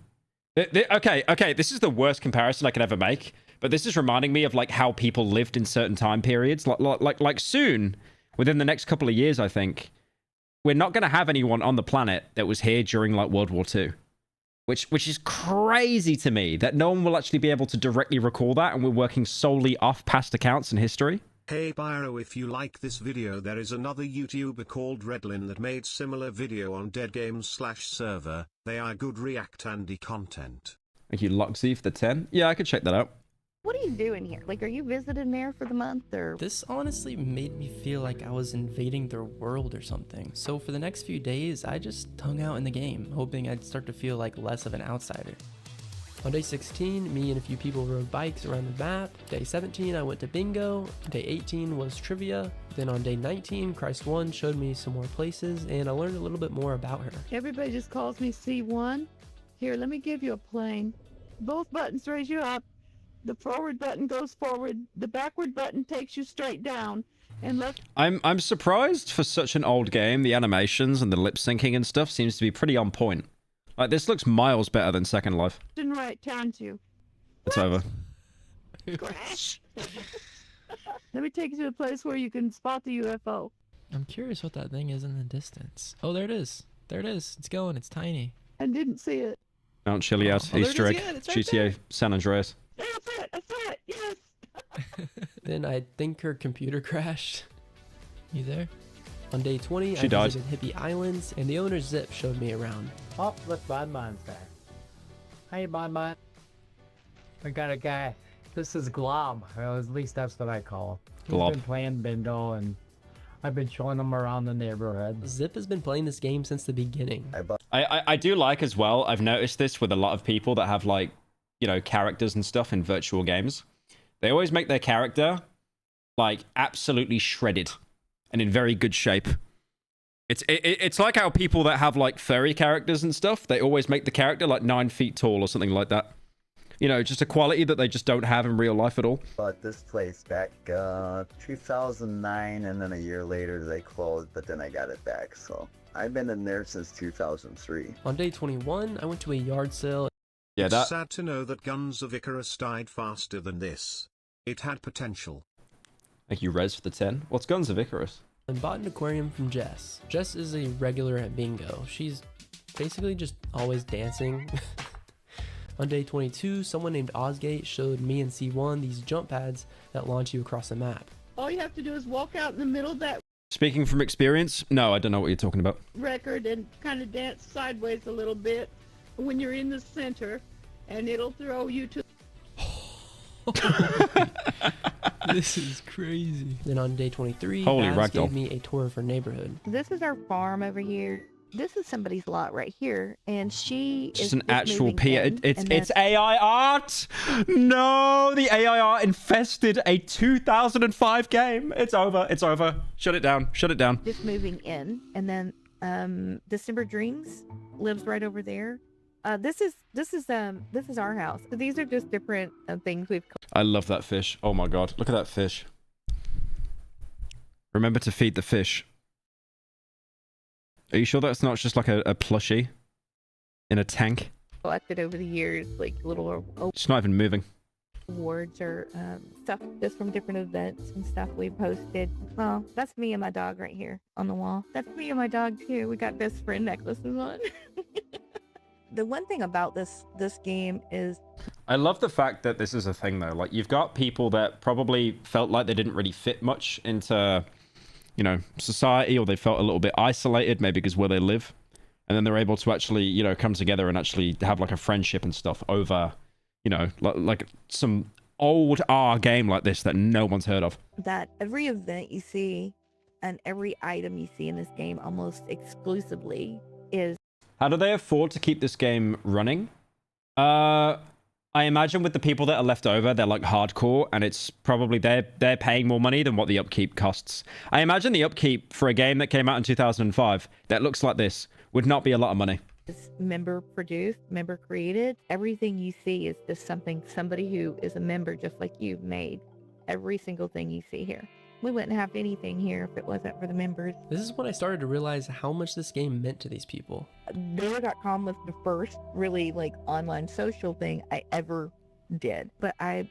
Okay, this is the worst comparison I can ever make. But this is reminding me of like how people lived in certain time periods. Like soon, within the next couple of years, I think, we're not going to have anyone on the planet that was here during like World War II. Which is crazy to me that no one will actually be able to directly recall that, and we're working solely off past accounts and history. Hey Pyro, if you like this video, there is another YouTuber called Redlin that made similar video on Dead Games/server. They are good React Andy content. Thank you, Loxy, for the 10. Yeah, I could check that out. What are you doing here? Like, are you visiting there for the month, or? This honestly made me feel like I was invading their world or something. So for the next few days, I just hung out in the game, hoping I'd start to feel like less of an outsider. On day 16, me and a few people rode bikes around the map. Day 17, I went to bingo. Day 18 was trivia. Then on day 19, Christ 1 showed me some more places, and I learned a little bit more about her. Everybody just calls me C1. Here, let me give you a plane. Both buttons raise you up. The forward button goes forward. The backward button takes you straight down. And left. I'm surprised for such an old game. The animations and the lip syncing and stuff seems to be pretty on point. Like, this looks miles better than Second Life. And right turns you. It's over. Crash. Let me take you to a place where you can spot the UFO. I'm curious what that thing is in the distance. Oh, there it is. There it is. It's going. It's tiny. I didn't see it. Mount Chiliad, Easter egg, right GTA, there. San Andreas. I saw it, yes. Then I think her computer crashed. You there? On day 20, She I died. visited Hippie Islands, and the owner Zip showed me around. Oh, look, Bonbon's there. Hey, Bonbon. We got a guy. This is Glob. Well, at least that's what I call him. Glob. He's been playing Bindo, and I've been showing him around the neighborhood. Zip has been playing this game since the beginning. I do like as well, I've noticed this with a lot of people that have like, you know, characters and stuff in virtual games. They always make their character like absolutely shredded and in very good shape. It's like how people that have like furry characters and stuff, they always make the character like 9 feet tall or something like that. You know, just a quality that they just don't have in real life at all. Bought this place back 2009, and then a year later they closed, but then I got it back. So I've been in there since 2003. On day 21, I went to a yard sale. Yeah, It's sad to know that Guns of Icarus died faster than this. It had potential. Thank you, Rez, for the 10. What's Guns of Icarus? And bought an aquarium from Jess. Jess is a regular at bingo. She's basically just always dancing. On day 22, someone named Ozgate showed me and C1 these jump pads that launch you across the map. All you have to do is walk out in the middle of that Speaking from experience, no, I don't know what you're talking about. record and kind of dance sideways a little bit when you're in the center, and it'll throw you to. This is crazy. Then on day 23, Holy Babs ragdoll. gave me a tour of her neighborhood. This is our farm over here. This is somebody's lot right here, and she Just is an actual moving P. in, It's and then- AI art. No, the AI art infested a 2005 game. It's over. It's over. Shut it down. Shut it down. just moving in, and then December Dreams lives right over there, This is our house. So these are just different things we've. I love that fish. Oh my god, look at that fish. Remember to feed the fish. Are you sure that's not just like a plushie in a tank? Collected over the years, like little It's not even moving. awards or stuff just from different events and stuff we posted. Well, that's me and my dog right here on the wall. That's me and my dog too. We got best friend necklaces on. The one thing about this game is I love the fact that this is a thing though. Like you've got people that probably felt like they didn't really fit much into, you know, society, or they felt a little bit isolated, maybe because where they live. And then they're able to actually, you know, come together and actually have like a friendship and stuff over, you know, like some old R game like this that no one's heard of. that every event you see and every item you see in this game almost exclusively is. How do they afford to keep this game running? I imagine with the people that are left over, they're like hardcore, and it's probably they're paying more money than what the upkeep costs. I imagine the upkeep for a game that came out in 2005 that looks like this would not be a lot of money. It's member produced, member created. Everything you see is just something somebody who is a member just like you made. Every single thing you see here. We wouldn't have anything here if it wasn't for the members. This is when I started to realize how much this game meant to these people. There.com was the first really like online social thing I ever did. But I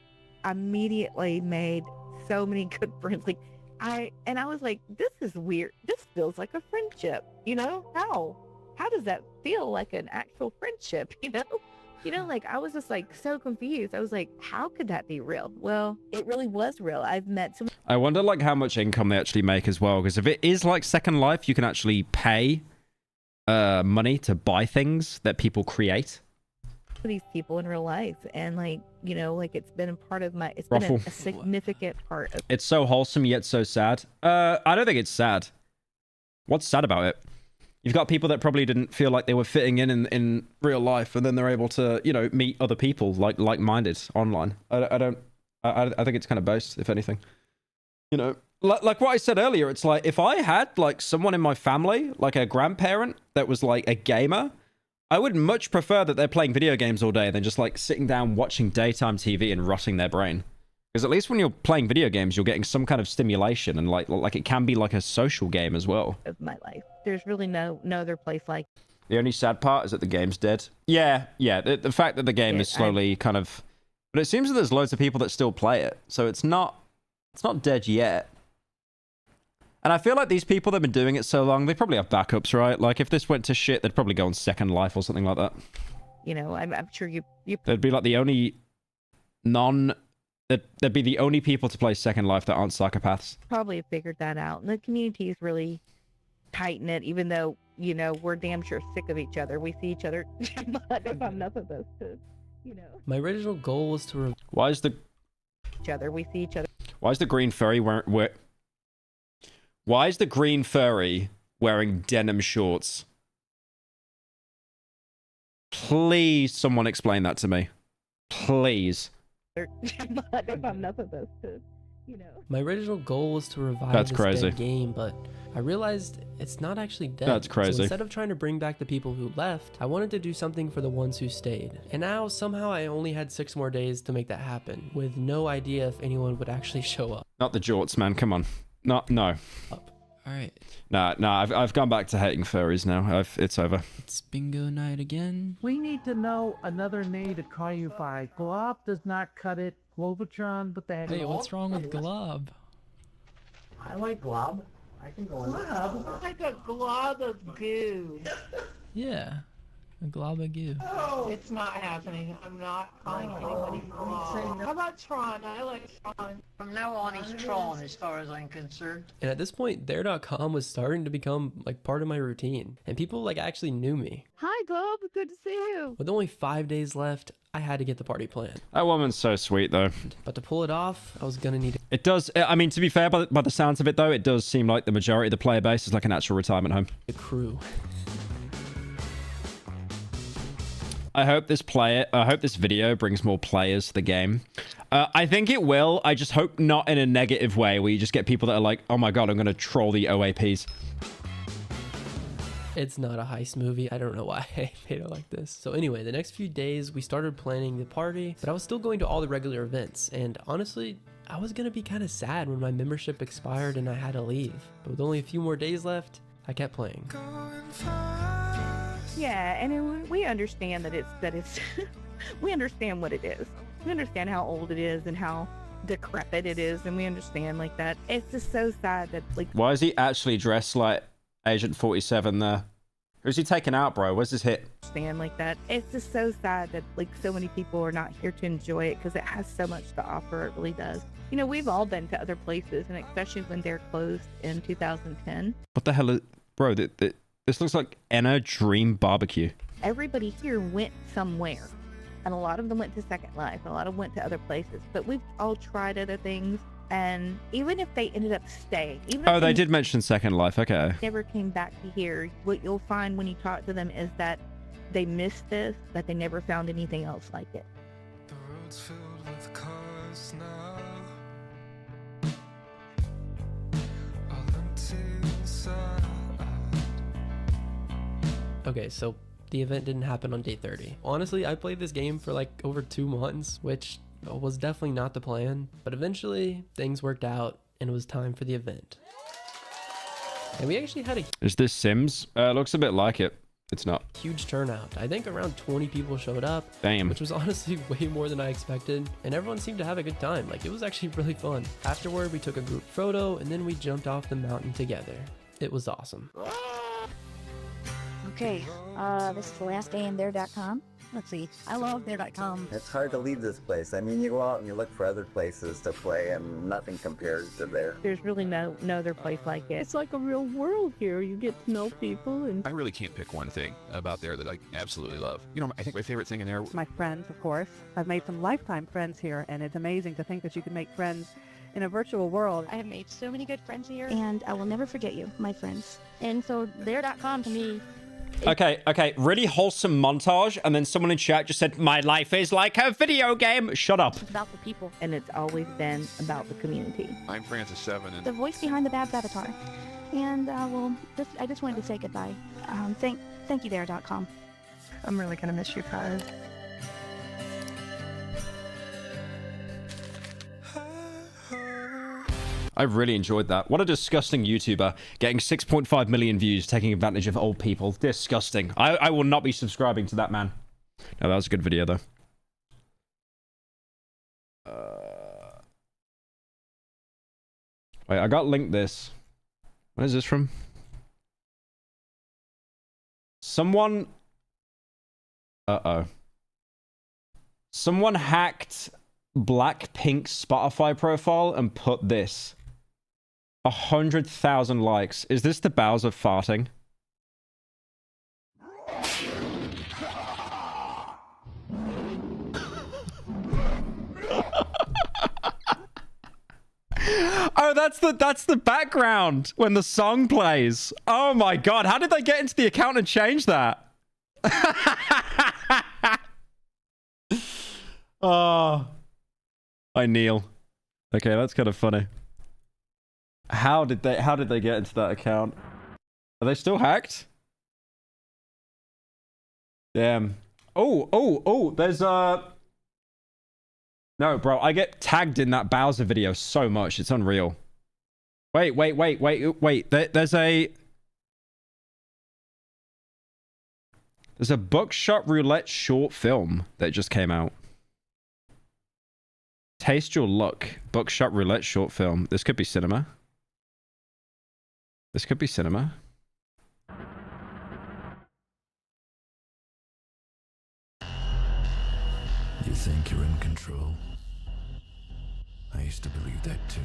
immediately made so many good friends. Like I was like, this is weird. This feels like a friendship, you know? How does that feel like an actual friendship, you know? You know, like I was just like so confused. I was like, how could that be real? Well, it really was real. I've met some. I wonder like how much income they actually make as well, because if it is like Second Life, you can actually pay money to buy things that people create. These people in real life, and like, you know, like it's been a part of my. It's Ruffle. been a significant part of. It's so wholesome yet so sad. I don't think it's sad. What's sad about it? You've got people that probably didn't feel like they were fitting in real life, and then they're able to, you know, meet other people like-minded online. I think it's kind of both, if anything. You know, like what I said earlier, it's like if I had like someone in my family, like a grandparent that was like a gamer, I would much prefer that they're playing video games all day than just like sitting down watching daytime TV and rotting their brain. Because at least when you're playing video games, you're getting some kind of stimulation, and like it can be like a social game as well. Of my life, there's really no other place like. The only sad part is that the game's dead. Yeah. The fact that the game is slowly kind of, but it seems that there's loads of people that still play it, so it's not dead yet. And I feel like these people that have been doing it so long, they probably have backups, right? Like if this went to shit, they'd probably go on Second Life or something like that. You know, I'm sure you. They'd be like the only They'd be the only people to play Second Life that aren't psychopaths. Probably have figured that out. And the community is really tight knit, even though, you know, we're damn sure sick of each other. We see each other if enough of us to, you know. My original goal was to Why is the each other. We see each other. Why is the green furry Why is the green furry wearing denim shorts? Please, someone explain that to me. Please. If enough of us to, you know. My original goal was to revive That's this crazy. dead game, but I realized it's not actually dead. That's crazy. So instead of trying to bring back the people who left, I wanted to do something for the ones who stayed. And now somehow I only had 6 more days to make that happen, with no idea if anyone would actually show up. Not the jorts, man. Come on. No. All right. No. I've gone back to hating furries now. It's over. It's bingo night again. We need to know another name to call you by. Glob does not cut it. Globatron, but that. Hey, what's wrong with Glob? I like Glob. I can go in there. Glob, like a glob of goo. Yeah, a glob of goo. Oh, it's not happening. I'm not calling anybody glob. How about Tron? I like Tron. From now on, he's Tron as far as I'm concerned. And at this point, there.com was starting to become like part of my routine, and people like actually knew me. Hi, Glob. Good to see you. With only 5 days left, I had to get the party planned. That woman's so sweet, though. But to pull it off, I was gonna need It does. I mean, to be fair, by the sounds of it, though, it does seem like the majority of the player base is like an actual retirement home. a crew. I hope this video brings more players to the game. I think it will. I just hope not in a negative way, where you just get people that are like, oh my god, I'm going to troll the OAPs. It's not a heist movie. I don't know why I made it like this. So anyway, the next few days we started planning the party, but I was still going to all the regular events. And honestly, I was gonna be kind of sad when my membership expired and I had to leave. But with only a few more days left, I kept playing. Yeah, and we understand that it's we understand what it is. We understand how old it is and how decrepit it is, and we understand like that. It's just so sad that like. Why is he actually dressed like Agent 47 there? Who's he taking out, bro? Where's his hit? Stand like that. It's just so sad that like so many people are not here to enjoy it because it has so much to offer. It really does. You know, we've all been to other places, and especially when they're closed in 2010. What the hell is... Bro, this looks like Enna Dream Barbecue. Everybody here went somewhere, and a lot of them went to Second Life, a lot of them went to other places, but we've all tried other things, and even if they ended up staying, even Oh, if they did mention Second Life, okay. never came back to here, what you'll find when you talk to them is that they missed this, but they never found anything else like it. The road's filled with cars now. All empty inside. Okay, so the event didn't happen on day 30. Honestly, I played this game for like over 2 months, which was definitely not the plan, but eventually things worked out and it was time for the event. And we actually had a Is this Sims? Looks a bit like it. It's not. huge turnout. I think around 20 people showed up. Damn. Which was honestly way more than I expected, and everyone seemed to have a good time. Like, it was actually really fun. Afterward, we took a group photo and then we jumped off the mountain together. It was awesome. Okay, this is the last day in there.com. Let's see. I love there.com. It's hard to leave this place. I mean, you go out and you look for other places to play, and nothing compares to there. There's really no other place like it. It's like a real world here. You get to know people, and I really can't pick one thing about there that I absolutely love. You know, I think my favorite thing in there... My friends, of course. I've made some lifetime friends here, and it's amazing to think that you can make friends in a virtual world. I have made so many good friends here, and I will never forget you, my friends. And so there.com to me... Okay, really wholesome montage, and then someone in chat just said, my life is like a video game. Shut up. It's about the people. And it's always been about the community. I'm Francis 7, and The voice behind the Babs avatar. And, I just wanted to say goodbye. Thank you there.com. I'm really gonna miss you guys. I really enjoyed that. What a disgusting YouTuber getting 6.5 million views, taking advantage of old people. Disgusting. I will not be subscribing to that man. No, that was a good video, though. Wait, I got linked this. Where is this from? Someone... Uh-oh. Someone hacked Blackpink's Spotify profile and put this. 100,000 likes. Is this the Bowser farting? Oh, that's the background when the song plays. Oh my god, how did they get into the account and change that? Oh, I kneel. Okay, that's kind of funny. How did they get into that account? Are they still hacked? Damn. Oh, there's No, bro, I get tagged in that Bowser video so much. It's unreal. Wait. There's a Bookshot roulette short film that just came out. Taste your luck. Bookshot roulette short film. This could be cinema. This could be cinema. You think you're in control? I used to believe that too.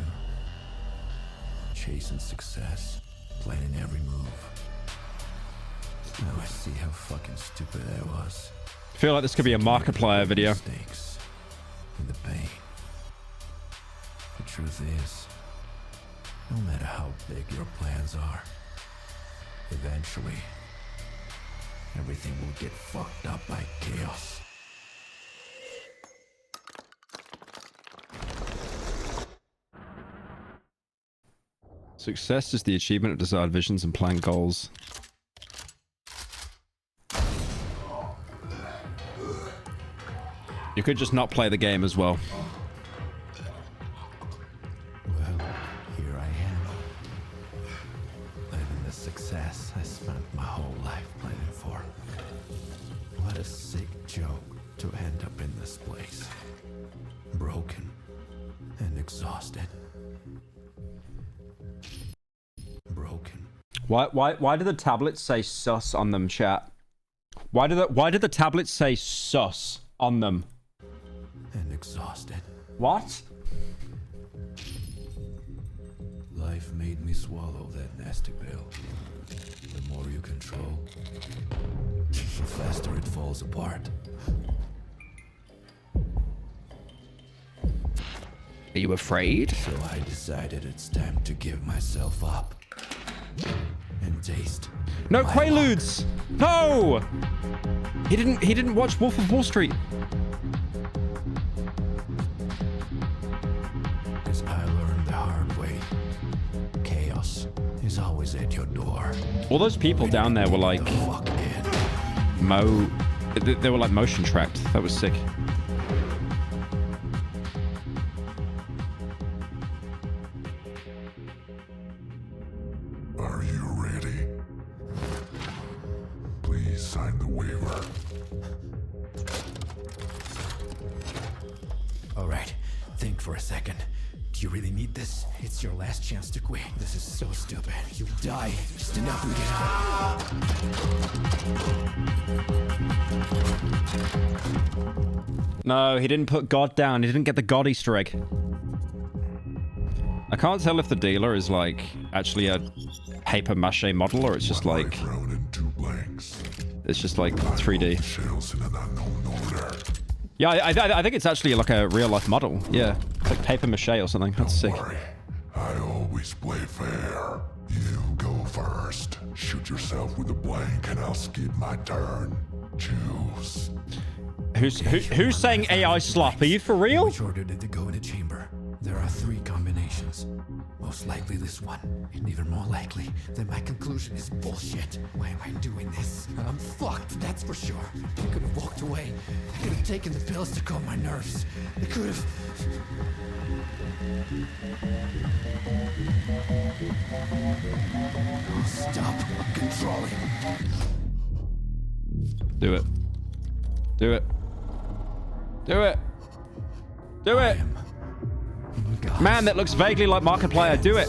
Chasing success, planning every move. Now I see how fucking stupid I was. I feel like this could be a Markiplier video. Mistakes and the pain. The truth is, no matter how big your plans are, eventually, everything will get fucked up by chaos. Success is the achievement of desired visions and planned goals. You could just not play the game as well. Well, here I am. Living the success I spent my whole life planning for. What a sick joke to end up in this place. Broken and exhausted. Broken. Why do the tablets say sus on them, chat? Why did the tablets say sus on them? And exhausted. What? Life made me swallow that nasty pill. The more you control, the faster it falls apart. Are you afraid? So I decided it's time to give myself up. And taste. No Quaaludes! No! He didn't watch Wolf of Wall Street. Because I learned the hard way. Chaos is always at your door. All those people down there were like they were like motion tracked. That was sick. Are you ready? Please sign the waiver. All right, think for a second. Do you really need this? It's your last chance to quit. This is so stupid. You'll die just enough to get out. No, he didn't put God down. He didn't get the God Easter egg. I can't tell if the dealer is like actually a paper mache model or it's just like it's just like 3D. Yeah, I think it's actually like a real life model. Yeah, it's like paper mache or something. That's sick. I always play fair. You go first. Shoot yourself with a blank and I'll skip my turn. Choose. Who's saying AI slop? Are you for real? Which order did they go in the chamber? There are 3 combinations. Most likely this one, and even more likely that my conclusion is bullshit. Why am I doing this? I'm fucked, that's for sure. I could have walked away. I could have taken the pills to calm my nerves. I could have... Oh, stop. I'm controlling. Do it. Do it. Do it. Do it. Man, that looks vaguely like Markiplier. Do it.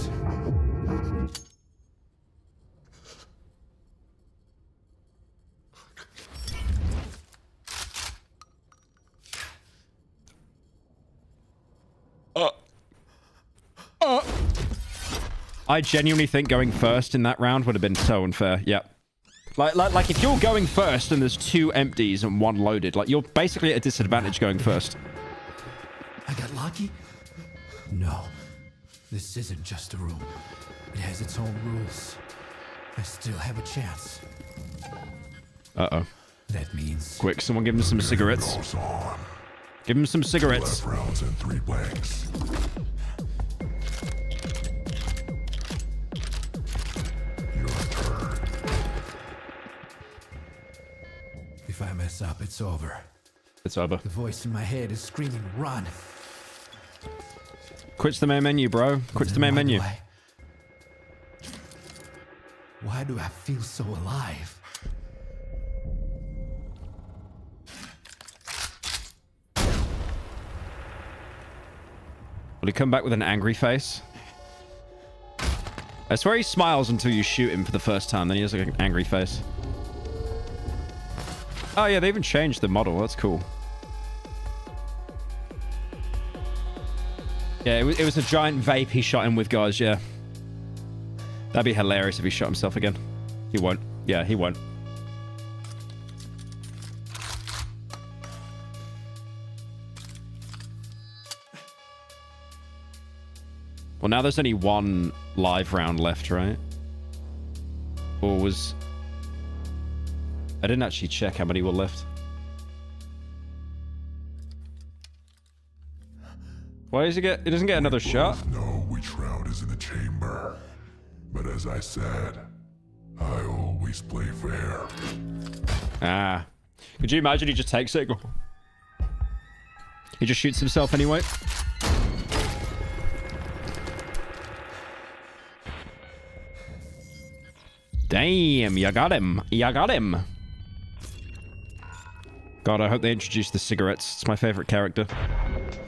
I genuinely think going first in that round would have been so unfair. Yeah. Like if you're going first and there's 2 empties and 1 loaded, like you're basically at a disadvantage going first. I got lucky? No. This isn't just a room. It has its own rules. I still have a chance. Uh-oh. That means... Quick, someone give him some cigarettes. Give him some cigarettes. 12 rounds and 3 blanks. Your turn. If I mess up, it's over. It's over. The voice in my head is screaming, run. Quits the main menu, bro. Quits the main menu. Why do I feel so alive? Will he come back with an angry face? I swear he smiles until you shoot him for the first time, then he has like an angry face. Oh yeah, they even changed the model. That's cool. Yeah, it was a giant vape he shot him with, guys, yeah. That'd be hilarious if he shot himself again. He won't. Yeah, he won't. Well, now there's only 1 live round left, right? Or was... I didn't actually check how many were left. Why does he get... He doesn't get another shot? Know which round is in the chamber. But as I said, I always play fair. Ah. Could you imagine he just takes it and go... He just shoots himself anyway. Damn, you got him. You got him. God, I hope they introduce the cigarettes. It's my favorite character.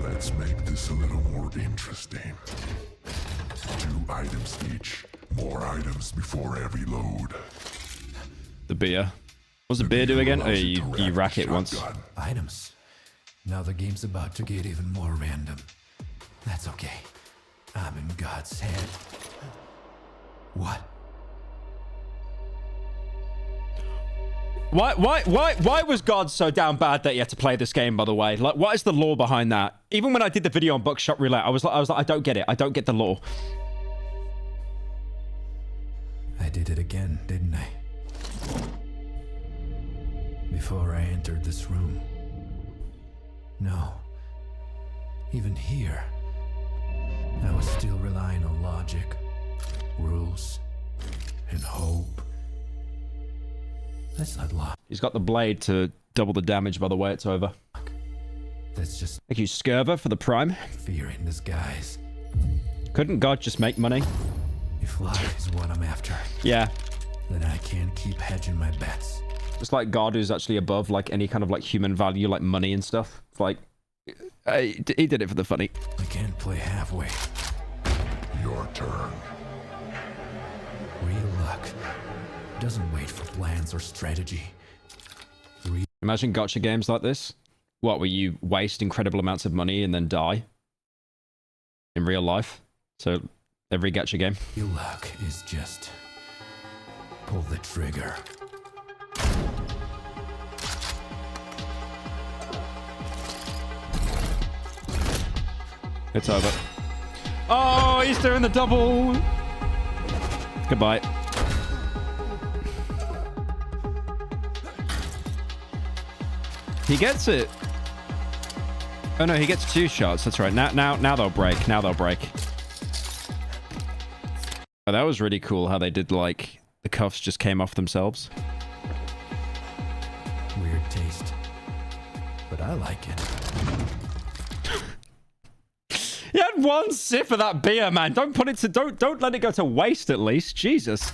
Let's make this a little more interesting. 2 items each. More items before every load. The beer. What's the beer do again? Oh, you rack it once. Items. Now the game's about to get even more random. That's okay. I'm in God's head. What? Why was God so down bad that you had to play this game, by the way? Like, what is the lore behind that? Even when I did the video on Bookshot Roulette, I was like, I don't get it. I don't get the lore. I did it again, didn't I? Before I entered this room. No. Even here. I was still relying on logic, rules, and hope. That's not luck. He's got the blade to double the damage by the way it's over. That's just... Thank you, Scurver, for the prime. Fear in disguise. Couldn't God just make money? If luck is what I'm after, yeah, then I can't keep hedging my bets. Just like God, who's actually above like any kind of like human value, like money and stuff. It's like, he did it for the funny. I can't play halfway. Your turn. Real luck doesn't wait for plans or strategy. Imagine gotcha games like this. What, where you waste incredible amounts of money and then die? In real life. So, every gotcha game. Real luck is just... pull the trigger. It's over. Oh, he's doing the double. Goodbye. He gets it. Oh no, he gets 2 shots. That's right. Now they'll break. Now they'll break. Oh, that was really cool how they did like the cuffs just came off themselves. Weird taste, but I like it. You had 1 sip of that beer, man. Don't put it to don't let it go to waste at least. Jesus.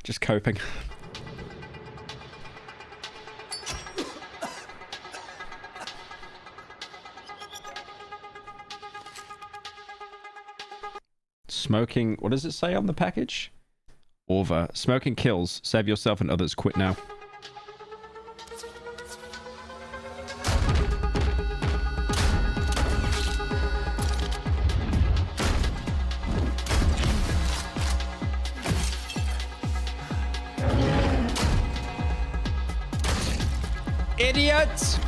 Just coping. Smoking, what does it say on the package? Over. Smoking kills. Save yourself and others. Quit now. Idiots!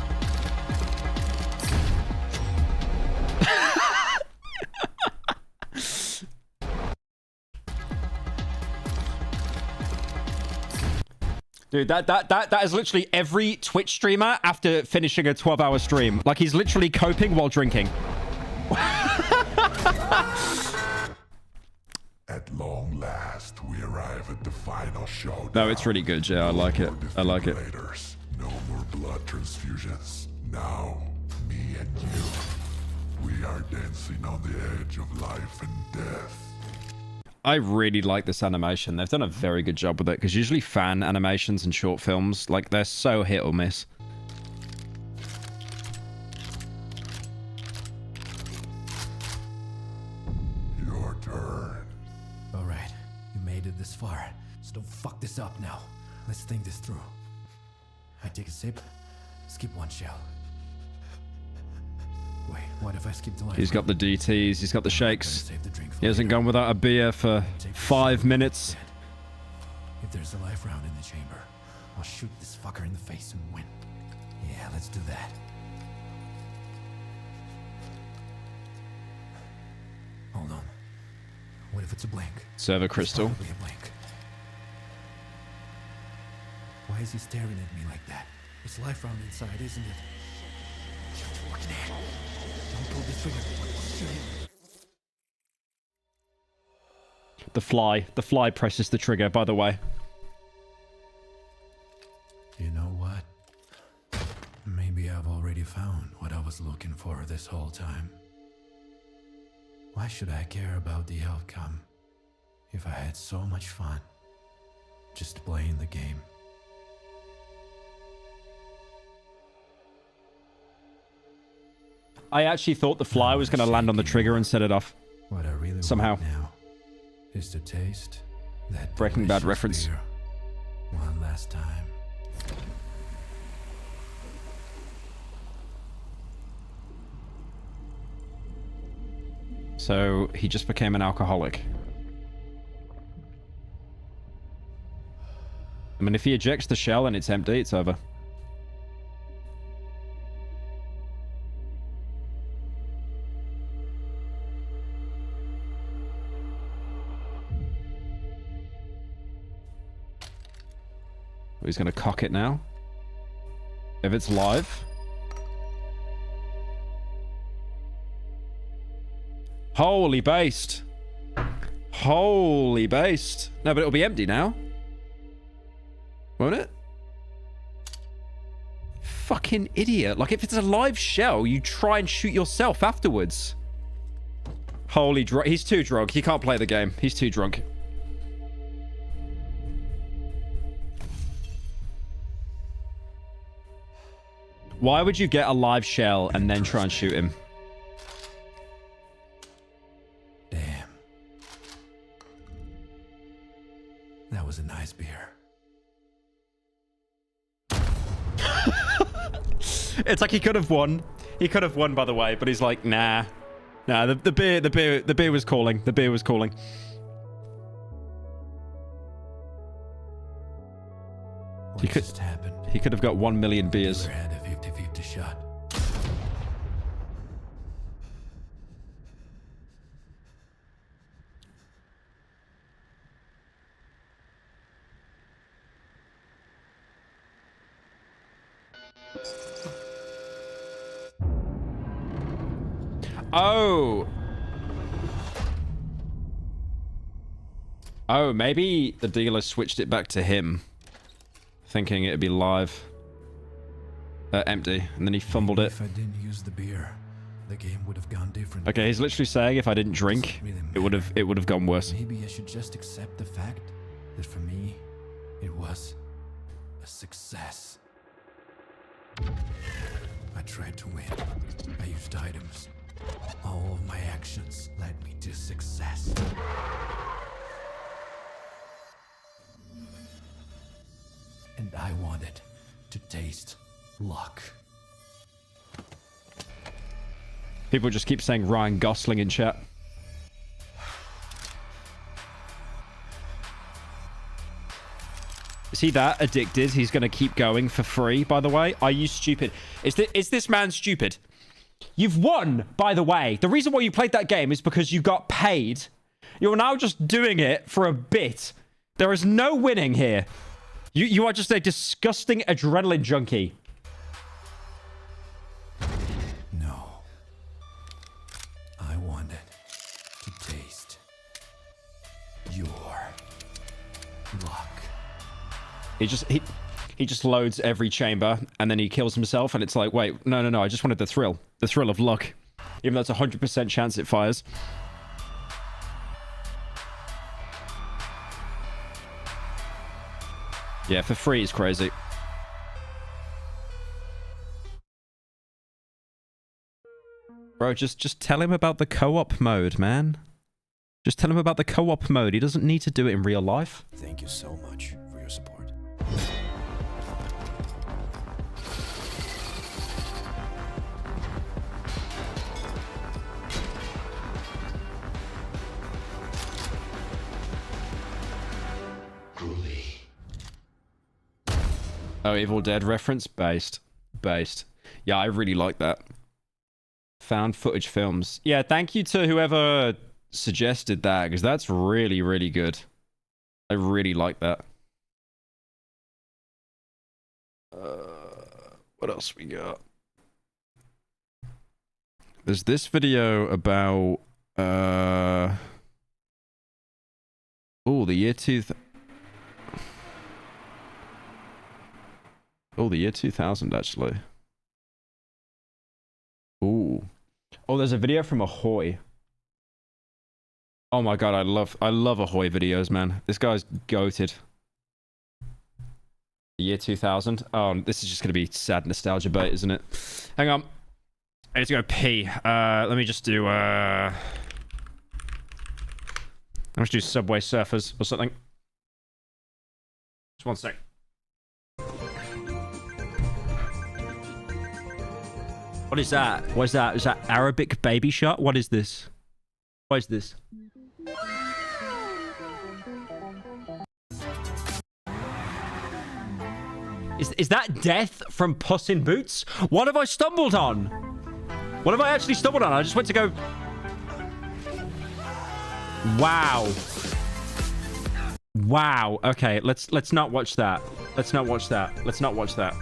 Dude, that is literally every Twitch streamer after finishing a 12-hour stream. Like, he's literally coping while drinking. At long last, we arrive at the final showdown. No, it's really good, yeah. I like it. I like it. No more blood transfusions. Now, me and you, we are dancing on the edge of life and death. I really like this animation. They've done a very good job with it, because usually fan animations and short films, like, they're so hit or miss. Your turn. All right, you made it this far, so don't fuck this up now. Let's think this through. I take a sip, skip 1 shell. Wait, what if I skip the life? He's got the DTs, he's got the shakes. He hasn't gone without a beer for 5 minutes. If there's a life round in the chamber, I'll shoot this fucker in the face and win. Yeah, let's do that. Hold on. What if it's a blank? Server crystal. It's probably a blank. Why is he staring at me like that? It's life round inside, isn't it? Shut your fucking head. Don't pull the trigger. Shoot him. The fly. The fly presses the trigger, by the way. You know what? Maybe I've already found what I was looking for this whole time. Why should I care about the outcome if I had so much fun just playing the game? I actually thought the fly was going to land on the trigger and set it off. What I really somehow. want now is to taste that Breaking Bad delicious reference. beer one last time. So he just became an alcoholic. I mean, if he ejects the shell and it's empty, it's over. He's going to cock it now. If it's live. Holy based. Holy based. No, but it'll be empty now. Won't it? Fucking idiot. Like, if it's a live shell, you try and shoot yourself afterwards. Holy drunk. He's too drunk. He can't play the game. He's too drunk. Why would you get a live shell and then try and shoot him? Damn. That was a nice beer. It's like he could have won. He could have won, by the way, but he's like, nah. Nah, the beer was calling. The beer was calling. What just happened? He could have got 1 million beers. You had a 50-50 shot. Oh. Oh, maybe the dealer switched it back to him, thinking it'd be live. Empty, and then he fumbled it. If I didn't use the beer, the game would have gone different. Okay, he's literally saying if I didn't drink, it would have gone worse. Maybe I should just accept the fact that for me, it was a success. I tried to win. I used items. All of my actions led me to success. And I wanted to taste luck. People just keep saying Ryan Gosling in chat. Is he that addicted? He's going to keep going for free, by the way. Are you stupid? Is this man stupid? You've won, by the way. The reason why you played that game is because you got paid. You're now just doing it for a bit. There is no winning here. You are just a disgusting adrenaline junkie. No. I wanted to taste your luck. He just loads every chamber and then he kills himself and it's like, wait, no, I just wanted the thrill of luck. Even though it's a 100% chance it fires. Yeah, for free is crazy. Bro, just tell him about the co-op mode, man. Just tell him about the co-op mode. He doesn't need to do it in real life. Thank you so much for your support. Oh, Evil Dead reference? Based. Yeah, I really like that. Found footage films. Yeah, thank you to whoever suggested that, because that's really, really good. I really like that. What else we got? There's this video about Oh, the year 2000. Oh, the year 2000, actually. Ooh. Oh, there's a video from Ahoy. Oh my god, I love Ahoy videos, man. This guy's goated. The year 2000. Oh, this is just gonna be sad nostalgia bait, isn't it? Hang on. I need to go pee. Let me just do let's do Subway Surfers or something. Just one sec. What is that? What is that? Is that Arabic baby shot? What is this? What is this? Is that death from Puss in Boots? What have I stumbled on? What have I actually stumbled on? I just went to go... Wow. Wow. Okay, let's not watch that. Let's not watch that. Let's not watch that.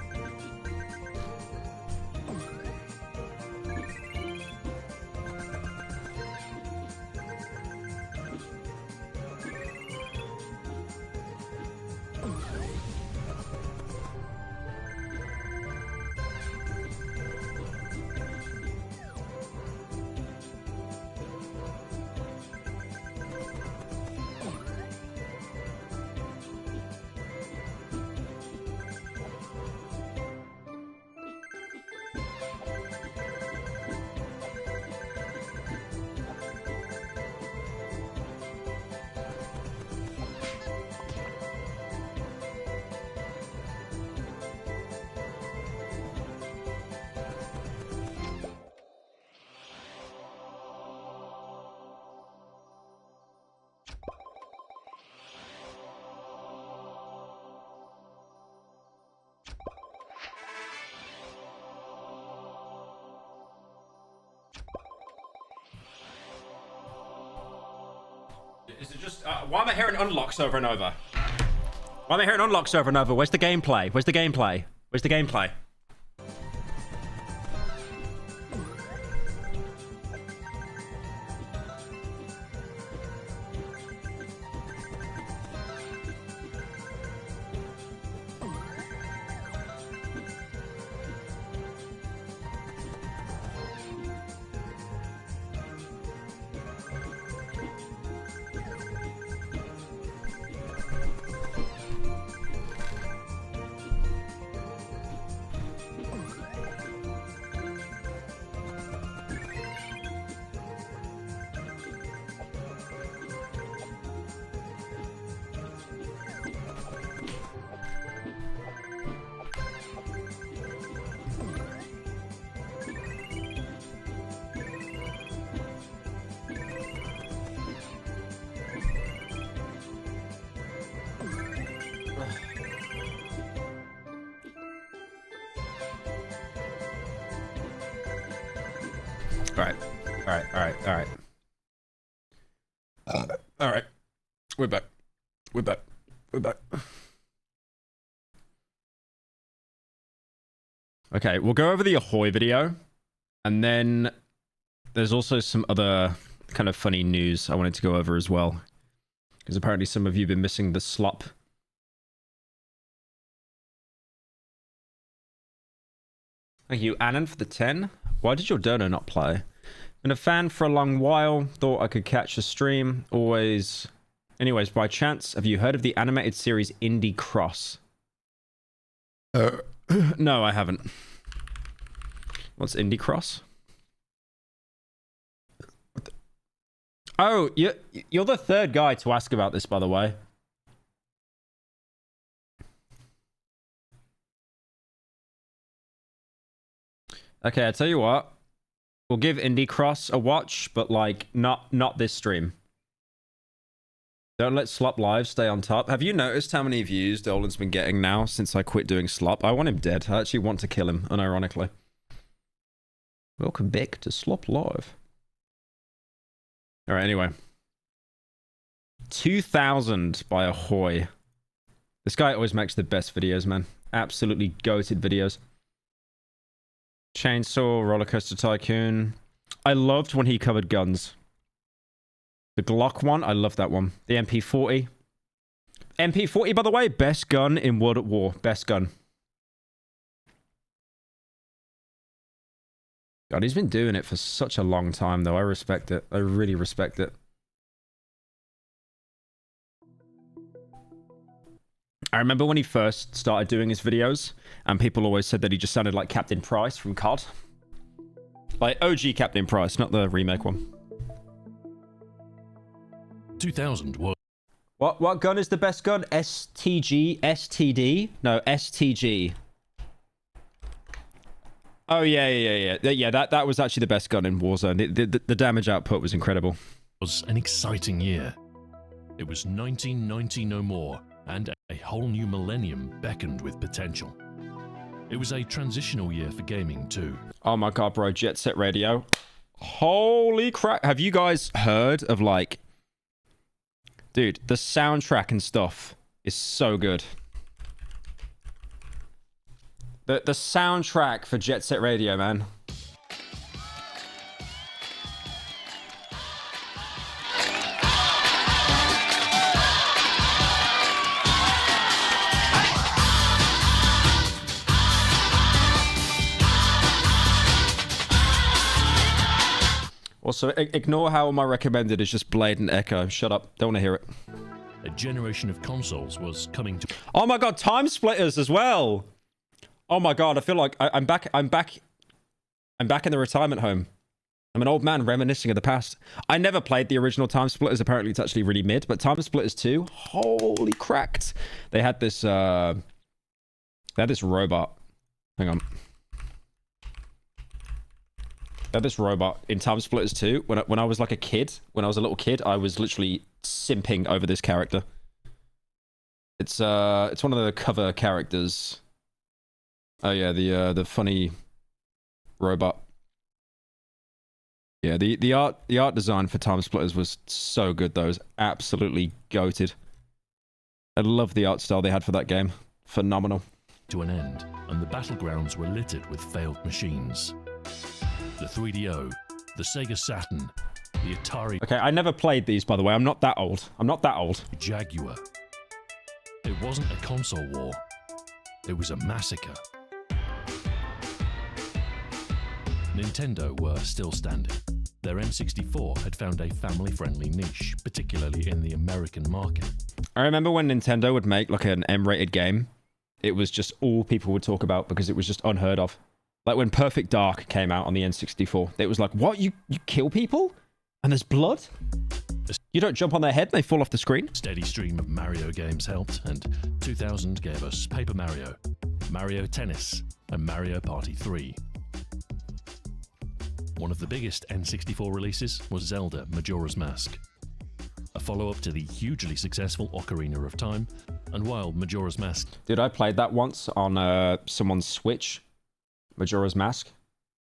Is it just... why am I hearing unlocks over and over? Why am I hearing unlocks over and over? Where's the gameplay? Where's the gameplay? Where's the gameplay? Alright. We're back. We're back. We're back. Okay, we'll go over the Ahoy video. And then there's also some other kind of funny news I wanted to go over as well. Because apparently some of you have been missing the slop. Thank you, Annan, for the 10. Why did your dono not play? Been a fan for a long while. Thought I could catch a stream. Always. Anyways, by chance, have you heard of the animated series Indie Cross? No, I haven't. What's Indie Cross? What the... Oh, you're the third guy to ask about this, by the way. Okay, I tell you what. We'll give Indie Cross a watch, but like not this stream. Don't let Slop Live stay on top. Have you noticed how many views Dolan's been getting now since I quit doing Slop? I want him dead. I actually want to kill him, unironically. Welcome back to Slop Live. Alright, anyway. 2000 by Ahoy. This guy always makes the best videos, man. Absolutely goated videos. Chainsaw, Roller Coaster Tycoon. I loved when he covered guns. The Glock one, I love that one. The MP40. MP40, by the way, best gun in World at War. Best gun. God, he's been doing it for such a long time, though. I respect it. I really respect it. I remember when he first started doing his videos, and people always said that he just sounded like Captain Price from COD. Like OG Captain Price, not the remake one. 2000 was... What gun is the best gun? STG? STD? No, STG. Oh, yeah. That was actually the best gun in Warzone. The damage output was incredible. Was an exciting year. It was 1990 no more, and a whole new millennium beckoned with potential. It was a transitional year for gaming too. Oh my god, bro, Jet Set Radio. Holy crap. Have you guys heard of, like... Dude, the soundtrack and stuff is so good. The soundtrack for Jet Set Radio, man. Also, ignore how my recommended is just Blade and Echo. Shut up. Don't want to hear it. A generation of consoles was coming to... Oh my god, Time Splitters as well. Oh my god, I feel like I'm back in the retirement home. I'm an old man reminiscing of the past. I never played the original Time Splitters. Apparently it's actually really mid, but Time Splitters 2, holy cracked. They had this robot. Hang on. They had this robot in Time Splitters 2. When I was like a kid, when I was a little kid, I was literally simping over this character. It's one of the cover characters. Oh yeah, the funny robot. Yeah, the art design for Time Splitters was so good though. It was absolutely goated. I love the art style they had for that game. Phenomenal. To an end, and the battlegrounds were littered with failed machines. The 3DO, the Sega Saturn, the Atari... Okay, I never played these, by the way. I'm not that old. Jaguar. It wasn't a console war. It was a massacre. Nintendo were still standing. Their N64 had found a family-friendly niche, particularly in the American market. I remember when Nintendo would make like an M-rated game, it was just all people would talk about because it was just unheard of. Like when Perfect Dark came out on the N64, it was like, what? You kill people? And there's blood? You don't jump on their head and they fall off the screen? Steady stream of Mario games helped, and 2000 gave us Paper Mario, Mario Tennis, and Mario Party 3. One of the biggest N64 releases was Zelda Majora's Mask, a follow-up to the hugely successful Ocarina of Time, and while Majora's Mask... Dude, I played that once on someone's Switch, Majora's Mask.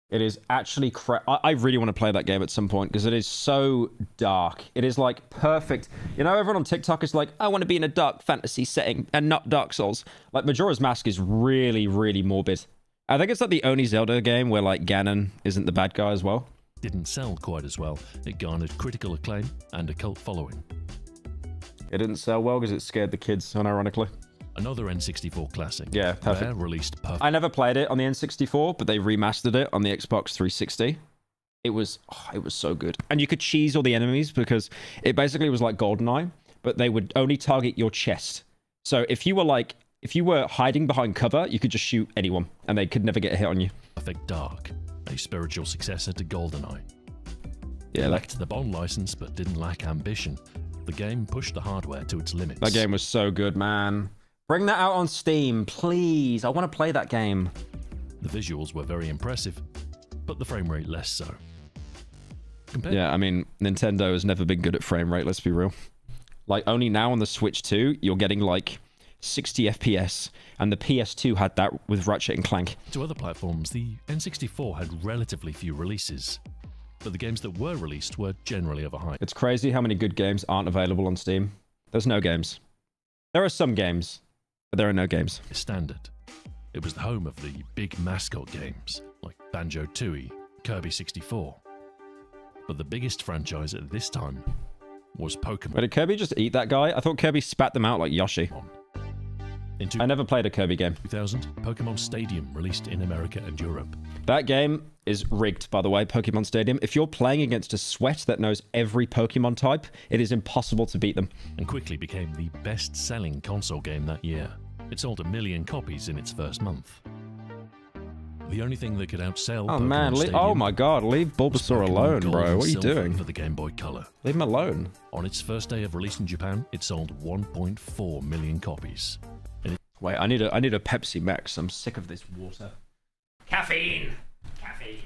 It is actually I really want to play that game at some point because it is so dark. It is like perfect. You know, everyone on TikTok is like, I want to be in a dark fantasy setting and not Dark Souls. Like Majora's Mask is really, really morbid. I think it's like the only Zelda game where like Ganon isn't the bad guy as well. Didn't sell quite as well. It garnered critical acclaim and a cult following. It didn't sell well because it scared the kids, unironically. Another N64 classic. Yeah, perfect. Rare released perfect. I never played it on the N64, but they remastered it on the Xbox 360. It was so good. And you could cheese all the enemies because it basically was like GoldenEye, but they would only target your chest. So if you were hiding behind cover, you could just shoot anyone and they could never get a hit on you. Perfect Dark, a spiritual successor to GoldenEye. Yeah, it lacked the Bond license but didn't lack ambition. The game pushed the hardware to its limits. That game was so good, man. Bring that out on Steam, please. I want to play that game. The visuals were very impressive, but the frame rate less so. Yeah, I mean, Nintendo has never been good at frame rate, let's be real. Like, only now on the Switch 2, you're getting like 60 FPS, and the PS2 had that with Ratchet and Clank. To other platforms, the N64 had relatively few releases, but the games that were released were generally of a height. It's crazy how many good games aren't available on Steam. There's no games. There are some games, but there are no games. Standard. It was the home of the big mascot games, like Banjo-Tooie, Kirby 64. But the biggest franchise at this time was Pokemon. Wait, did Kirby just eat that guy? I thought Kirby spat them out like Yoshi. I never played a Kirby game. 2000, Pokemon Stadium released in America and Europe. That game is rigged, by the way, Pokemon Stadium. If you're playing against a sweat that knows every Pokemon type, it is impossible to beat them. And quickly became the best-selling console game that year. It sold 1 million copies in its first month. The only thing that could outsell Oh Pokemon man, Stadium oh my god, leave Bulbasaur was Pokemon alone, Gold bro. and What are you Silver doing? For the Game Boy Color. Leave him alone. On its first day of release in Japan, it sold 1.4 million copies. Wait, I need a Pepsi Max. I'm sick of this water. Caffeine! Caffeine.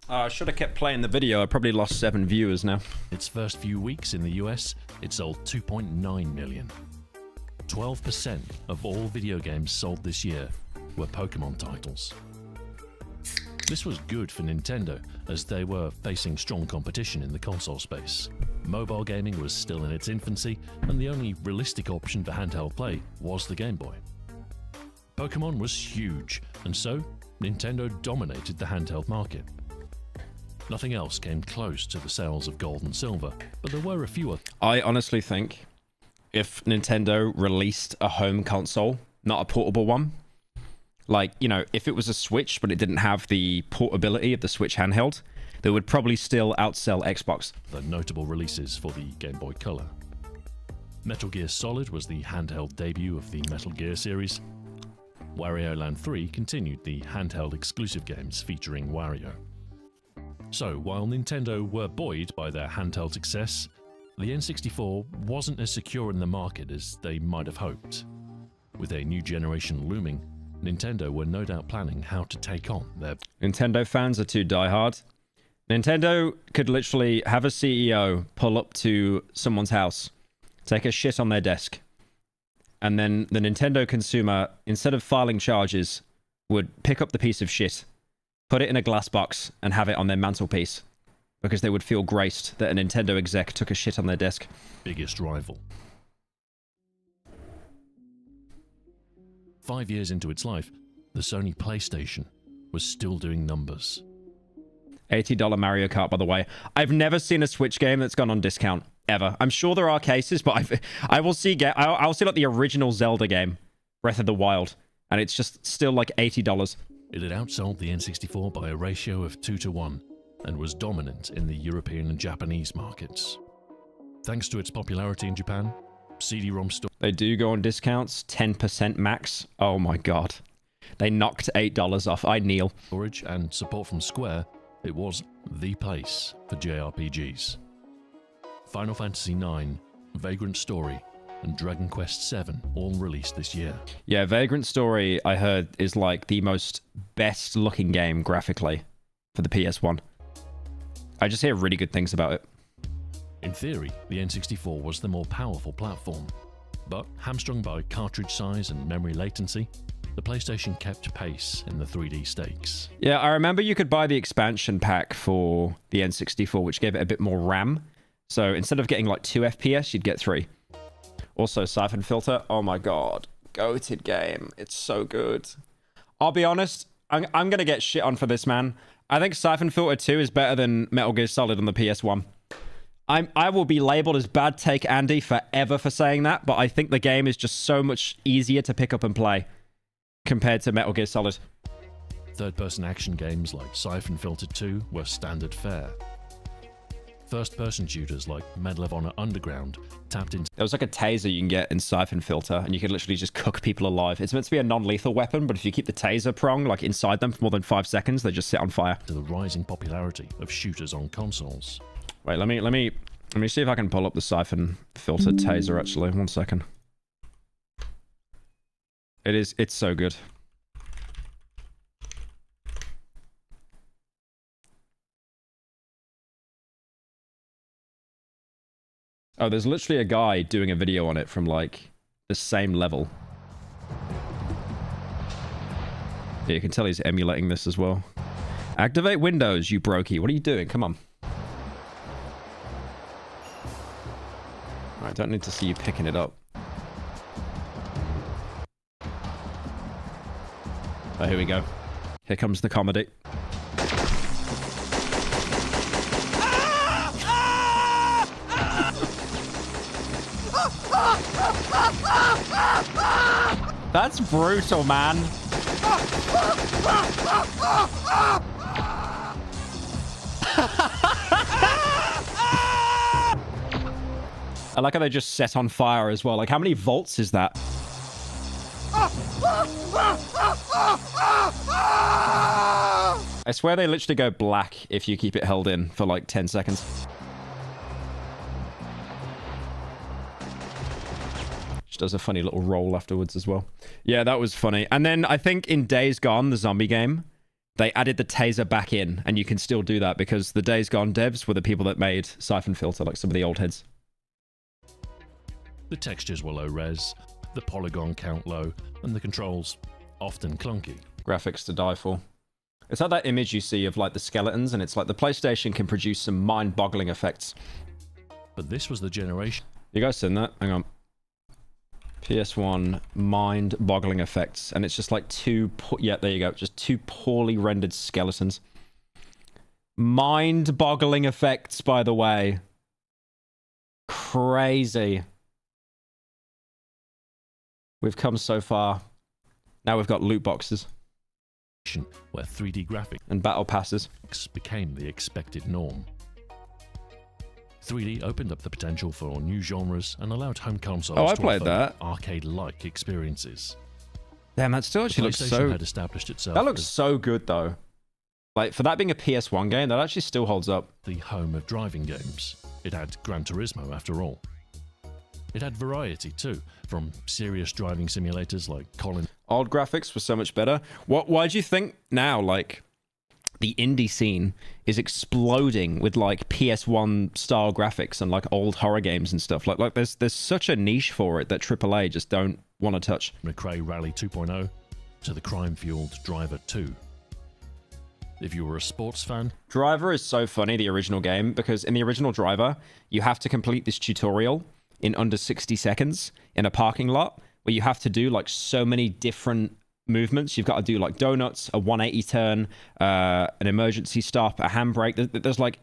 I should have kept playing the video. I probably lost 7 viewers now. Its first few weeks in the US, it sold 2.9 million. 12% of all video games sold this year were Pokemon titles. This was good for Nintendo, as they were facing strong competition in the console space. Mobile gaming was still in its infancy, and the only realistic option for handheld play was the Game Boy. Pokemon was huge, and so Nintendo dominated the handheld market. Nothing else came close to the sales of Gold and Silver, but there were a few other. I honestly think if Nintendo released a home console, not a portable one, like, you know, if it was a Switch but it didn't have the portability of the Switch handheld, they would probably still outsell Xbox. The notable releases for the Game Boy Color. Metal Gear Solid was the handheld debut of the Metal Gear series. Wario Land 3 continued the handheld exclusive games featuring Wario. So, while Nintendo were buoyed by their handheld success, the N64 wasn't as secure in the market as they might have hoped. With a new generation looming, Nintendo were no doubt planning how to take on their... Nintendo fans are too diehard. Nintendo could literally have a CEO pull up to someone's house, take a shit on their desk, and then the Nintendo consumer, instead of filing charges, would pick up the piece of shit, put it in a glass box, and have it on their mantelpiece, because they would feel graced that a Nintendo exec took a shit on their desk. Biggest rival. 5 years into its life, the Sony PlayStation was still doing numbers. $80 Mario Kart, by the way. I've never seen a Switch game that's gone on discount, ever. I'm sure there are cases, but I'll see like the original Zelda game, Breath of the Wild, and it's just still like $80. It had outsold the N64 by a ratio of 2-to-1 and was dominant in the European and Japanese markets. Thanks to its popularity in Japan, CD-ROM stores... They do go on discounts, 10% max. Oh my god. They knocked $8 off. I kneel. Storage and support from Square, it was the place for JRPGs. Final Fantasy IX, Vagrant Story, and Dragon Quest VII all released this year. Yeah, Vagrant Story, I heard, is like the most best looking game graphically for the PS1. I just hear really good things about it. In theory, the N64 was the more powerful platform, but hamstrung by cartridge size and memory latency, the PlayStation kept pace in the 3D stakes. Yeah, I remember you could buy the expansion pack for the N64, which gave it a bit more RAM. So instead of getting like 2 FPS, you'd get 3. Also, Siphon Filter, oh my god, goated game. It's so good. I'll be honest, I'm going to get shit on for this, man. I think Siphon Filter 2 is better than Metal Gear Solid on the PS1. I will be labeled as Bad Take Andy forever for saying that, but I think the game is just so much easier to pick up and play compared to Metal Gear Solid. Third-person action games like Siphon Filter 2 were standard fare. First-person shooters like Medal of Honor Underground tapped into... There was like a taser you can get in Siphon Filter, and you could literally just cook people alive. It's meant to be a non-lethal weapon, but if you keep the taser prong like inside them for more than 5 seconds, they just sit on fire. ...to the rising popularity of shooters on consoles. Wait, let me see if I can pull up the Siphon Filter taser, actually. 1 second. It's so good. Oh, there's literally a guy doing a video on it from like the same level. Yeah, you can tell he's emulating this as well. Activate Windows, you brokey. What are you doing? Come on. I don't need to see you picking it up. Oh, here we go. Here comes the comedy. That's brutal, man. I like how they just set on fire as well. Like, how many volts is that? I swear they literally go black if you keep it held in for like 10 seconds. Just does a funny little roll afterwards as well. Yeah, that was funny. And then I think in Days Gone, the zombie game, they added the taser back in, and you can still do that because the Days Gone devs were the people that made Siphon Filter, like some of the old heads. The textures were low res, the polygon count low, and the controls often clunky. Graphics to die for. It's like that image you see of like the skeletons, and it's like the PlayStation can produce some mind-boggling effects. But this was the generation. You guys seen that? Hang on. PS1 mind-boggling effects, and it's just like yeah, there you go. Just two poorly rendered skeletons. Mind-boggling effects, by the way. Crazy. We've come so far. Now we've got loot boxes. Where 3D graphics and battle passes became the expected norm. 3D opened up the potential for new genres and allowed home consoles to offer arcade-like experiences. Damn, that still actually looks so... had established itself that looks so good, though. Like, for that being a PS1 game, that actually still holds up. The home of driving games. It had Gran Turismo, after all. It had variety, too, from serious driving simulators like Colin... Old graphics were so much better. Why do you think now, like, the indie scene is exploding with, like, PS1 style graphics and, like, old horror games and stuff? Like there's such a niche for it that AAA just don't want to touch. McRae Rally 2.0 to the crime-fueled Driver 2. If you were a sports fan... Driver is so funny, the original game, because in the original Driver, you have to complete this tutorial in under 60 seconds in a parking lot, where you have to do like so many different movements. You've got to do like donuts, a 180 turn, an emergency stop, a handbrake. There's like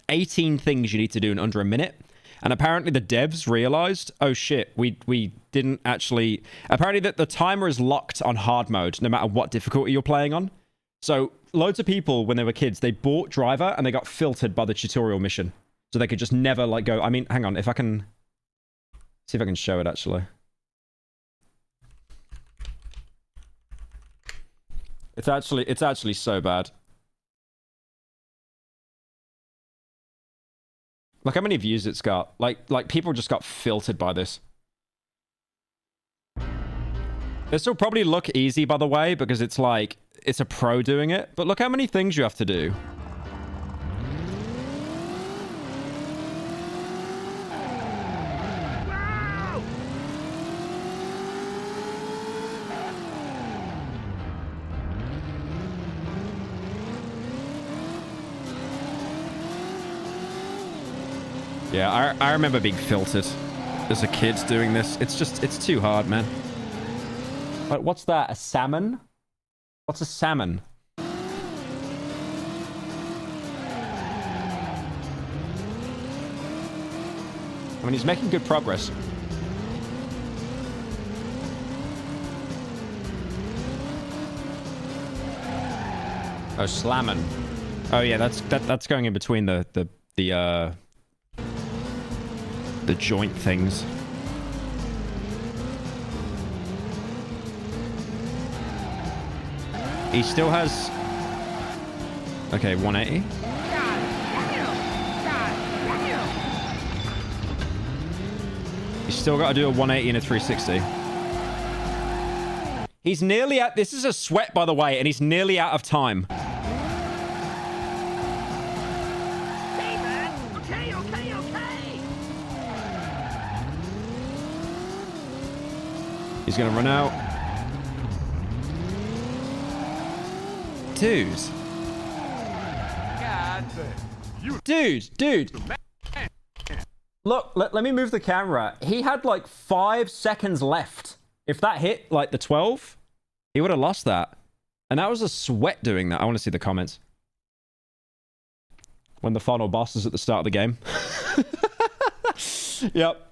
18 things you need to do in under a minute. And apparently the devs realized, oh shit, we didn't actually... Apparently that the timer is locked on hard mode, no matter what difficulty you're playing on. So loads of people, when they were kids, they bought Driver and they got filtered by the tutorial mission. So they could just never like go... I mean, hang on, if I can... See if I can show it actually. It's actually so bad. Look how many views it's got. Like people just got filtered by this. This will probably look easy, by the way, because it's like it's a pro doing it. But look how many things you have to do. Yeah, I remember being filtered as a kid doing this. It's too hard, man. Like, what's that? A salmon? What's a salmon? I mean, he's making good progress. Oh, slammin'. Oh yeah, that's going in between the joint things. He still has... Okay, 180. He's still got to do a 180 and a 360. He's nearly at... This is a sweat, by the way, and he's nearly out of time. He's gonna run out. Dude. Dude. Look, let me move the camera. He had like 5 seconds left. If that hit like the 12, he would have lost that. And that was a sweat doing that. I want to see the comments. When the final boss is at the start of the game. Yep.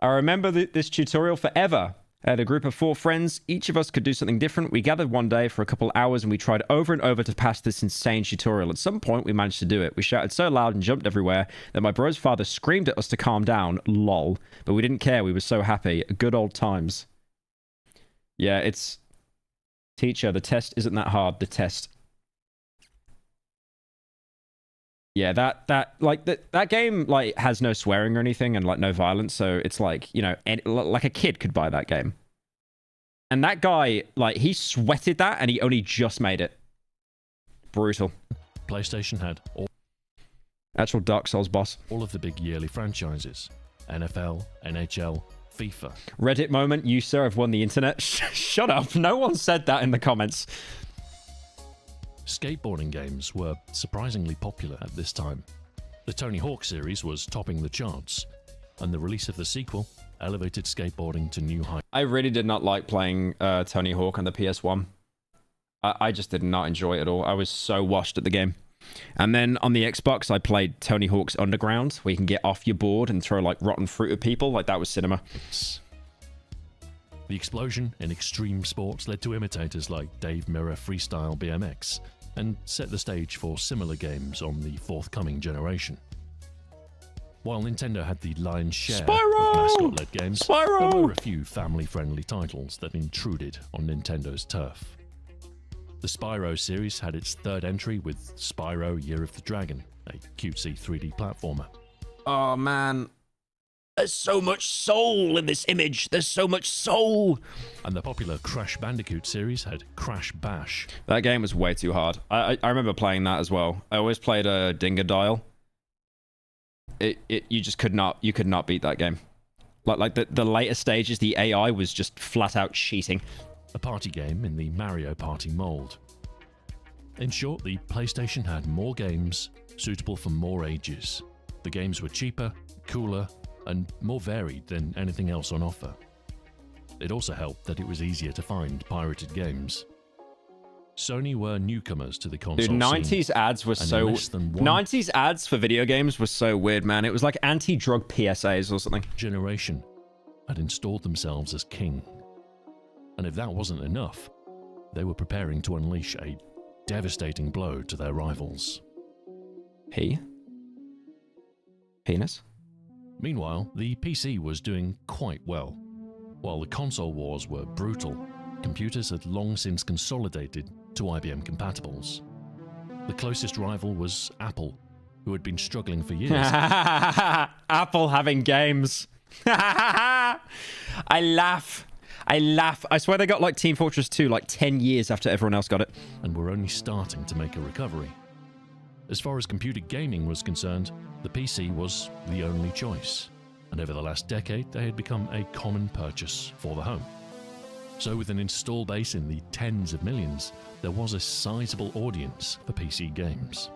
I remember this tutorial forever. I had a group of 4 friends. Each of us could do something different. We gathered one day for a couple hours and we tried over and over to pass this insane tutorial. At some point, we managed to do it. We shouted so loud and jumped everywhere that my bro's father screamed at us to calm down. Lol. But we didn't care. We were so happy. Good old times. Yeah, it's... Teacher, the test isn't that hard. The test. Yeah, that game like has no swearing or anything and like no violence, so it's like, you know, like a kid could buy that game. And that guy, like, he sweated that and he only just made it. Brutal. PlayStation had all actual Dark Souls boss. All of the big yearly franchises. NFL, NHL, FIFA. Reddit moment, you sir have won the internet. Shut up. No one said that in the comments. Skateboarding games were surprisingly popular at this time. The Tony Hawk series was topping the charts, and the release of the sequel elevated skateboarding to new heights. I really did not like playing Tony Hawk on the PS1. I just did not enjoy it at all. I was so washed at the game. And then on the Xbox, I played Tony Hawk's Underground, where you can get off your board and throw like rotten fruit at people. Like, that was cinema. The explosion in extreme sports led to imitators like Dave Mirra Freestyle BMX, and set the stage for similar games on the forthcoming generation. While Nintendo had the lion's share of mascot-led games, there were a few family-friendly titles that intruded on Nintendo's turf. The Spyro series had its 3rd entry with Spyro Year of the Dragon, a cutesy 3D platformer. Oh man, there's so much soul in this image. There's so much soul. And the popular Crash Bandicoot series had Crash Bash. That game was way too hard. I remember playing that as well. I always played a Dingodile. You just could not beat that game. Like the later stages, the AI was just flat out cheating. A party game in the Mario Party mold. In short, the PlayStation had more games suitable for more ages. The games were cheaper, cooler, and more varied than anything else on offer. It also helped that it was easier to find pirated games. Sony were newcomers to the console Dude, 90s scene, ads were so... 90s ads for video games were so weird, man. It was like anti-drug PSAs or something. Generation had installed themselves as king. And if that wasn't enough, they were preparing to unleash a devastating blow to their rivals. Penis? Meanwhile, the PC was doing quite well. While the console wars were brutal, computers had long since consolidated to IBM compatibles. The closest rival was Apple, who had been struggling for years. Apple having games. I laugh. I swear they got like Team Fortress 2 like 10 years after everyone else got it. And were only starting to make a recovery. As far as computer gaming was concerned, the PC was the only choice. And over the last decade, they had become a common purchase for the home. So with an install base in the tens of millions, there was a sizable audience for PC games.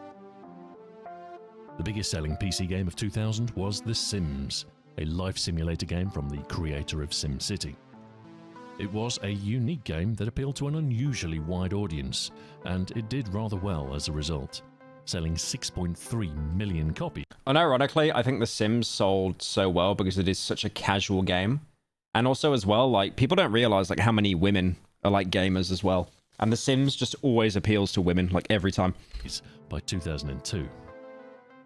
The biggest selling PC game of 2000 was The Sims, a life simulator game from the creator of SimCity. It was a unique game that appealed to an unusually wide audience, and it did rather well as a result, selling 6.3 million copies. Unironically, I think The Sims sold so well because it is such a casual game. And also as well, like, people don't realize like how many women are like gamers as well. And The Sims just always appeals to women, like every time. By 2002,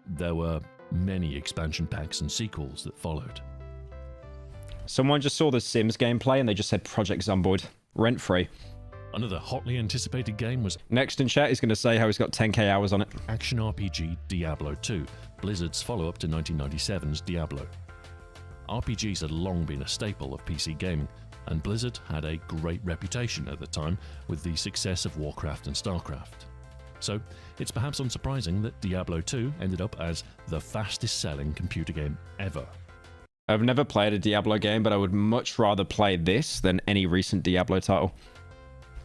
there were many expansion packs and sequels that followed. Someone just saw the Sims gameplay and they just said Project Zomboid. Rent-free. Another hotly anticipated game was... Next in chat, he's going to say how he's got 10k hours on it. Action RPG Diablo 2, Blizzard's follow-up to 1997's Diablo. RPGs had long been a staple of PC gaming, and Blizzard had a great reputation at the time with the success of Warcraft and Starcraft. So, it's perhaps unsurprising that Diablo 2 ended up as the fastest-selling computer game ever. I've never played a Diablo game, but I would much rather play this than any recent Diablo title.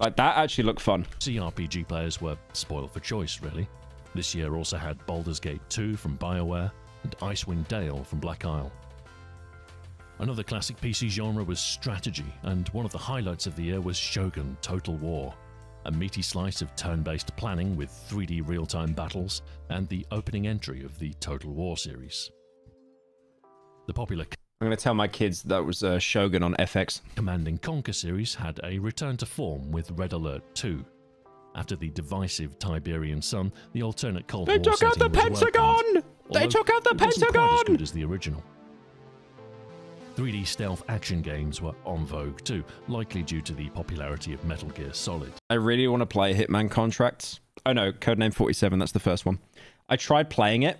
Like, that actually looked fun. CRPG players were spoiled for choice, really. This year also had Baldur's Gate 2 from BioWare and Icewind Dale from Black Isle. Another classic PC genre was strategy, and one of the highlights of the year was Shogun Total War, a meaty slice of turn-based planning with 3D real-time battles and the opening entry of the Total War series. The popular I'm going to tell my kids that was Shogun on FX. Command & Conquer series had a return to form with Red Alert 2. After the divisive Tiberian Sun, the alternate Cold War took out the setting was Pentagon! welcomed, They although took out the it wasn't quite Pentagon! as good as the original. 3D stealth action games were en vogue too, likely due to the popularity of Metal Gear Solid. I really want to play Hitman Contracts. Oh no, Codename 47, that's the first one. I tried playing it,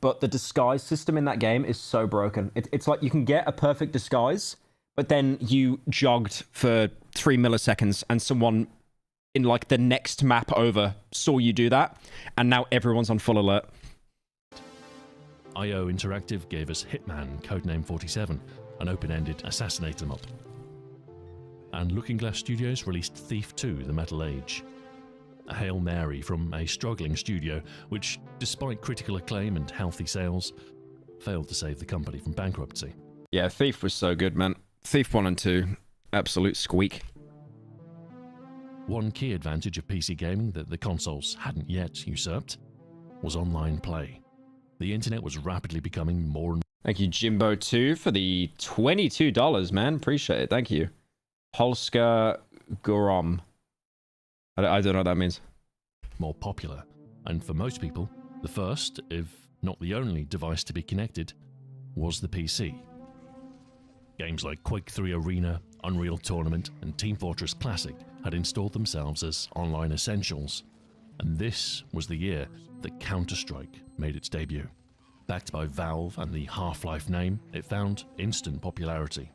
but the disguise system in that game is so broken. It's like you can get a perfect disguise, but then you jogged for 3 milliseconds and someone in like the next map over saw you do that, and now everyone's on full alert. IO Interactive gave us Hitman Codename 47, an open-ended assassinate 'em up. And Looking Glass Studios released Thief 2: The Metal Age. A Hail Mary from a struggling studio, which, despite critical acclaim and healthy sales, failed to save the company from bankruptcy. Yeah, Thief was so good, man. Thief 1 and 2, absolute squeak. One key advantage of PC gaming that the consoles hadn't yet usurped was online play. The internet was rapidly becoming more and Thank you, Jimbo2, for the $22, man. Appreciate it. Thank you. Polska Gorom. I don't know what that means. more popular, and for most people, the first, if not the only, device to be connected was the PC. Games like Quake 3 Arena, Unreal Tournament, and Team Fortress Classic had installed themselves as online essentials, and this was the year that Counter-Strike made its debut. Backed by Valve and the Half-Life name, it found instant popularity.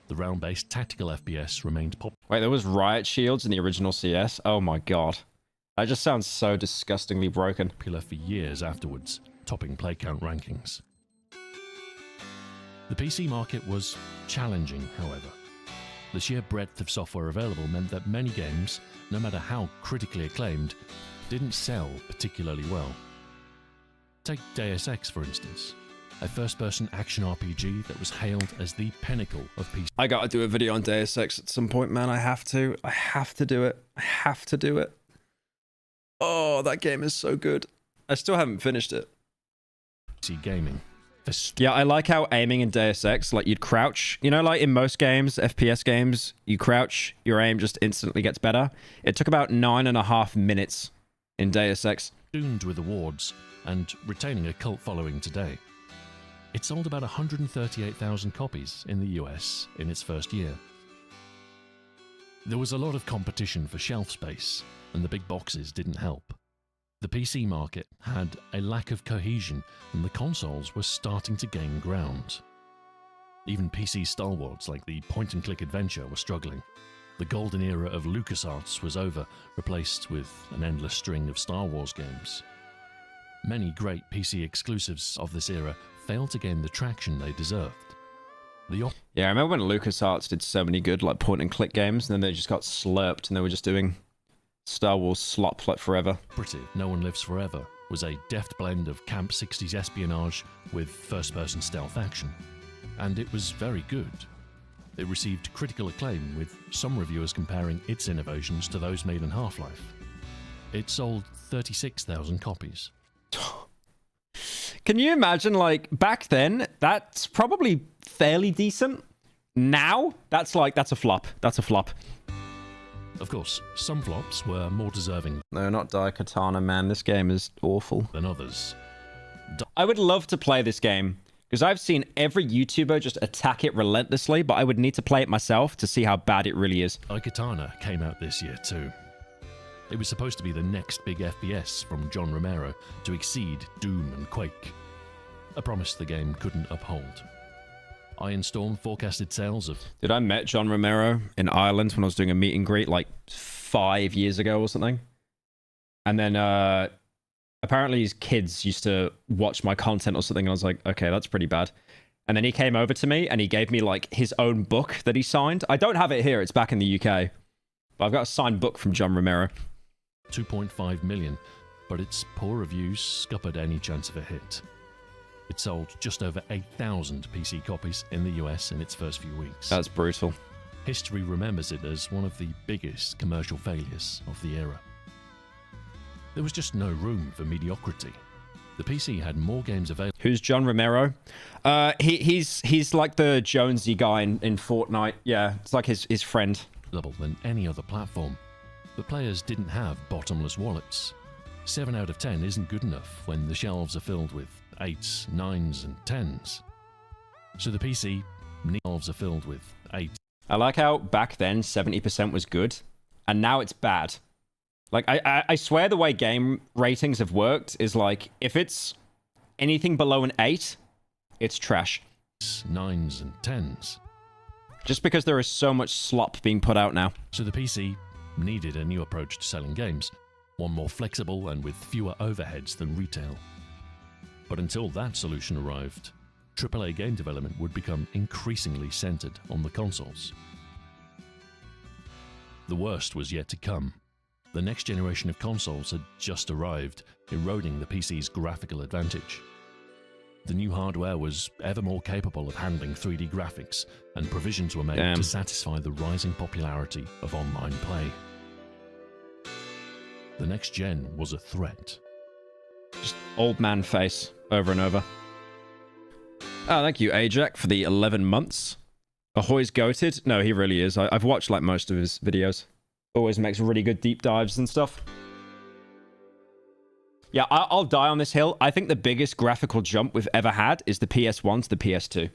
The realm-based tactical FPS remained popular. Wait, there was riot shields in the original CS? Oh my god. That just sounds so disgustingly broken. Popular for years afterwards, topping play count rankings. The PC market was challenging, however. The sheer breadth of software available meant that many games, no matter how critically acclaimed, didn't sell particularly well. Take Deus Ex, for instance, a first-person action RPG that was hailed as the pinnacle of PC. I gotta do a video on Deus Ex at some point, man. I have to do it. I have to do it. Oh, that game is so good. I still haven't finished it. PC gaming. Yeah, I like how aiming in Deus Ex, like you'd crouch. You know, like in most games, FPS games, you crouch, your aim just instantly gets better. It took about 9.5 minutes in Deus Ex. Doomed with awards and retaining a cult following today. It sold about 138,000 copies in the US in its first year. There was a lot of competition for shelf space, and the big boxes didn't help. The PC market had a lack of cohesion, and the consoles were starting to gain ground. Even PC stalwarts like the point-and-click adventure were struggling. The golden era of LucasArts was over, replaced with an endless string of Star Wars games. Many great PC exclusives of this era failed to gain the traction they deserved. Yeah, I remember when LucasArts did so many good like point-and-click games, and then they just got slurped, and they were just doing Star Wars slop like forever. No One Lives Forever was a deft blend of camp 60s espionage with first-person stealth action, and it was very good. It received critical acclaim, with some reviewers comparing its innovations to those made in Half-Life. It sold 36,000 copies. Can you imagine, like, back then, that's probably fairly decent. Now, that's a flop. That's a flop. Of course, some flops were more deserving. No, not Daikatana, man. This game is awful. Than others. I would love to play this game, because I've seen every YouTuber just attack it relentlessly, but I would need to play it myself to see how bad it really is. Daikatana came out this year too. It was supposed to be the next big FPS from John Romero to exceed Doom and Quake. A promise the game couldn't uphold. Iron Storm forecasted sales of... Dude, I met John Romero in Ireland when I was doing a meet and greet like 5 years ago or something. And then apparently his kids used to watch my content or something, and I was like, okay, that's pretty bad. And then he came over to me and he gave me like his own book that he signed. I don't have it here. It's back in the UK. But I've got a signed book from John Romero. 2.5 million, but its poor reviews scuppered any chance of a hit. It sold just over 8,000 PC copies in the US in its first few weeks. That's brutal. History remembers it as one of the biggest commercial failures of the era. There was just no room for mediocrity. The PC had more games available. Who's John Romero? He's like the Jonesy guy in Fortnite. Yeah, it's like his friend. Than any other platform. But players didn't have bottomless wallets. 7 out of 10 isn't good enough when the shelves are filled with 8s, 9s, and 10s. So the PC shelves are filled with 8. I like how back then 70% was good, and now it's bad. Like, I swear the way game ratings have worked is like, if it's anything below an 8, it's trash. 9s and 10s. Just because there is so much slop being put out now. So the PC needed a new approach to selling games, one more flexible and with fewer overheads than retail. But until that solution arrived, AAA game development would become increasingly centered on the consoles. The worst was yet to come. The next generation of consoles had just arrived, eroding the PC's graphical advantage. The new hardware was ever more capable of handling 3D graphics, and provisions were made to satisfy the rising popularity of online play. The next gen was a threat. Just old man face over and over. Oh, thank you, Ajax, for the 11 months. Ahoy's goated? No, he really is. I've watched like most of his videos. Always makes really good deep dives and stuff. Yeah, I'll die on this hill. I think the biggest graphical jump we've ever had is the PS1 to the PS2.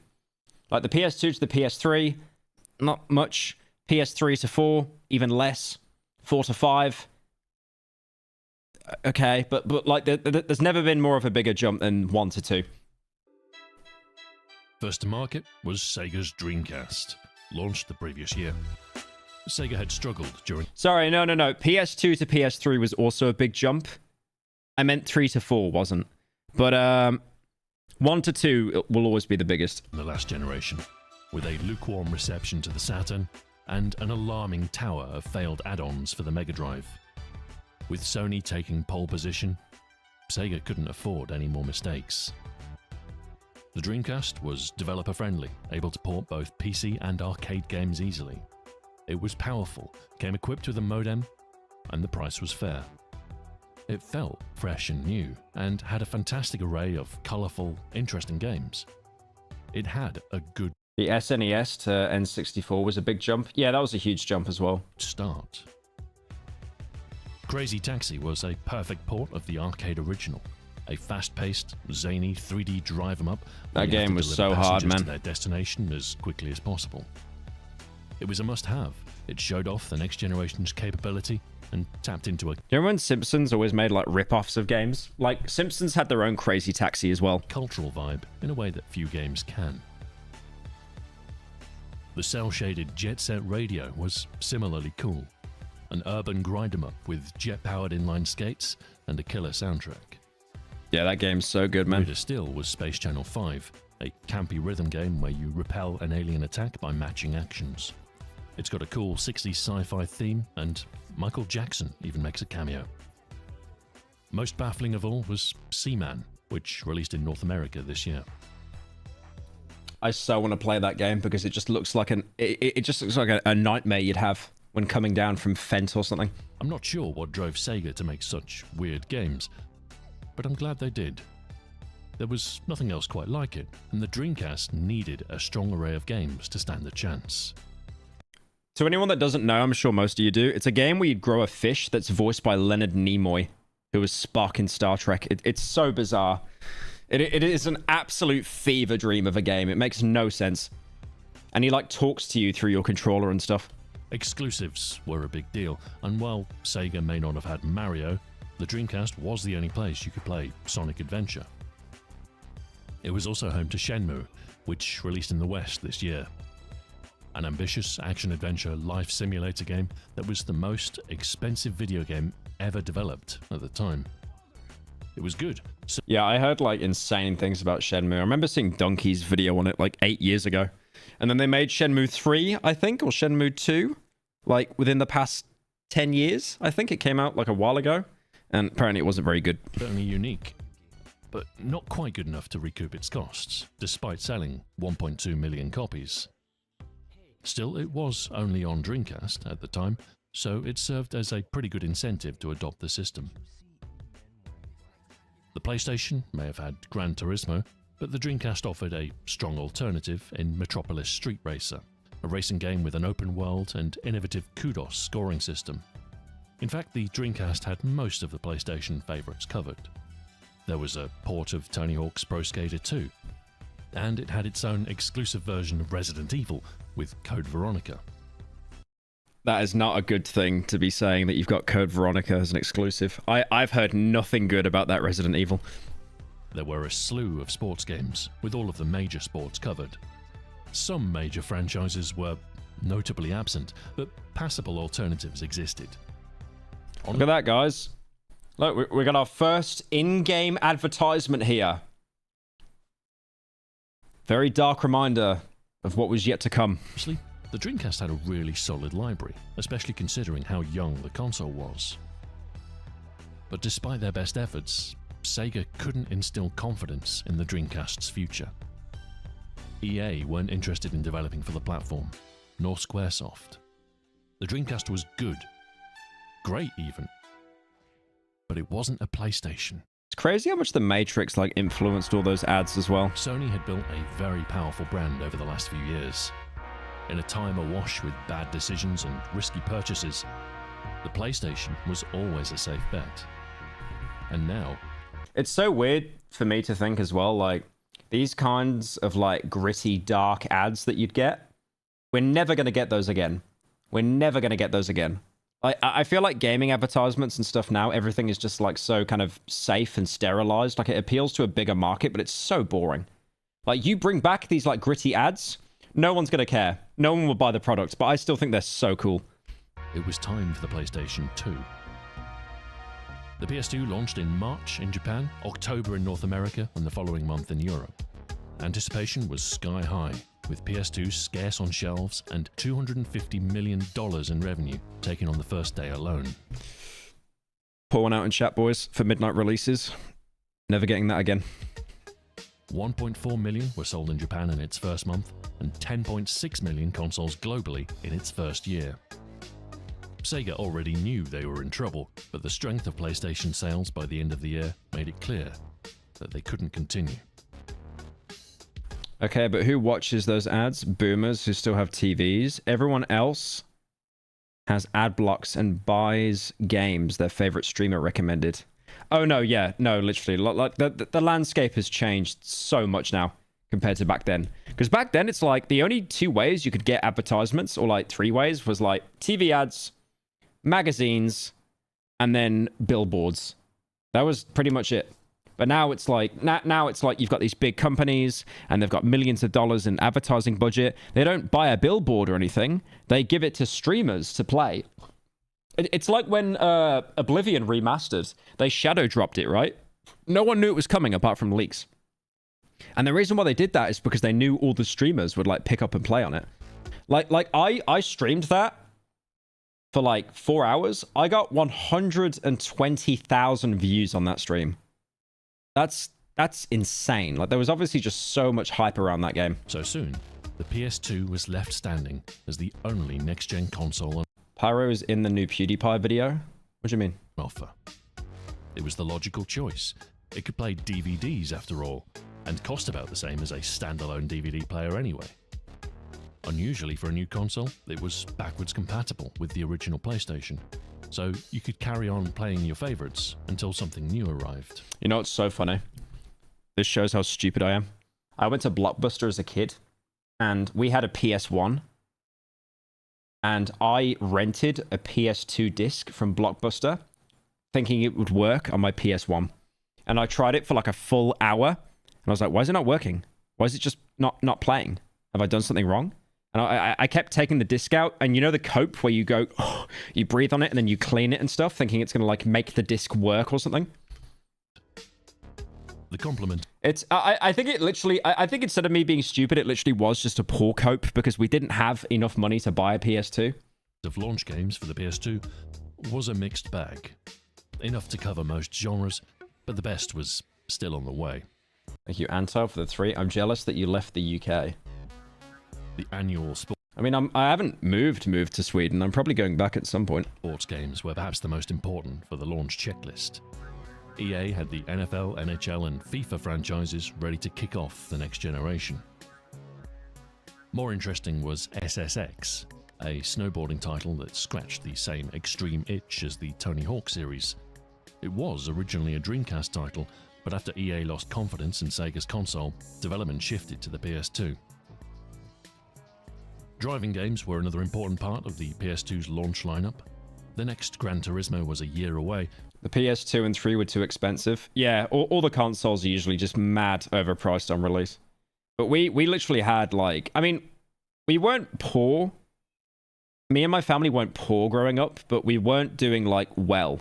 Like the PS2 to the PS3, not much. PS3 to 4, even less. 4 to 5. Okay, but like there's never been more of a bigger jump than 1 to 2. First to market was Sega's Dreamcast, launched the previous year. Sega had struggled during... Sorry, no. PS2 to PS3 was also a big jump. I meant 3 to 4 wasn't. But 1 to 2 will always be the biggest. The last generation, with a lukewarm reception to the Saturn and an alarming tower of failed add-ons for the Mega Drive. With Sony taking pole position, Sega couldn't afford any more mistakes. The Dreamcast was developer-friendly, able to port both PC and arcade games easily. It was powerful, came equipped with a modem, and the price was fair. It felt fresh and new, and had a fantastic array of colourful, interesting games. It had a good... The SNES to N64 was a big jump. Yeah, that was a huge jump as well. Start. Crazy Taxi was a perfect port of the arcade original. A fast-paced, zany 3D drive-em-up. That game was so hard, man. To their destination as quickly as possible. It was a must-have. It showed off the next generation's capability and tapped into a... You remember when Simpsons always made like rip-offs of games? Like, Simpsons had their own Crazy Taxi as well. Cultural vibe in a way that few games can. The cel-shaded Jet Set Radio was similarly cool. An urban grind-em-up with jet-powered inline skates and a killer soundtrack. Yeah, that game's so good, man. Greater still was Space Channel 5, a campy rhythm game where you repel an alien attack by matching actions. It's got a cool 60s sci-fi theme, and Michael Jackson even makes a cameo. Most baffling of all was Seaman, which released in North America this year. I so want to play that game because it just looks like it just looks like a nightmare you'd have when coming down from Fent or something. I'm not sure what drove Sega to make such weird games, but I'm glad they did. There was nothing else quite like it, and the Dreamcast needed a strong array of games to stand a chance. To anyone that doesn't know, I'm sure most of you do, it's a game where you grow a fish that's voiced by Leonard Nimoy, who was Spock in Star Trek. It's so bizarre. It is an absolute fever dream of a game. It makes no sense. And he like talks to you through your controller and stuff. Exclusives were a big deal, and while Sega may not have had Mario, the Dreamcast was the only place you could play Sonic Adventure. It was also home to Shenmue, which released in the West this year. An ambitious action-adventure life simulator game that was the most expensive video game ever developed at the time. It was good. So yeah, I heard like insane things about Shenmue. I remember seeing Donkey's video on it like 8 years ago. And then they made Shenmue 3, I think, or Shenmue 2, like within the past 10 years. I think it came out like a while ago. And apparently it wasn't very good. certainly unique, but not quite good enough to recoup its costs, despite selling 1.2 million copies. Still, it was only on Dreamcast at the time, so it served as a pretty good incentive to adopt the system. The PlayStation may have had Gran Turismo, but the Dreamcast offered a strong alternative in Metropolis Street Racer, a racing game with an open world and innovative kudos scoring system. In fact, the Dreamcast had most of the PlayStation favourites covered. There was a port of Tony Hawk's Pro Skater 2, and it had its own exclusive version of Resident Evil with Code Veronica. That is not a good thing to be saying, that you've got Code Veronica as an exclusive. I've heard nothing good about that Resident Evil. There were a slew of sports games, with all of the major sports covered. Some major franchises were notably absent, but passable alternatives existed. Look at that, guys. Look, we got our first in-game advertisement here. Very dark reminder of what was yet to come. Actually, the Dreamcast had a really solid library, especially considering how young the console was. But despite their best efforts, Sega couldn't instill confidence in the Dreamcast's future. EA weren't interested in developing for the platform, nor Squaresoft. The Dreamcast was good. Great even. But it wasn't a PlayStation. It's crazy how much The Matrix like influenced all those ads as well. Sony had built a very powerful brand over the last few years. In a time awash with bad decisions and risky purchases, the PlayStation was always a safe bet. And now... It's so weird for me to think as well, like, these kinds of like gritty, dark ads that you'd get, we're never going to get those again. We're never going to get those again. I feel like gaming advertisements and stuff now, everything is just like so kind of safe and sterilized. Like it appeals to a bigger market, but it's so boring. Like you bring back these like gritty ads, no one's going to care. No one will buy the products, but I still think they're so cool. It was time for the PlayStation 2. The PS2 launched in March in Japan, October in North America, and the following month in Europe. Anticipation was sky high, with PS2 scarce on shelves and $250 million in revenue taken on the first day alone. Pour one out in chat, boys, for midnight releases. Never getting that again. 1.4 million were sold in Japan in its first month, and 10.6 million consoles globally in its first year. Sega already knew they were in trouble, but the strength of PlayStation sales by the end of the year made it clear that they couldn't continue. Okay, but who watches those ads? Boomers who still have TVs. Everyone else has ad blocks and buys games their favorite streamer recommended. Oh, no, yeah. No, literally. Like the landscape has changed so much now compared to back then. Because back then, it's like the only two ways you could get advertisements, or like three ways, was like TV ads, magazines, and then billboards. That was pretty much it. But now it's like you've got these big companies and they've got millions of dollars in advertising budget. They don't buy a billboard or anything. They give it to streamers to play. It's like when Oblivion remastered. They shadow dropped it, right? No one knew it was coming apart from leaks. And the reason why they did that is because they knew all the streamers would like pick up and play on it. Like I streamed that for like 4 hours. I got 120,000 views on that stream. That's insane. Like there was obviously just so much hype around that game. So soon, the PS2 was left standing as the only next-gen console on Pyro is in the new PewDiePie video? What do you mean? offer. It was the logical choice. It could play DVDs after all, and cost about the same as a standalone DVD player anyway. Unusually for a new console, it was backwards compatible with the original PlayStation, so you could carry on playing your favorites until something new arrived. You know what's so funny? This shows how stupid I am. I went to Blockbuster as a kid, and we had a PS1, and I rented a PS2 disc from Blockbuster, thinking it would work on my PS1. And I tried it for like a full hour, and I was like, why is it not working? Why is it just not playing? Have I done something wrong? And I kept taking the disc out, and you know the cope where you go, oh, you breathe on it, and then you clean it and stuff, thinking it's going to like make the disc work or something? The compliment It's I think it literally I think instead of me being stupid, it literally was just a poor cope because we didn't have enough money to buy a PS2. of launch games for the PS2 was a mixed bag. Enough to cover most genres, but the best was still on the way. Thank you, Anto, for the 3. I'm jealous that you left the UK. The annual I mean, I haven't moved to Sweden. I'm probably going back at some point. sports games were perhaps the most important for the launch checklist. EA had the NFL, NHL, and FIFA franchises ready to kick off the next generation. More interesting was SSX, a snowboarding title that scratched the same extreme itch as the Tony Hawk series. It was originally a Dreamcast title, but after EA lost confidence in Sega's console, development shifted to the PS2. Driving games were another important part of the PS2's launch lineup. The next Gran Turismo was a year away. The PS2 and 3 were too expensive. Yeah, all the consoles are usually just mad overpriced on release. But we literally had like, I mean, we weren't poor. Me and my family weren't poor growing up, but we weren't doing like well.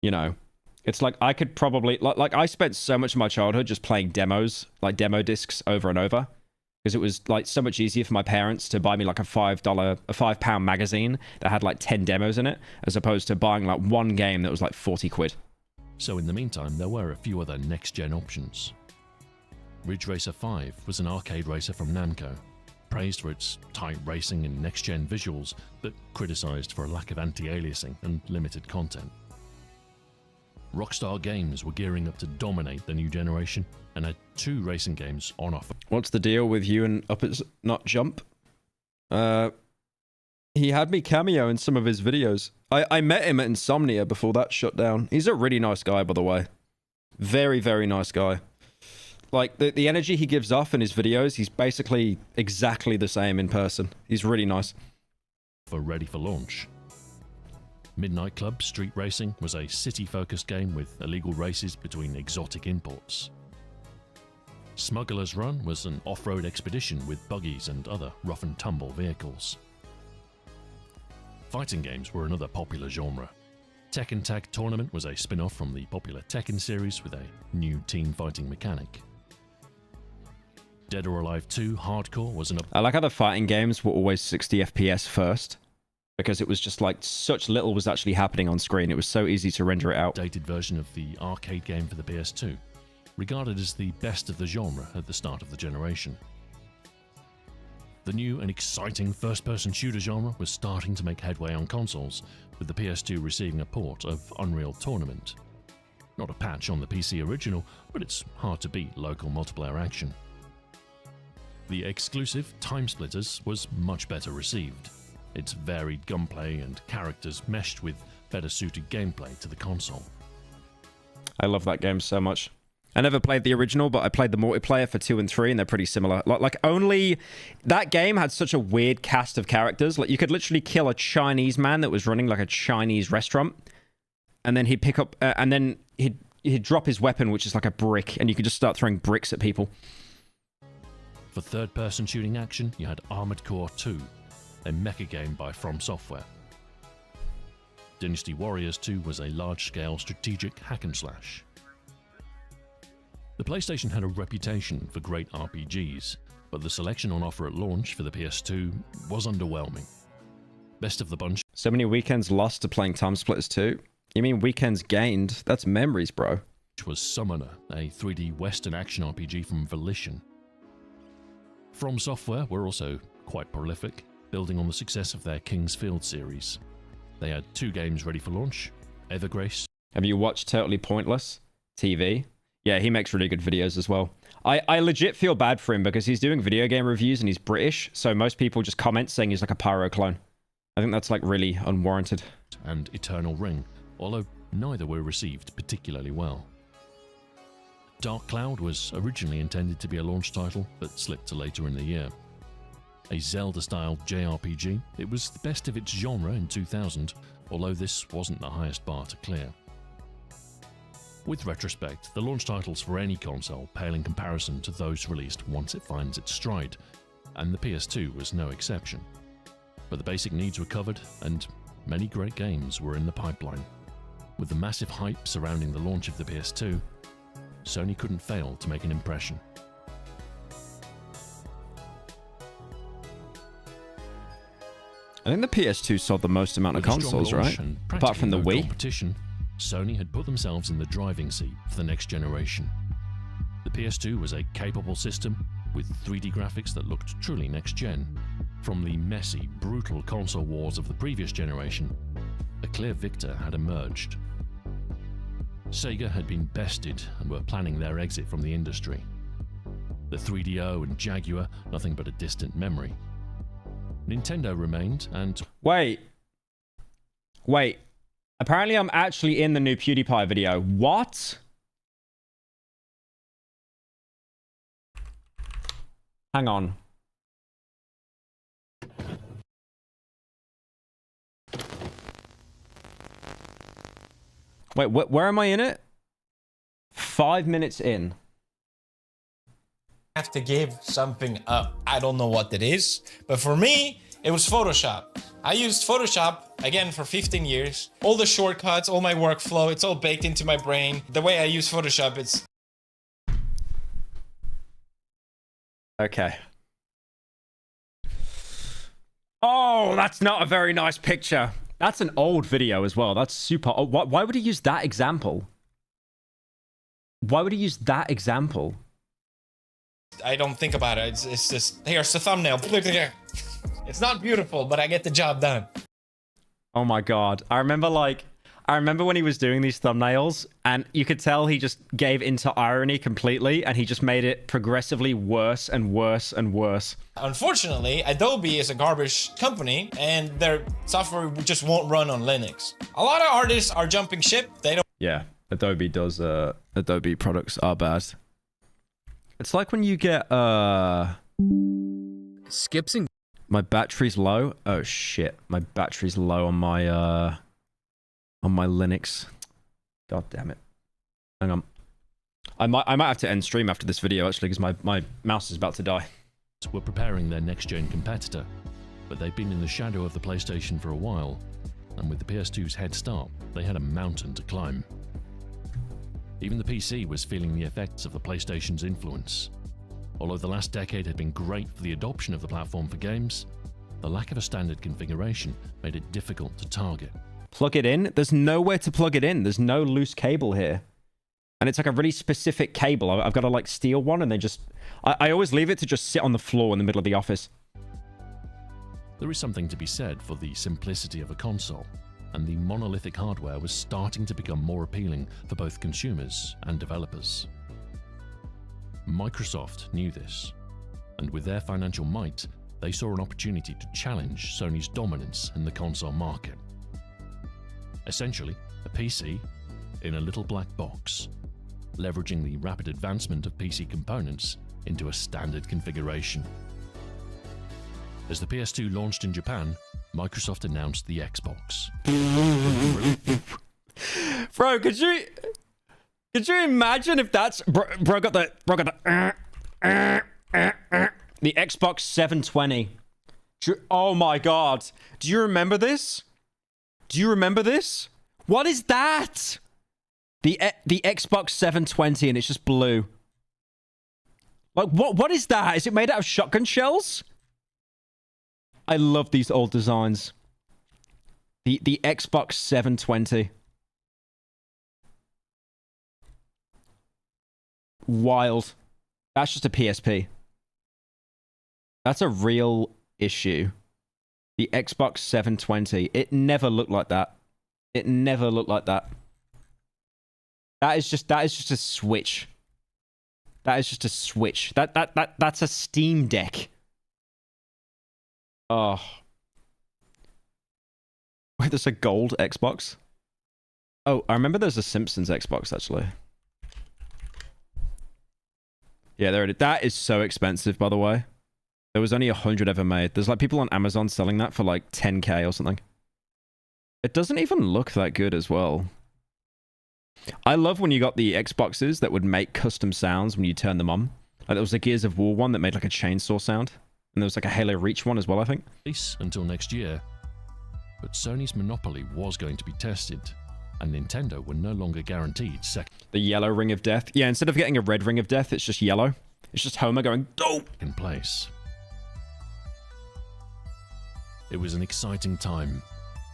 You know, it's like I could probably like I spent so much of my childhood just playing demos, like demo discs over and over. Because it was like so much easier for my parents to buy me like a £5 magazine that had like 10 demos in it, as opposed to buying like one game that was like 40 quid. So in the meantime, there were a few other next-gen options. Ridge Racer 5 was an arcade racer from Namco, praised for its tight racing and next-gen visuals, but criticised for a lack of anti-aliasing and limited content. Rockstar Games were gearing up to dominate the new generation and had 2 racing games on offer. What's the deal with you and Up It's Not Jump? He had me cameo in some of his videos. I met him at Insomnia before that shut down. He's a really nice guy, by the way. Very, very nice guy. Like, the energy he gives off in his videos, he's basically exactly the same in person. He's really nice. Ready for launch. Midnight Club Street Racing was a city-focused game with illegal races between exotic imports. Smuggler's Run was an off-road expedition with buggies and other rough-and-tumble vehicles. Fighting games were another popular genre. Tekken Tag Tournament was a spin-off from the popular Tekken series with a new team fighting mechanic. Dead or Alive 2 Hardcore was an... I like how the fighting games were always 60 FPS first. Because it was just like such little was actually happening on screen. It was so easy to render it out. Updated version of the arcade game for the PS2, regarded as the best of the genre at the start of the generation. The new and exciting first-person shooter genre was starting to make headway on consoles, with the PS2 receiving a port of Unreal Tournament. Not a patch on the PC original, but it's hard to beat local multiplayer action. The exclusive Time Splitters was much better received. Its varied gunplay and characters meshed with better suited gameplay to the console. I love that game so much. I never played the original, but I played the multiplayer for 2 and 3, and they're pretty similar. Like only that game had such a weird cast of characters. Like you could literally kill a Chinese man that was running like a Chinese restaurant, and then he'd pick up, and then he'd drop his weapon, which is like a brick, and you could just start throwing bricks at people. For third-person shooting action, you had Armored Core 2. A mecha game by From Software. Dynasty Warriors 2 was a large-scale strategic hack-and-slash. The PlayStation had a reputation for great RPGs, but the selection on offer at launch for the PS2 was underwhelming. Best of the bunch. So many weekends lost to playing Time Splitters 2? You mean weekends gained? That's memories, bro. Which was Summoner, a 3D Western action RPG from Volition. From Software were also quite prolific, building on the success of their King's Field series. They had 2 games ready for launch, Evergrace. Have you watched Totally Pointless TV? Yeah, he makes really good videos as well. I legit feel bad for him because he's doing video game reviews and he's British, so most people just comment saying he's like a Pyro clone. I think that's like really unwarranted. And Eternal Ring, although neither were received particularly well. Dark Cloud was originally intended to be a launch title, but slipped to later in the year. A Zelda-style JRPG, it was the best of its genre in 2000, although this wasn't the highest bar to clear. With retrospect, the launch titles for any console pale in comparison to those released once it finds its stride, and the PS2 was no exception. But the basic needs were covered, and many great games were in the pipeline. With the massive hype surrounding the launch of the PS2, Sony couldn't fail to make an impression. I think the PS2 sold the most amount of With a strong consoles, launch right? and Apart from the practically no Wii. competition, Sony had put themselves in the driving seat for the next generation. The PS2 was a capable system with 3D graphics that looked truly next-gen. From the messy, brutal console wars of the previous generation, a clear victor had emerged. Sega had been bested and were planning their exit from the industry. The 3DO and Jaguar, nothing but a distant memory. Nintendo remained, and... Wait. Apparently I'm actually in the new PewDiePie video. What? Hang on. Wait, where am I in it? 5 minutes in. Have to give something up. I don't know what it is, but for me, it was Photoshop. I used Photoshop, again, for 15 years. All the shortcuts, all my workflow, it's all baked into my brain. The way I use Photoshop, it's... Okay. Oh, that's not a very nice picture. That's an old video as well. That's super old. Why would he use that example? Why would he use that example? I don't think about it. It's just, here's the thumbnail. It's not beautiful, but I get the job done. Oh my god. I remember when he was doing these thumbnails, and you could tell he just gave into irony completely, and he just made it progressively worse and worse and worse. Unfortunately, Adobe is a garbage company, and their software just won't run on Linux. A lot of artists are jumping ship. They don't... Yeah, Adobe does, Adobe products are bad. It's like when you get, Skips and... My battery's low. Oh shit, my battery's low on my Linux. God damn it. Hang on. I might have to end stream after this video actually, because my mouse is about to die. Were preparing their next-gen competitor, but they've been in the shadow of the PlayStation for a while, and with the PS2's head start, they had a mountain to climb. Even the PC was feeling the effects of the PlayStation's influence. Although the last decade had been great for the adoption of the platform for games, the lack of a standard configuration made it difficult to target. Plug it in? There's nowhere to plug it in. There's no loose cable here. And it's like a really specific cable. I've got to like steal one and they just... I always leave it to just sit on the floor in the middle of the office. There is something to be said for the simplicity of a console, and the monolithic hardware was starting to become more appealing for both consumers and developers. Microsoft knew this, and with their financial might, they saw an opportunity to challenge Sony's dominance in the console market. Essentially, a PC in a little black box, leveraging the rapid advancement of PC components into a standard configuration. As the PS2 launched in Japan, Microsoft announced the Xbox. Bro, could you imagine if that's... Bro got the Xbox 720. Oh my god. Do you remember this? Do you remember this? What is that? The Xbox 720 and it's just blue. Like, what is that? Is it made out of shotgun shells? I love these old designs. The Xbox 720. Wild. That's just a PSP. That's a real issue. The Xbox 720. It never looked like that. It never looked like that. That is just a Switch. That is just a Switch. That's a Steam Deck. Oh. Wait, there's a gold Xbox? Oh, I remember there's a Simpsons Xbox, actually. Yeah, there it is. That is so expensive, by the way. There was only 100 ever made. There's like people on Amazon selling that for like 10k or something. It doesn't even look that good as well. I love when you got the Xboxes that would make custom sounds when you turn them on. Like there was a Gears of War one that made like a chainsaw sound. And there was like a Halo Reach one as well, I think. Until next year. But Sony's monopoly was going to be tested. and Nintendo were no longer guaranteed The yellow ring of death. Yeah, instead of getting a red ring of death, it's just yellow. It's just Homer going, "Oh!" in place. It was an exciting time.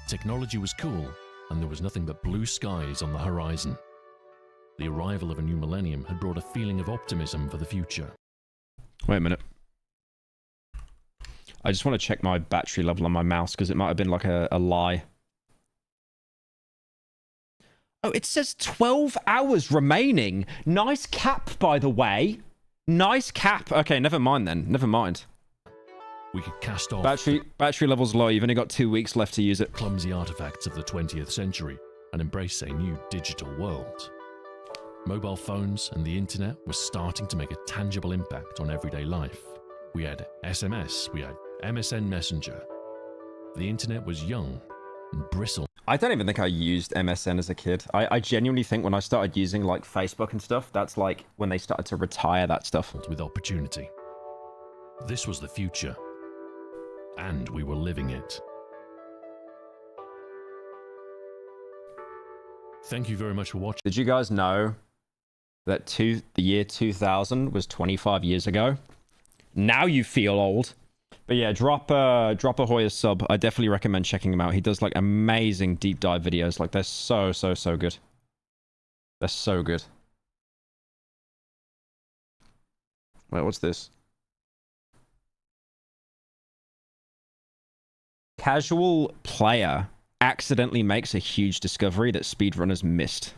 Technology was cool, and there was nothing but blue skies on the horizon. The arrival of a new millennium had brought a feeling of optimism for the future. Wait a minute. I just want to check my battery level on my mouse because it might have been like a lie. Oh, it says 12 hours remaining. Nice cap, by the way. Nice cap. Okay, never mind then. Never mind. We could cast off battery level's low. You've only got 2 weeks left to use it. Clumsy artifacts of the 20th century and embrace a new digital world. Mobile phones and the internet were starting to make a tangible impact on everyday life. We had SMS, we had MSN Messenger. The internet was young and bristled. I don't even think I used MSN as a kid. I genuinely think when I started using like Facebook and stuff, that's like when they started to retire that stuff. With opportunity. This was the future. And we were living it. Thank you very much for watching. Did you guys know that the year 2000 was 25 years ago? Now you feel old. But yeah, drop a Hoya sub. I definitely recommend checking him out. He does like amazing deep dive videos. Like they're so good. They're so good. Wait, what's this? Casual player accidentally makes a huge discovery that speedrunners missed.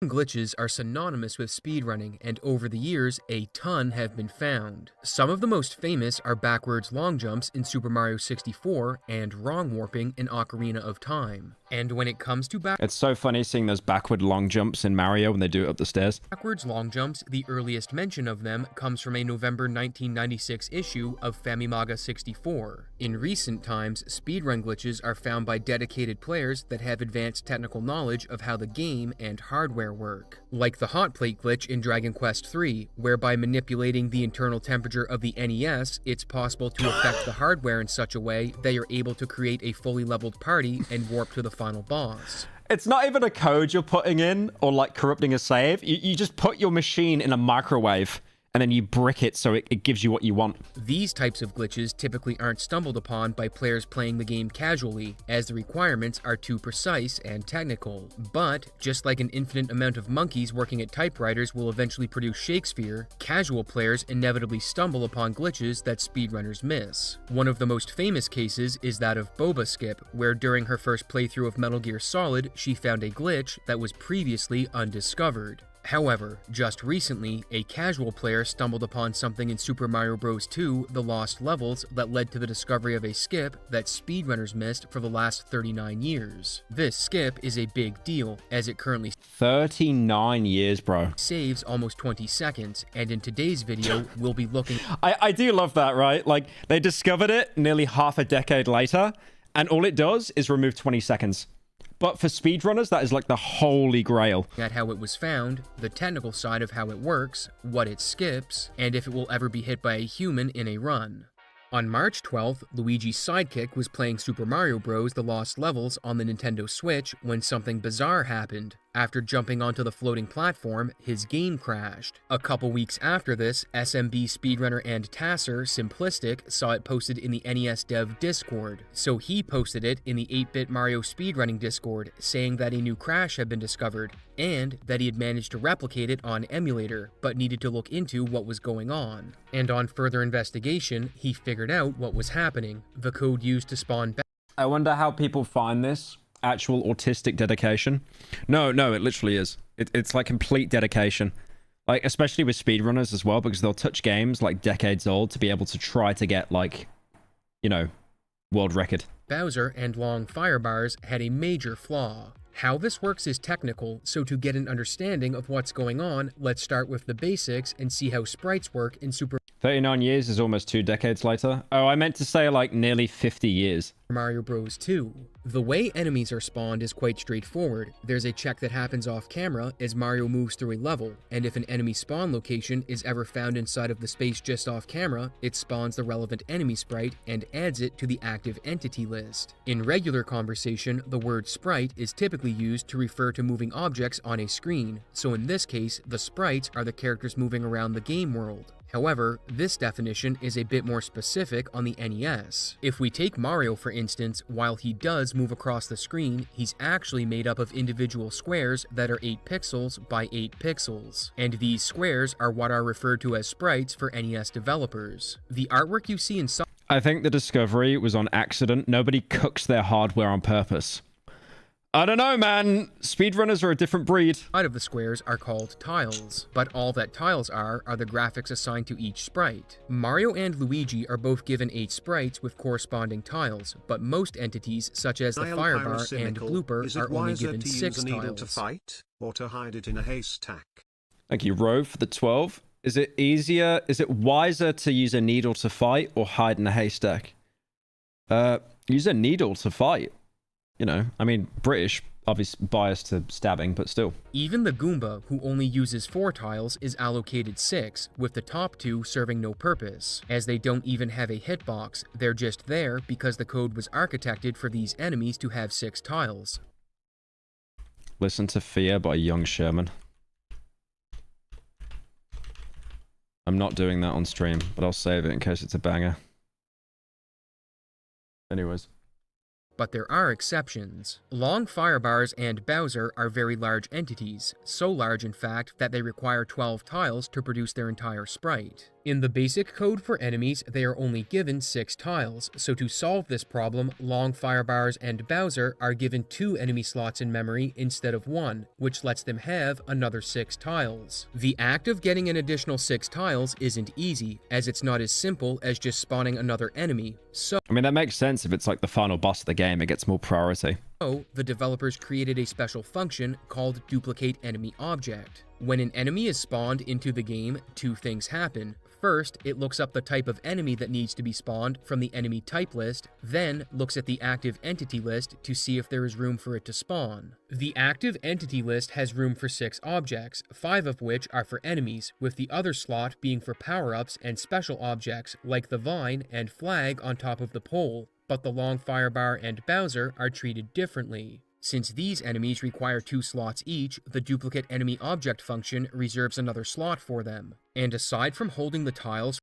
Glitches are synonymous with speedrunning, and over the years, a ton have been found. Some of the most famous are backwards long jumps in Super Mario 64 and wrong warping in Ocarina of Time. And when it comes to It's so funny seeing those backward long jumps in Mario when they do it up the stairs. backwards long jumps, the earliest mention of them comes from a November 1996 issue of Famimaga 64. In recent times, speedrun glitches are found by dedicated players that have advanced technical knowledge of how the game and hardware work. Like the hot plate glitch in Dragon Quest III, whereby manipulating the internal temperature of the NES, it's possible to affect the hardware in such a way that you're able to create a fully leveled party and warp to the final boss. It's not even a code you're putting in or like corrupting a save. You just put your machine in a microwave and then you brick it so it gives you what you want. These types of glitches typically aren't stumbled upon by players playing the game casually, as the requirements are too precise and technical. But, just like an infinite amount of monkeys working at typewriters will eventually produce Shakespeare, casual players inevitably stumble upon glitches that speedrunners miss. One of the most famous cases is that of Boba Skip, where during her first playthrough of Metal Gear Solid, she found a glitch that was previously undiscovered. However, just recently, a casual player stumbled upon something in Super Mario Bros. 2, The Lost Levels, that led to the discovery of a skip that speedrunners missed for the last 39 years. This skip is a big deal, as it currently 39 years, bro. Saves almost 20 seconds, and in today's video, we'll be looking... I do love that, right? Like, they discovered it nearly half a decade later, and all it does is remove 20 seconds. But for speedrunners, that is like the holy grail. At how it was found, the technical side of how it works, what it skips, and if it will ever be hit by a human in a run. On March 12th, Luigi's sidekick was playing Super Mario Bros. The Lost Levels on the Nintendo Switch when something bizarre happened. After jumping onto the floating platform, his game crashed. A couple weeks after this, SMB speedrunner and tasser, Simplistic, saw it posted in the NES Dev Discord, so he posted it in the 8-bit Mario speedrunning Discord, saying that a new crash had been discovered, and that he had managed to replicate it on emulator, but needed to look into what was going on. And on further investigation, he figured out what was happening. The code used to spawn back. I wonder how people find this. Actual autistic dedication. No, it literally is. It's like complete dedication. Like, especially with speedrunners as well, because they'll touch games like decades old to be able to try to get, like, you know, world record. Bowser and long fire bars had a major flaw. How this works is technical, so to get an understanding of what's going on, let's start with the basics and see how sprites work in Super... 39 years is almost 2 decades later. Oh, I meant to say like nearly 50 years. Mario Bros 2. The way enemies are spawned is quite straightforward. There's a check that happens off camera as Mario moves through a level, and if an enemy spawn location is ever found inside of the space just off camera, it spawns the relevant enemy sprite and adds it to the active entity list. In regular conversation, the word sprite is typically used to refer to moving objects on a screen, so in this case, the sprites are the characters moving around the game world. However, this definition is a bit more specific on the NES. If we take Mario for instance, while he does move across the screen, he's actually made up of individual squares that are 8 pixels by 8 pixels. And these squares are what are referred to as sprites for NES developers. The artwork you see in I think the discovery was on accident. Nobody cooks their hardware on purpose. I don't know, man. Speedrunners are a different breed. Side of the squares are called tiles, but all that tiles are the graphics assigned to each sprite. Mario and Luigi are both given 8 sprites with corresponding tiles, but most entities, such as the Firebar and Blooper, are only given 6 tiles. To fight, or to hide it in a haystack? Thank you, Rove, for the 12. Is it wiser to use a needle to fight or hide in a haystack? Use a needle to fight. You know, I mean, British, obviously biased to stabbing, but still. Even the Goomba, who only uses 4 tiles, is allocated 6, with the top 2 serving no purpose, as they don't even have a hitbox. They're just there because the code was architected for these enemies to have 6 tiles. Listen to Fear by Young Sherman. I'm not doing that on stream, but I'll save it in case it's a banger. Anyways. But there are exceptions. Long Firebars and Bowser are very large entities, so large in fact that they require 12 tiles to produce their entire sprite. In the basic code for enemies, they are only given 6 tiles, so to solve this problem, Long Firebars and Bowser are given 2 enemy slots in memory instead of 1, which lets them have another 6 tiles. The act of getting an additional 6 tiles isn't easy, as it's not as simple as just spawning another enemy, so I mean, that makes sense if it's like the final boss of the game, it gets more priority. So, the developers created a special function called Duplicate Enemy Object. When an enemy is spawned into the game, 2 things happen. First, it looks up the type of enemy that needs to be spawned from the enemy type list, then looks at the active entity list to see if there is room for it to spawn. The active entity list has room for 6 objects, 5 of which are for enemies, with the other slot being for power-ups and special objects like the vine and flag on top of the pole, but the Long Firebar and Bowser are treated differently. Since these enemies require 2 slots each, the Duplicate Enemy Object function reserves another slot for them. And aside from holding the tiles,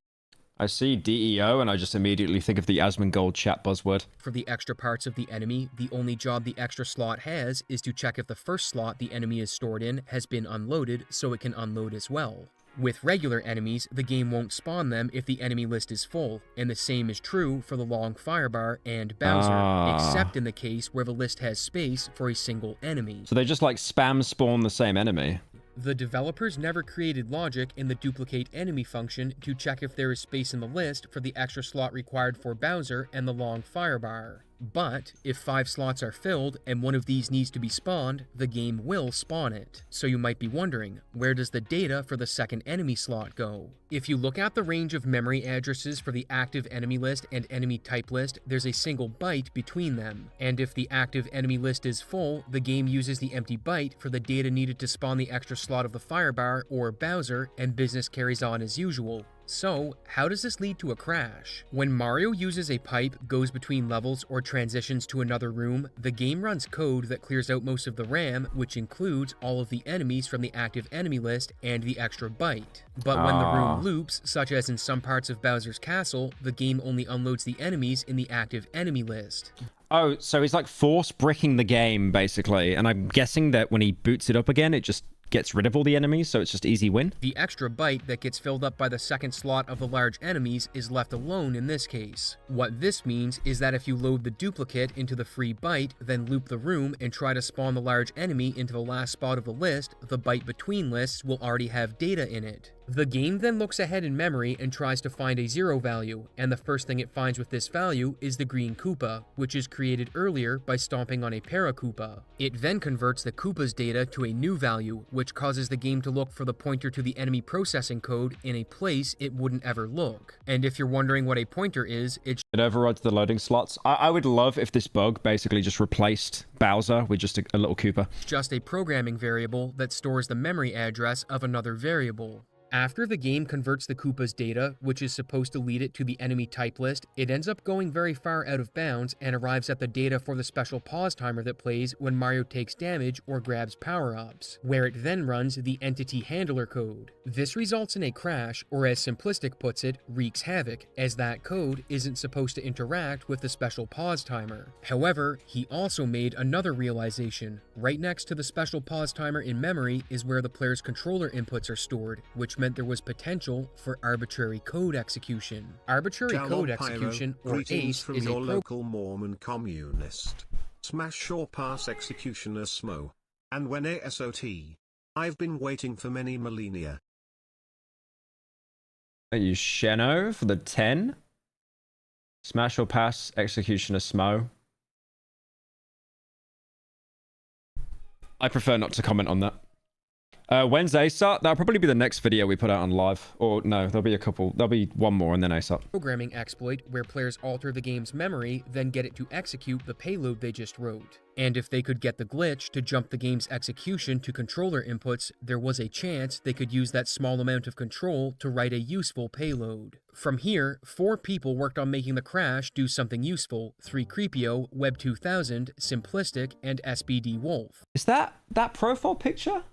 I see DEO and I just immediately think of the Asmongold chat buzzword. For the extra parts of the enemy, the only job the extra slot has is to check if the first slot the enemy is stored in has been unloaded so it can unload as well. With regular enemies, the game won't spawn them if the enemy list is full, and the same is true for the Long Firebar and Bowser, except in the case where the list has space for a single enemy. So they just like spam spawn the same enemy? The developers never created logic in the Duplicate Enemy function to check if there is space in the list for the extra slot required for Bowser and the Long Firebar. But, if 5 slots are filled and one of these needs to be spawned, the game will spawn it. So you might be wondering, where does the data for the second enemy slot go? If you look at the range of memory addresses for the active enemy list and enemy type list, there's a single byte between them. And if the active enemy list is full, the game uses the empty byte for the data needed to spawn the extra slot of the Firebar or Bowser, and business carries on as usual. So, how does this lead to a crash? When Mario uses a pipe, goes between levels, or transitions to another room, the game runs code that clears out most of the RAM, which includes all of the enemies from the active enemy list and the extra byte. But when the room loops, such as in some parts of Bowser's Castle, the game only unloads the enemies in the active enemy list. Oh, so he's like force bricking the game, basically, and I'm guessing that when he boots it up again, it just gets rid of all the enemies, so it's just easy win? The extra byte that gets filled up by the second slot of the large enemies is left alone in this case. What this means is that if you load the duplicate into the free byte, then loop the room and try to spawn the large enemy into the last spot of the list, the byte between lists will already have data in it. The game then looks ahead in memory and tries to find a 0 value, and the first thing it finds with this value is the green Koopa, which is created earlier by stomping on a Para-Koopa. It then converts the Koopa's data to a new value, which causes the game to look for the pointer to the enemy processing code in a place it wouldn't ever look. And if you're wondering what a pointer is, it overrides the loading slots. I would love if this bug basically just replaced Bowser with just a little Koopa. just a programming variable that stores the memory address of another variable. After the game converts the Koopa's data, which is supposed to lead it to the enemy type list, it ends up going very far out of bounds and arrives at the data for the special pause timer that plays when Mario takes damage or grabs power-ups, where it then runs the entity handler code. This results in a crash, or as Simplistic puts it, wreaks havoc, as that code isn't supposed to interact with the special pause timer. However, he also made another realization. Right next to the special pause timer in memory is where the player's controller inputs are stored, which meant there was potential for arbitrary code execution. Arbitrary code execution, or greetings ACE, from is your a local Mormon communist. Smash or pass executioner SMO. And when ASOT. I've been waiting for many millennia. Are you Sheno for the 10? Smash or pass executioner Smo. I prefer not to comment on that. When's ASAP? That'll probably be the next video we put out on live. Or no, there'll be a couple. There'll be one more and then ASAP. Programming exploit where players alter the game's memory, then get it to execute the payload they just wrote. And if they could get the glitch to jump the game's execution to controller inputs, there was a chance they could use that small amount of control to write a useful payload. From here, 4 people worked on making the crash do something useful: 3Creepio, Web2000, Simplistic, and SBD Wolf. Is that profile picture?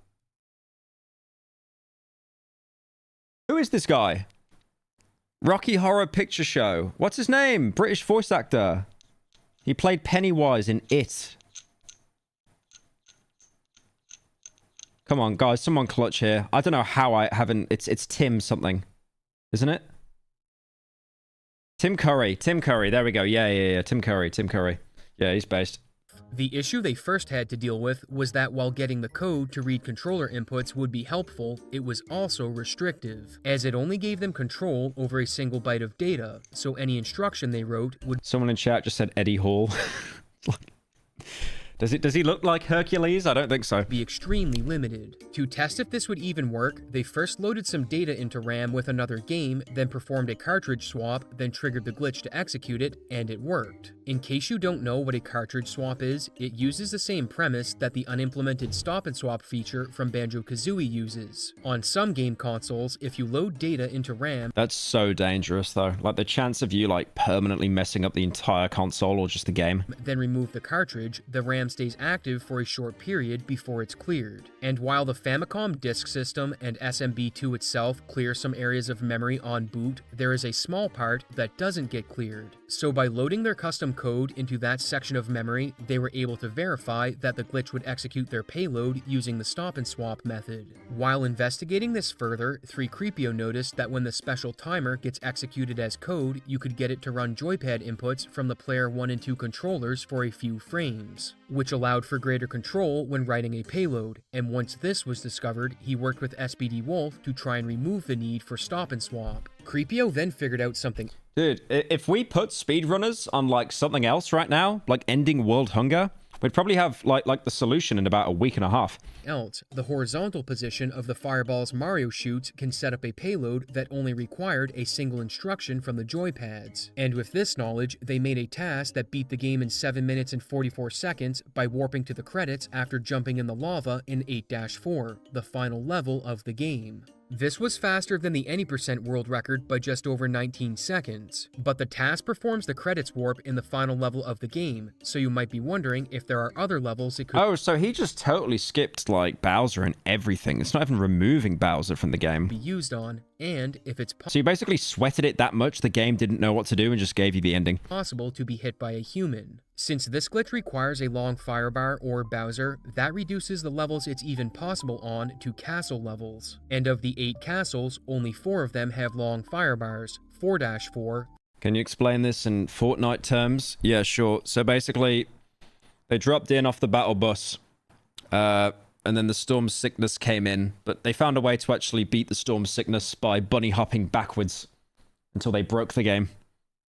Who is this guy? Rocky Horror Picture Show. What's his name? British voice actor. He played Pennywise in It. Come on, guys. Someone clutch here. I don't know how I haven't... It's Tim something. Isn't it? Tim Curry. Tim Curry. There we go. Yeah. Tim Curry. Yeah, he's based. The issue they first had to deal with was that while getting the code to read controller inputs would be helpful, it was also restrictive, as it only gave them control over a single byte of data, so any instruction they wrote would... Someone in chat just said Eddie Hall. Does he look like Hercules? I don't think so. ...be extremely limited. To test if this would even work, they first loaded some data into RAM with another game, then performed a cartridge swap, then triggered the glitch to execute it, and it worked. In case you don't know what a cartridge swap is, it uses the same premise that the unimplemented stop and swap feature from Banjo-Kazooie uses. On some game consoles, if you load data into RAM... That's so dangerous though. Like the chance of you like permanently messing up the entire console or just the game. ...then remove the cartridge, the RAM stays active for a short period before it's cleared. And while the Famicom disk system and SMB2 itself clear some areas of memory on boot, there is a small part that doesn't get cleared. So by loading their custom code into that section of memory, they were able to verify that the glitch would execute their payload using the stop and swap method. While investigating this further, 3Creepio noticed that when the special timer gets executed as code, you could get it to run joypad inputs from the player 1 and 2 controllers for a few frames, which allowed for greater control when writing a payload, and once this was discovered, he worked with SBD Wolf to try and remove the need for stop and swap. Creepio then figured out something. Dude, if we put speedrunners on like something else right now, like ending world hunger, we'd probably have like the solution in about a week and a half. Else, the horizontal position of the fireballs Mario shoots can set up a payload that only required a single instruction from the joypads. And with this knowledge, they made a task that beat the game in 7 minutes and 44 seconds by warping to the credits after jumping in the lava in 8-4, the final level of the game. This was faster than the any% world record by just over 19 seconds, but the task performs the credits warp in the final level of the game, so you might be wondering if there are other levels it could... Oh, so he just totally skipped, like, Bowser and everything. It's not even removing Bowser from the game. ...be used on, and if it's... So you basically sweated it that much the game didn't know what to do and just gave you the ending. ...possible to be hit by a human. Since this glitch requires a long firebar or Bowser, that reduces the levels it's even possible on to castle levels. And of the 8 castles, only 4 of them have long firebars, 4-4. Can you explain this in Fortnite terms? Yeah, sure. So basically, they dropped in off the battle bus. and then the storm sickness came in, but they found a way to actually beat the storm sickness by bunny hopping backwards until they broke the game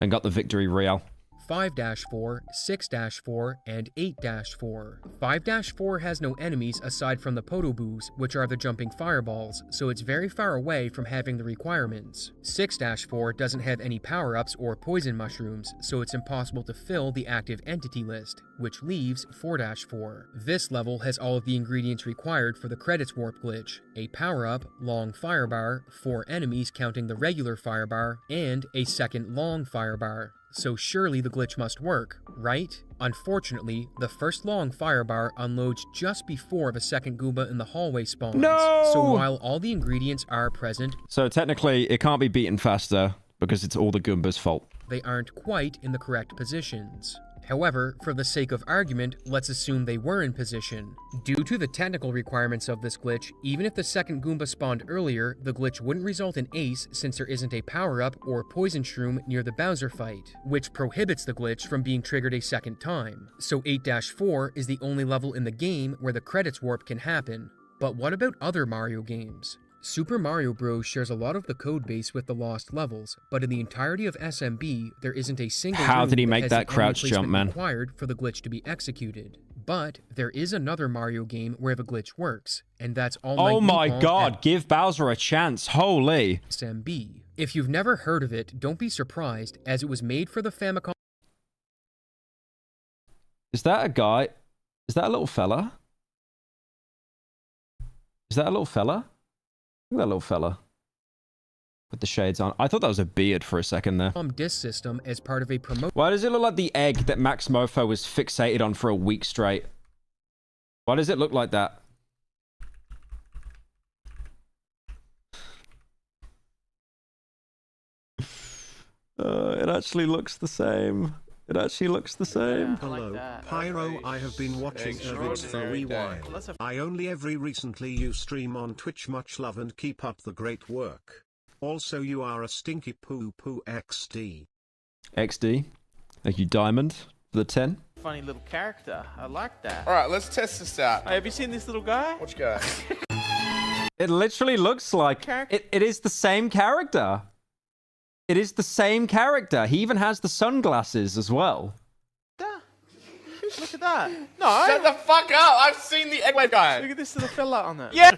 and got the victory royale. 5-4, 6-4, and 8-4. 5-4 has no enemies aside from the Podoboos, which are the jumping fireballs, so it's very far away from having the requirements. 6-4 doesn't have any power-ups or poison mushrooms, so it's impossible to fill the active entity list, which leaves 4-4. This level has all of the ingredients required for the credits warp glitch: a power-up, long firebar, 4 enemies counting the regular firebar, and a second long firebar. So surely the glitch must work, right? Unfortunately, the first long firebar unloads just before the second Goomba in the hallway spawns. No! So while all the ingredients are present, So technically, it can't be beaten faster because it's all the Goomba's fault. they aren't quite in the correct positions. However, for the sake of argument, let's assume they were in position. Due to the technical requirements of this glitch, even if the second Goomba spawned earlier, the glitch wouldn't result in Ace since there isn't a power-up or poison shroom near the Bowser fight, which prohibits the glitch from being triggered a second time. So 8-4 is the only level in the game where the credits warp can happen. But what about other Mario games? Super Mario Bros. Shares a lot of the code base with the Lost Levels, but in the entirety of SMB, there isn't a single How room did he that make has that the crouch enemy jump, placement man? required for the glitch to be executed. But there is another Mario game where the glitch works, and that's All Night Oh my Nippon god, at give Bowser a chance. Holy. SMB. If you've never heard of it, don't be surprised, as it was made for the Famicom. Is that a guy? Is that a little fella? Is that a little fella? Look at that little fella. With the shades on. I thought that was a beard for a second there. Disc system as part of a promotion. Why does it look like the egg that Max Mofo was fixated on for a week straight? Why does it look like that? It actually looks the same. It actually looks the same. Hello, Pyro. I have been watching Ervids for a wee while. I only every recently you stream on Twitch. Much love and keep up the great work. Also, you are a stinky poo poo XD. XD. Thank you, Diamond, for the 10. Funny little character. I like that. All right, let's test this out. Hey, have you seen this little guy? Which guy? It literally looks like it is the same character. It is the same character. He even has the sunglasses as well. Look at that. No. Shut the fuck up. I've seen the egg guy. Look at this little fella on there. Yeah.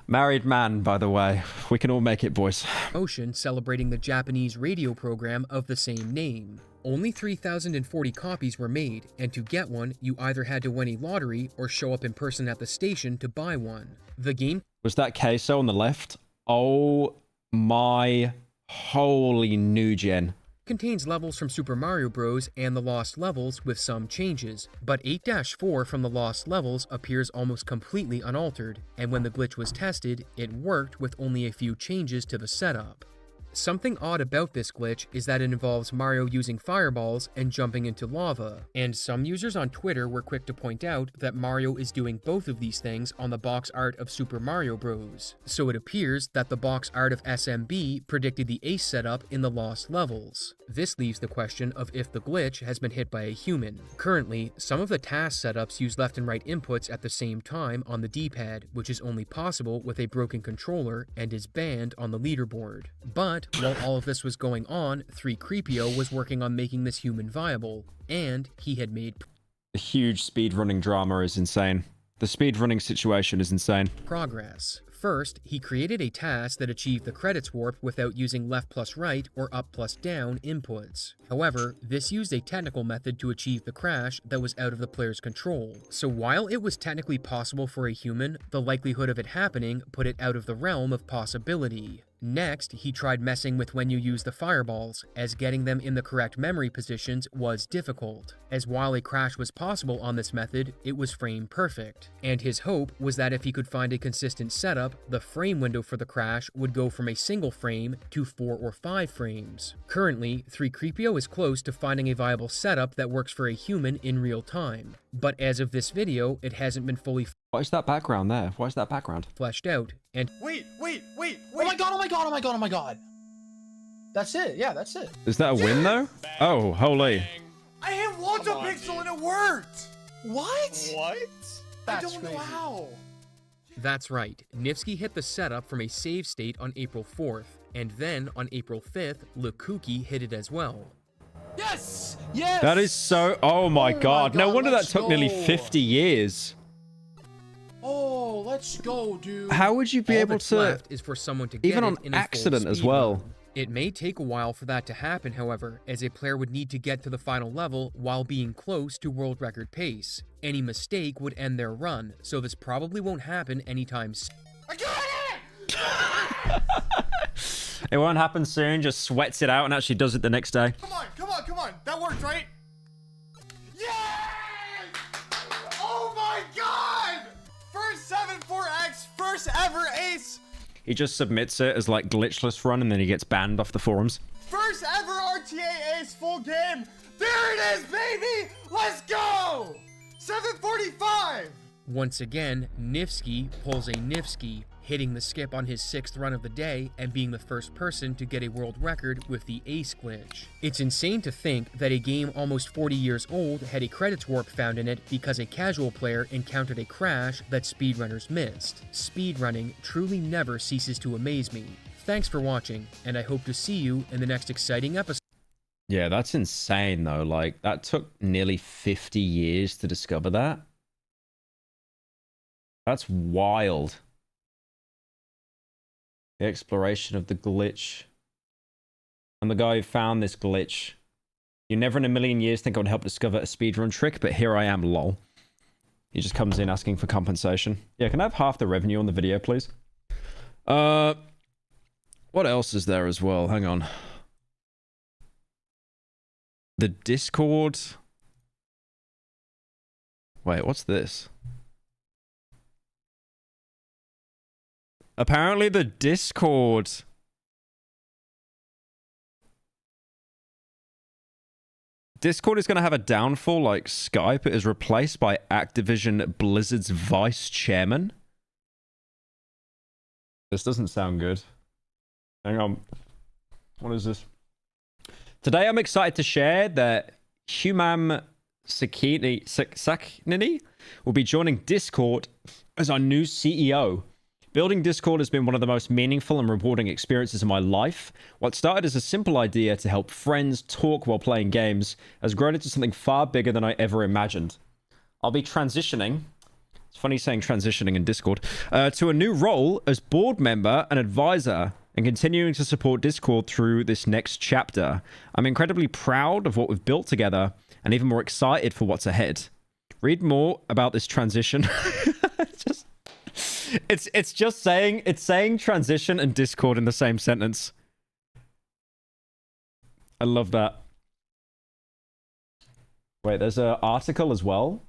Married man, by the way. We can all make it, boys. Promotion celebrating the Japanese radio program of the same name. Only 3,040 copies were made, and to get one, you either had to win a lottery or show up in person at the station to buy one. The game Was that queso on the left? Oh my holy new gen. contains levels from Super Mario Bros. And the Lost Levels with some changes, but 8-4 from the Lost Levels appears almost completely unaltered, and when the glitch was tested, it worked with only a few changes to the setup. Something odd about this glitch is that it involves Mario using fireballs and jumping into lava, and some users on Twitter were quick to point out that Mario is doing both of these things on the box art of Super Mario Bros. So it appears that the box art of SMB predicted the Ace setup in the Lost Levels. This leaves the question of if the glitch has been hit by a human. Currently, some of the task setups use left and right inputs at the same time on the D-pad, which is only possible with a broken controller and is banned on the leaderboard. But while all of this was going on, 3Creepio was working on making this human viable, and he had made The huge speedrunning drama is insane. The speedrunning situation is insane. progress. First, he created a task that achieved the credits warp without using left plus right or up plus down inputs. However, this used a technical method to achieve the crash that was out of the player's control. So while it was technically possible for a human, the likelihood of it happening put it out of the realm of possibility. Next, he tried messing with when you use the fireballs, as getting them in the correct memory positions was difficult, as while a crash was possible on this method, it was frame perfect. And his hope was that if he could find a consistent setup, the frame window for the crash would go from a single frame to 4 or 5 frames. Currently, 3Creepio is close to finding a viable setup that works for a human in real time, but as of this video, it hasn't been fully What is that background there? What is that background? fleshed out, and Wait. Oh my god. That's it. Yeah, that's it. Is that a win though? Oh, holy. I hit Walter Pixel and it worked. What? What? I don't know how. That's right, Nifsky hit the setup from a save state on April 4th, and then on April 5th, Lukuki hit it as well. Yes! Yes! That is so... Oh my god. No wonder that let's took nearly go. 50 years. Oh, let's go, dude. How would you be All able that's to... left is for someone to get even it on in a full accident as speed well. run. It may take a while for that to happen, however, as a player would need to get to the final level while being close to world record pace. Any mistake would end their run, so this probably won't happen anytime soon. It won't happen soon, just sweats it out and actually does it the next day. Come on, come on, come on. That worked, right? Yes! Oh my god! First 7-4X, first ever ace, He just submits it as like glitchless run and then he gets banned off the forums. first ever RTA ace full game. There it is, baby! Let's go! 745! Once again, Nifsky pulls a Nifsky, hitting the skip on his 6th run of the day and being the first person to get a world record with the ace glitch. It's insane to think that a game almost 40 years old had a credits warp found in it because a casual player encountered a crash that speedrunners missed. Speedrunning truly never ceases to amaze me. Thanks for watching, and I hope to see you in the next exciting episode. Yeah, that's insane though. Like, that took nearly 50 years to discover that. That's wild. The exploration of the glitch. I'm the guy who found this glitch. You never in a million years think I would help discover a speedrun trick, but here I am, lol. He just comes in asking for compensation. Yeah, can I have half the revenue on the video, please? What else is there as well? Hang on. The Discord. Wait, what's this? Apparently the Discord. Discord is going to have a downfall like Skype. It is replaced by Activision Blizzard's vice chairman. This doesn't sound good. Hang on. What is this? Today I'm excited to share that Humam Saknini will be joining Discord as our new CEO. Building Discord has been one of the most meaningful and rewarding experiences of my life. What started as a simple idea to help friends talk while playing games has grown into something far bigger than I ever imagined. I'll be transitioning, it's funny saying transitioning in Discord, to a new role as board member and advisor and continuing to support Discord through this next chapter. I'm incredibly proud of what we've built together and even more excited for what's ahead. Read more about this transition. It's just saying transition and Discord in the same sentence. I love that. Wait, there's an article as well.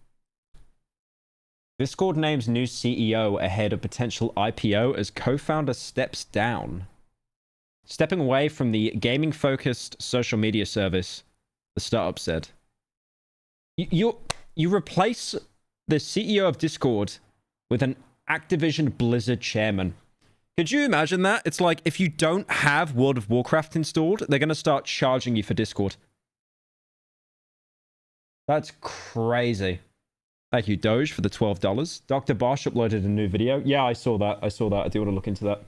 Discord names new CEO ahead of potential IPO as co-founder steps down. Stepping away from the gaming-focused social media service, the startup said. You replace the CEO of Discord with an Activision Blizzard chairman. Could you imagine that? It's like if you don't have World of Warcraft installed, they're going to start charging you for Discord. That's crazy. Thank you, Doge, for the $12. Dr. Bosch uploaded a new video. Yeah, I saw that. I do want to look into that.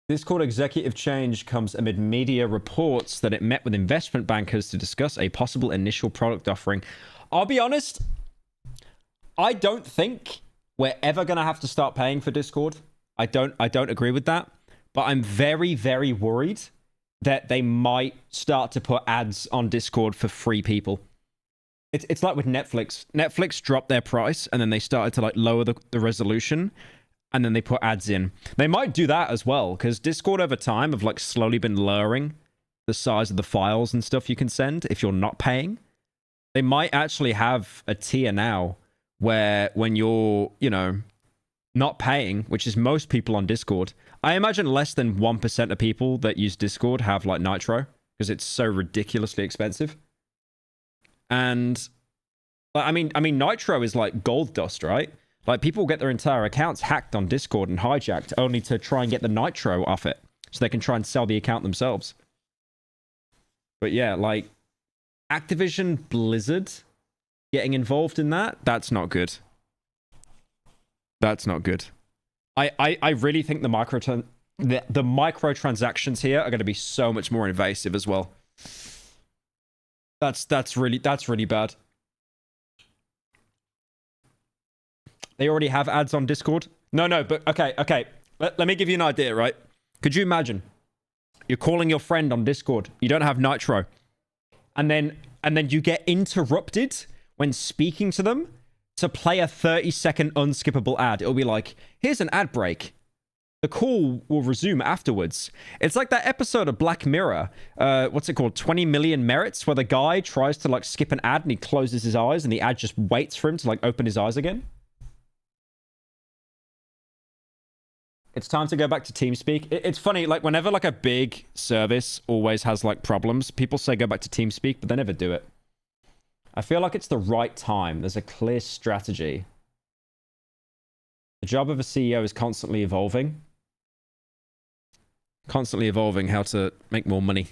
Discord executive change comes amid media reports that it met with investment bankers to discuss a possible initial product offering. I'll be honest, I don't think we're ever going to have to start paying for Discord. I don't agree with that. But I'm very, very worried that they might start to put ads on Discord for free people. It's like with Netflix. Netflix dropped their price and then they started to like lower the resolution and then they put ads in. They might do that as well because Discord over time have like slowly been lowering the size of the files and stuff you can send if you're not paying. They might actually have a tier now where when you're, you know, not paying, which is most people on Discord, I imagine less than 1% of people that use Discord have like Nitro because it's so ridiculously expensive. And I mean, Nitro is like gold dust, right? Like people get their entire accounts hacked on Discord and hijacked only to try and get the Nitro off it so they can try and sell the account themselves. But yeah, like Activision Blizzard getting involved in that, that's not good. That's not good. I really think the microtransactions here are going to be so much more invasive as well. That's really bad. They already have ads on Discord. No, but okay. Let me give you an idea, right? Could you imagine you're calling your friend on Discord, you don't have Nitro, and then you get interrupted when speaking to them to play a 30-second unskippable ad. It'll be like, here's an ad break. The call will resume afterwards. It's like that episode of Black Mirror. What's it called? 20 Million Merits, where the guy tries to like skip an ad and he closes his eyes and the ad just waits for him to like open his eyes again. It's time to go back to TeamSpeak. It's funny, like whenever like a big service always has like problems, people say go back to TeamSpeak, but they never do it. I feel like it's the right time. There's a clear strategy. The job of a CEO is constantly evolving. Constantly evolving how to make more money.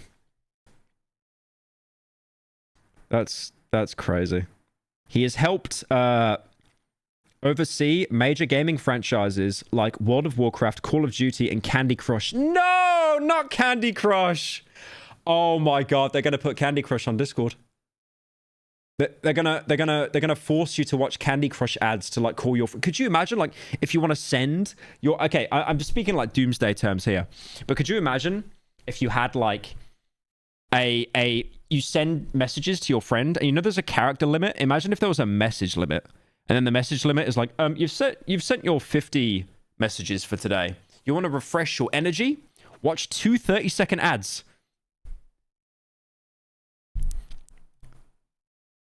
That's crazy. He has helped oversee major gaming franchises like World of Warcraft, Call of Duty, and Candy Crush. No, not Candy Crush. Oh my God, they're gonna put Candy Crush on Discord. They're gonna force you to watch Candy Crush ads to like call your. Could you imagine like if you want to send your? Okay, I'm just speaking like doomsday terms here, but could you imagine if you had like you send messages to your friend and you know there's a character limit. Imagine if there was a message limit, and then the message limit is like you've sent your 50 messages for today. You want to refresh your energy? Watch 2 30-second ads.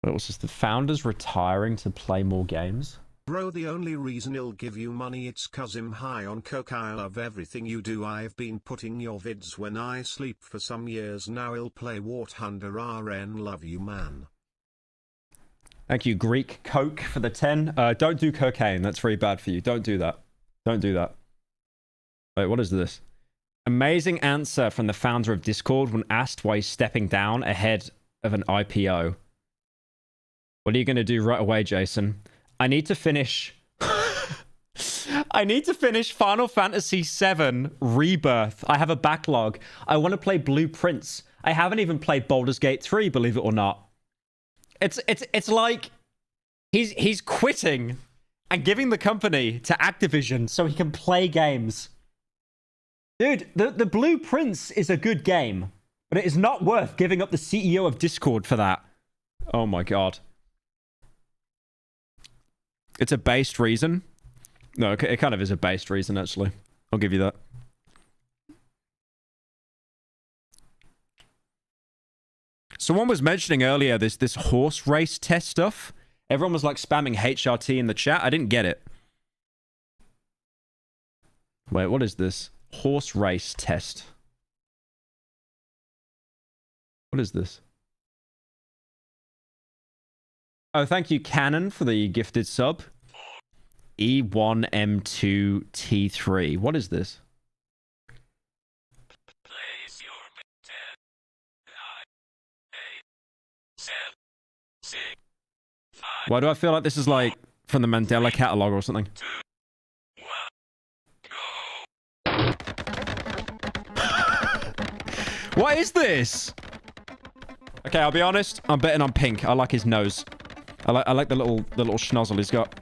What was this? The founders retiring to play more games? Bro, the only reason he'll give you money it's cause I'm high on coke. I love everything you do. I've been putting your vids when I sleep for some years now. He'll play War Thunder RN. Love you, man. Thank you, Greek Coke, for the 10. Don't do cocaine. That's very bad for you. Don't do that. Don't do that. Wait, what is this? Amazing answer from the founder of Discord when asked why he's stepping down ahead of an IPO. What are you going to do right away, Jason? I need to finish... I need to finish Final Fantasy VII Rebirth. I have a backlog. I want to play Blueprints. I haven't even played Baldur's Gate 3, believe it or not. It's like he's quitting and giving the company to Activision so he can play games. Dude, the Blueprints is a good game, but it is not worth giving up the CEO of Discord for that. Oh my God. It's a based reason. No, it kind of is a based reason, actually. I'll give you that. Someone was mentioning earlier this horse race test stuff. Everyone was like spamming HRT in the chat. I didn't get it. Wait, what is this? Horse race test. What is this? Oh, thank you, Canon, for the gifted sub. E1M2T3. What is this? Why do I feel like this is like from the Mandela catalog or something? What is this? Okay, I'll be honest. I'm betting on Pink. I like his nose. I like the little schnozzle he's got.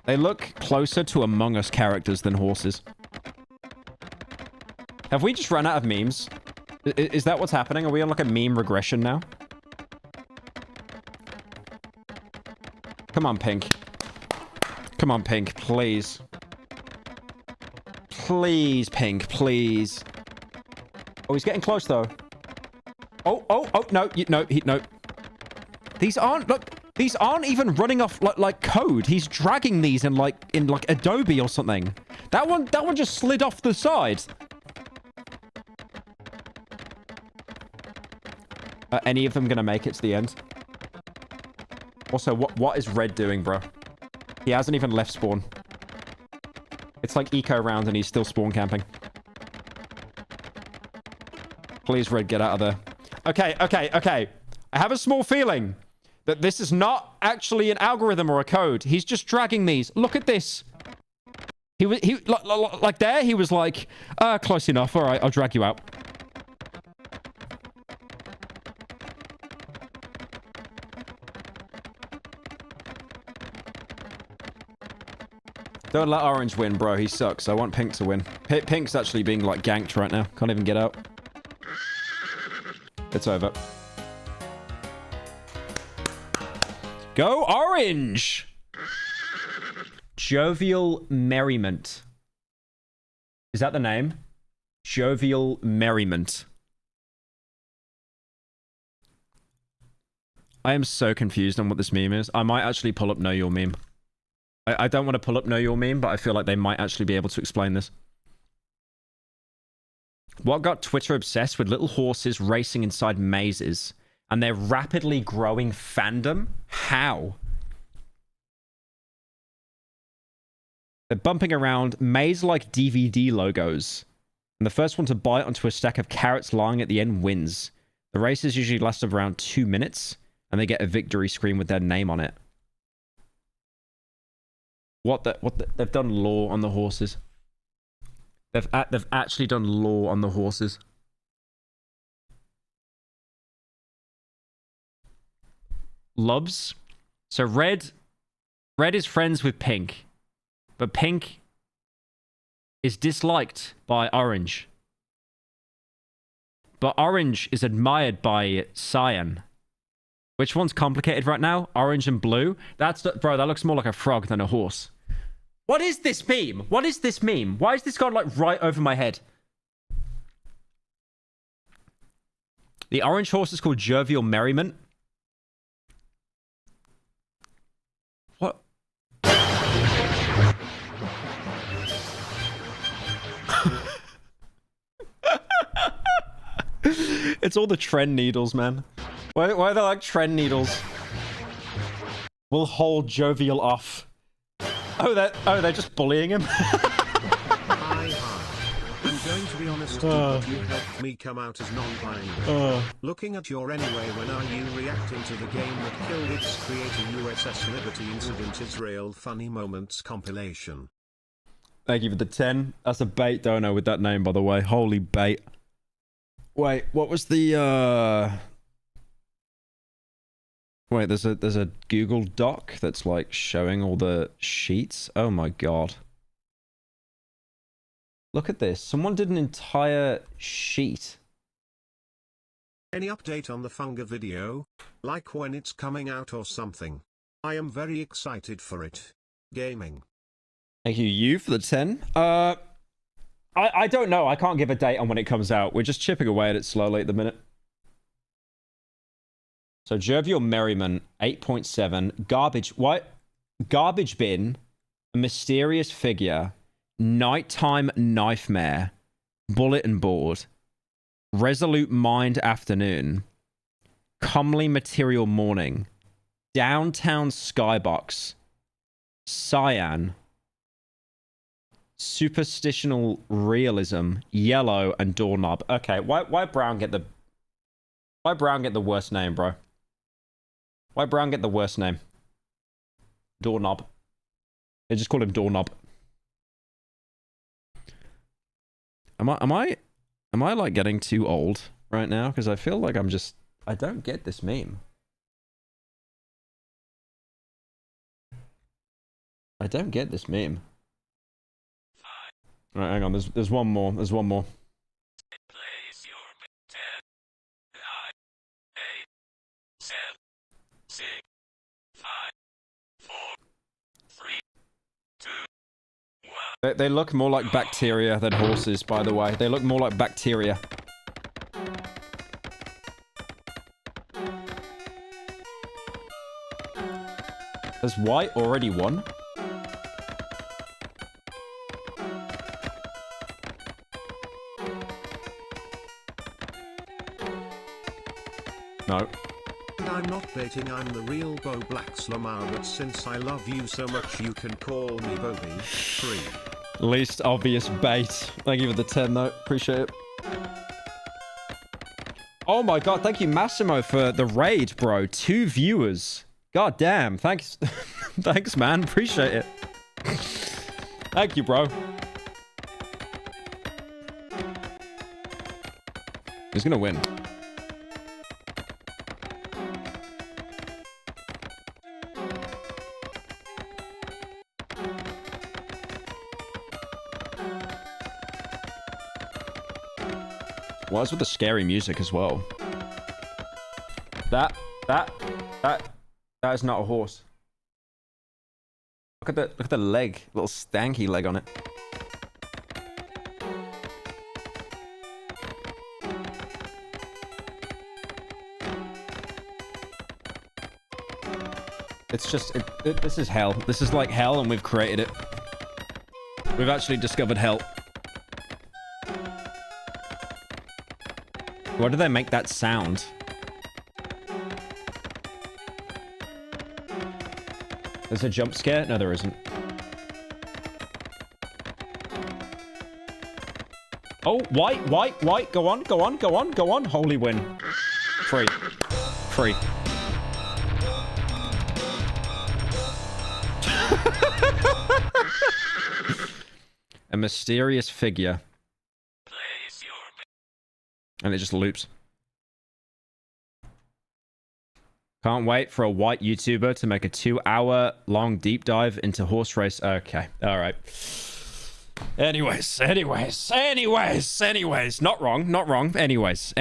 They look closer to Among Us characters than horses. Have we just run out of memes? Is that what's happening? Are we on like a meme regression now? Come on, Pink. Come on, Pink, please. Please, Pink, please. Oh, he's getting close, though. Oh, no, no. These aren't, look, these aren't even running off like code. He's dragging these in like Adobe or something. That one just slid off the side. Any of them gonna make it to the end? Also, what is Red doing, bro? He hasn't even left spawn. It's like eco round and he's still spawn camping. Please, Red, get out of there. Okay. I have a small feeling that this is not actually an algorithm or a code. He's just dragging these. Look at this. He like there, he was like, close enough. All right, I'll drag you out. Don't let Orange win, bro. He sucks. I want Pink to win. Pink's actually being, like, ganked right now. Can't even get out. It's over. Go Orange! Jovial Merriment. Is that the name? Jovial Merriment. I am so confused on what this meme is. I might actually pull up Know Your Meme. I don't want to pull up Know Your Meme, but I feel like they might actually be able to explain this. What got Twitter obsessed with little horses racing inside mazes and their rapidly growing fandom? How? They're bumping around maze-like DVD logos. And the first one to bite onto a stack of carrots lying at the end wins. The races usually last around 2 minutes, and they get a victory screen with their name on it. They've done law on the horses. They've actually done law on the horses. Lubs. So Red is friends with Pink, but Pink is disliked by Orange. But Orange is admired by Cyan. Which one's complicated right now? Orange and blue? Bro, that looks more like a frog than a horse. What is this meme? What is this meme? Why is this gone, like, right over my head? The orange horse is called Jovial Merriment. What? It's all the trend needles, man. Why are they like trend needles? We'll hold Jovial off. Oh, they're just bullying him. Hi. I'm going to be honest, but you helped me come out as non-binary. Looking at your anyway, when are you reacting to the game that killed its creator USS Liberty Incident Israel Funny Moments compilation? Thank you for the 10. That's a bait dono with that name, by the way. Holy bait. Wait, what was the Wait, there's a Google Doc that's like showing all the sheets. Oh my god. Look at this. Someone did an entire sheet. Any update on the Funga video? Like when it's coming out or something? I am very excited for it. Gaming. Thank you for the 10. I don't know. I can't give a date on when it comes out. We're just chipping away at it slowly at the minute. So Jovial Merriment, 8.7. Garbage. What? Garbage Bin. A Mysterious Figure. Nighttime Knifemare. Bulletin Board. Resolute Mind Afternoon. Comely Material Morning. Downtown Skybox. Cyan. Superstitional Realism. Yellow and Doorknob. Okay, why Brown get the worst name, bro? Why Brown get the worst name? Doorknob. They just call him Doorknob. Am I like getting too old right now? Because I feel like I don't get this meme. I don't get this meme. Alright, hang on, there's one more. There's one more. They look more like bacteria than horses, by the way. They look more like bacteria. Has White already won? No. I'm not baiting, I'm the real Bo Black Slamar, but since I love you so much you can call me Bobby. Free. Least obvious bait. Thank you for the 10 though. Appreciate it. Oh my god, thank you, Massimo, for the raid, bro. 2 viewers. God damn, thanks. Thanks, man. Appreciate it. Thank you, bro. Who's gonna win? What's with the scary music as well? That is not a horse. Look at the leg, little stanky leg on it. It's just this is hell. This is like hell, and we've created it. We've actually discovered hell. Why do they make that sound? There's a jump scare? No, there isn't. Oh, white. Go on. Holy win. Free. A mysterious figure. And it just loops. Can't wait for a white YouTuber to make a 2-hour-long deep dive into horse race. Okay, all right. Anyways. Not wrong. Anyways.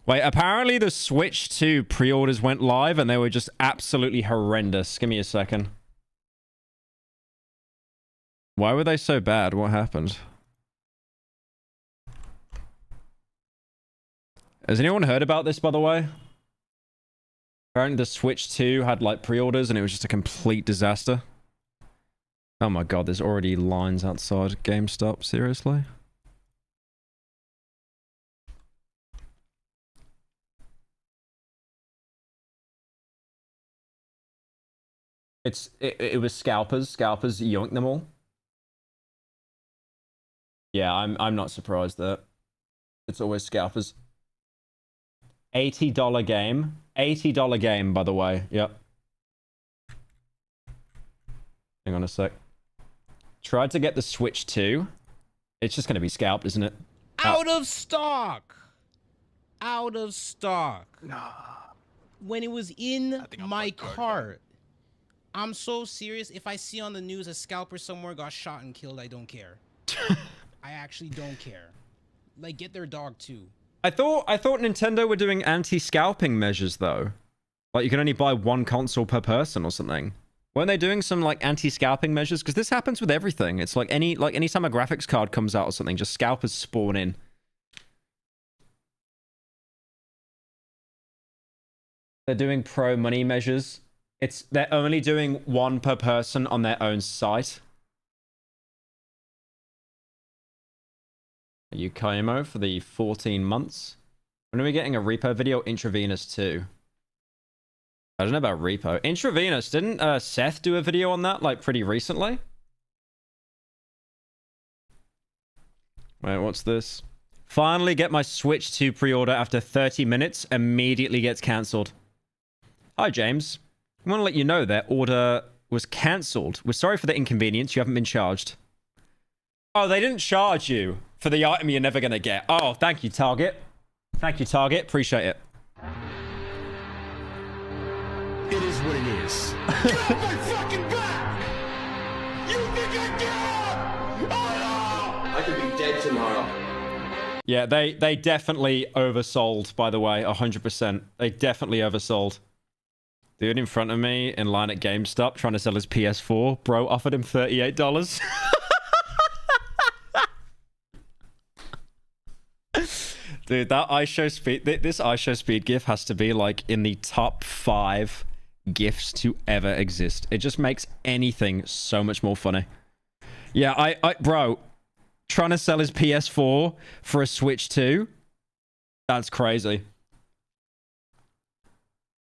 Wait, apparently the Switch 2 pre-orders went live and they were just absolutely horrendous. Give me a second. Why were they so bad? What happened? Has anyone heard about this, by the way? Apparently the Switch 2 had like pre-orders and it was just a complete disaster. Oh my god, there's already lines outside GameStop. Seriously? It was scalpers. Scalpers yoinked them all. Yeah, I'm not surprised that it's always scalpers. $80 game. $80 game, by the way. Yep. Hang on a sec. Tried to get the Switch 2. It's just going to be scalped, isn't it? Out of stock. When it was in my cart. I'm so serious. If I see on the news a scalper somewhere got shot and killed, I don't care. I actually don't care. Like, get their dog too. I thought Nintendo were doing anti-scalping measures though. Like you can only buy 1 console per person or something. Weren't they doing some like anti-scalping measures? Because this happens with everything. It's like anytime a graphics card comes out or something, just scalpers spawn in. They're doing pro money measures. They're only doing 1 per person on their own site. Are you Kaimo for the 14 months? When are we getting a repo video? Intravenous too. I don't know about repo. Intravenous, didn't Seth do a video on that like pretty recently? Wait, what's this? Finally get my Switch 2 pre-order after 30 minutes. Immediately gets cancelled. Hi, James. I want to let you know that order was cancelled. We're sorry for the inconvenience. You haven't been charged. Oh, they didn't charge you for the item you're never going to get. Oh, thank you, Target. Thank you, Target. Appreciate it. It is what it is. Get off my fucking back! You think I care? Oh no! I could be dead tomorrow. Yeah, they definitely oversold, by the way. 100%. They definitely oversold. Dude in front of me in line at GameStop trying to sell his PS4. Bro offered him $38. Dude, that iShow Speed... This iShow Speed GIF has to be, like, in the top 5 GIFs to ever exist. It just makes anything so much more funny. Yeah, bro, trying to sell his PS4 for a Switch 2? That's crazy.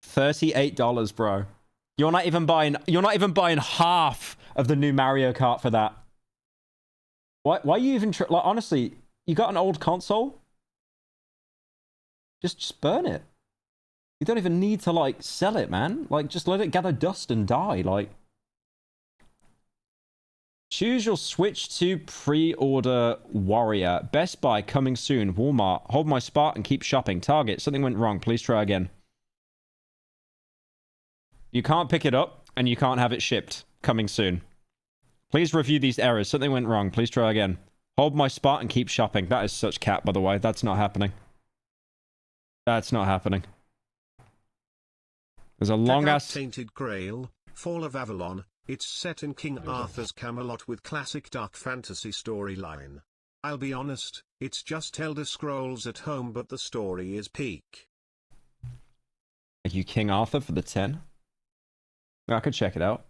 $38, bro. You're not even buying half of the new Mario Kart for that. Why you even like, honestly, you got an old console? Just burn it. You don't even need to like sell it, man. Like just let it gather dust and die. Like choose your Switch 2 pre-order warrior. Best Buy coming soon. Walmart. Hold my spot and keep shopping. Target. Something went wrong. Please try again. You can't pick it up and you can't have it shipped. Coming soon. Please review these errors. Something went wrong. Please try again. Hold my spot and keep shopping. That is such cap, by the way. That's not happening. That's not happening. There's a long ass Tainted Grail, Fall of Avalon. It's set in King Arthur's Camelot with classic dark fantasy storyline. I'll be honest, it's just Elder Scrolls at home, but the story is peak. Are you King Arthur for the 10? I could check it out.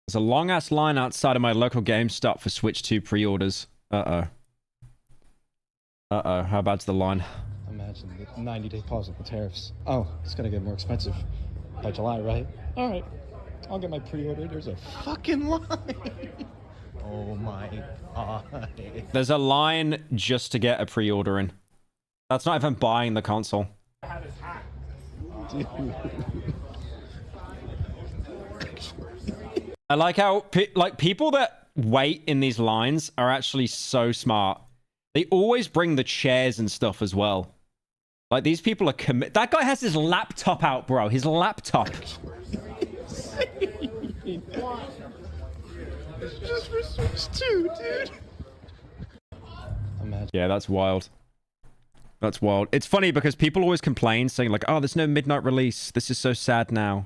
There's a long ass line outside of my local GameStop for Switch 2 pre-orders. Uh-oh. Uh-oh, how bad's the line? Imagine the 90-day pause with the tariffs. Oh, it's gonna get more expensive by July, right? All right, I'll get my pre-order. There's a fucking line. Oh my god. There's a line just to get a pre-order in. That's not even buying the console. Dude. I like how people that wait in these lines are actually so smart. They always bring the chairs and stuff as well. Like these people are commit. That guy has his laptop out, bro. His laptop. It's just for Switch 2, dude. Imagine. Yeah, that's wild. That's wild. It's funny because people always complain saying like, oh, there's no midnight release. This is so sad now.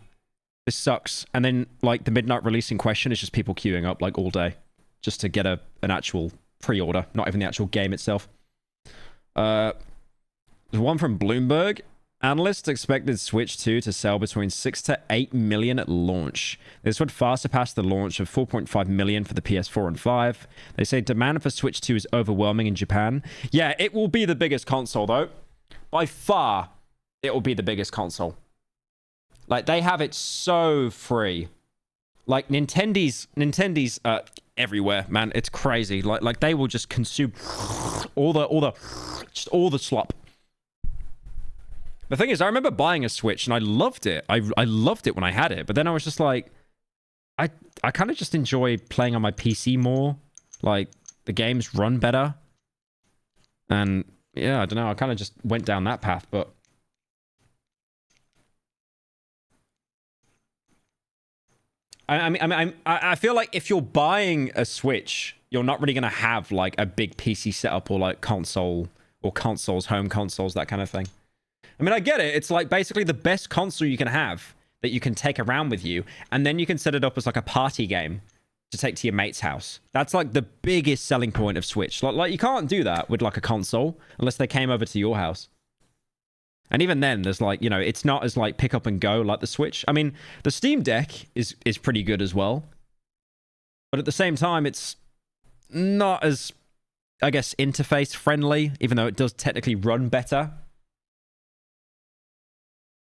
This sucks. And then like the midnight release in question is just people queuing up like all day just to get an actual pre-order, not even the actual game itself. There's one from Bloomberg. Analysts expected Switch 2 to sell between 6 to 8 million at launch. This would far surpass the launch of 4.5 million for the PS4 and 5. They say demand for Switch 2 is overwhelming in Japan. Yeah, it will be the biggest console though. By far, it will be the biggest console. Like, they have it so free. Like, Nintendo's everywhere, man. It's crazy. Like they will just consume all the slop. The thing is, I remember buying a Switch and I loved it. I loved it when I had it. But then I was just like, I kind of just enjoy playing on my PC more. Like, the games run better. And, yeah, I don't know. I kind of just went down that path, but... I feel like if you're buying a Switch, you're not really going to have, like, a big PC setup or, like, console or consoles, home consoles, that kind of thing. I mean, I get it. It's, like, basically the best console you can have that you can take around with you, and then you can set it up as, like, a party game to take to your mate's house. That's, like, the biggest selling point of Switch. Like you can't do that with, like, a console unless they came over to your house. And even then, there's like, you know, it's not as like pick up and go like the Switch. I mean, the Steam Deck is pretty good as well. But at the same time, it's not as, I guess, interface friendly, even though it does technically run better.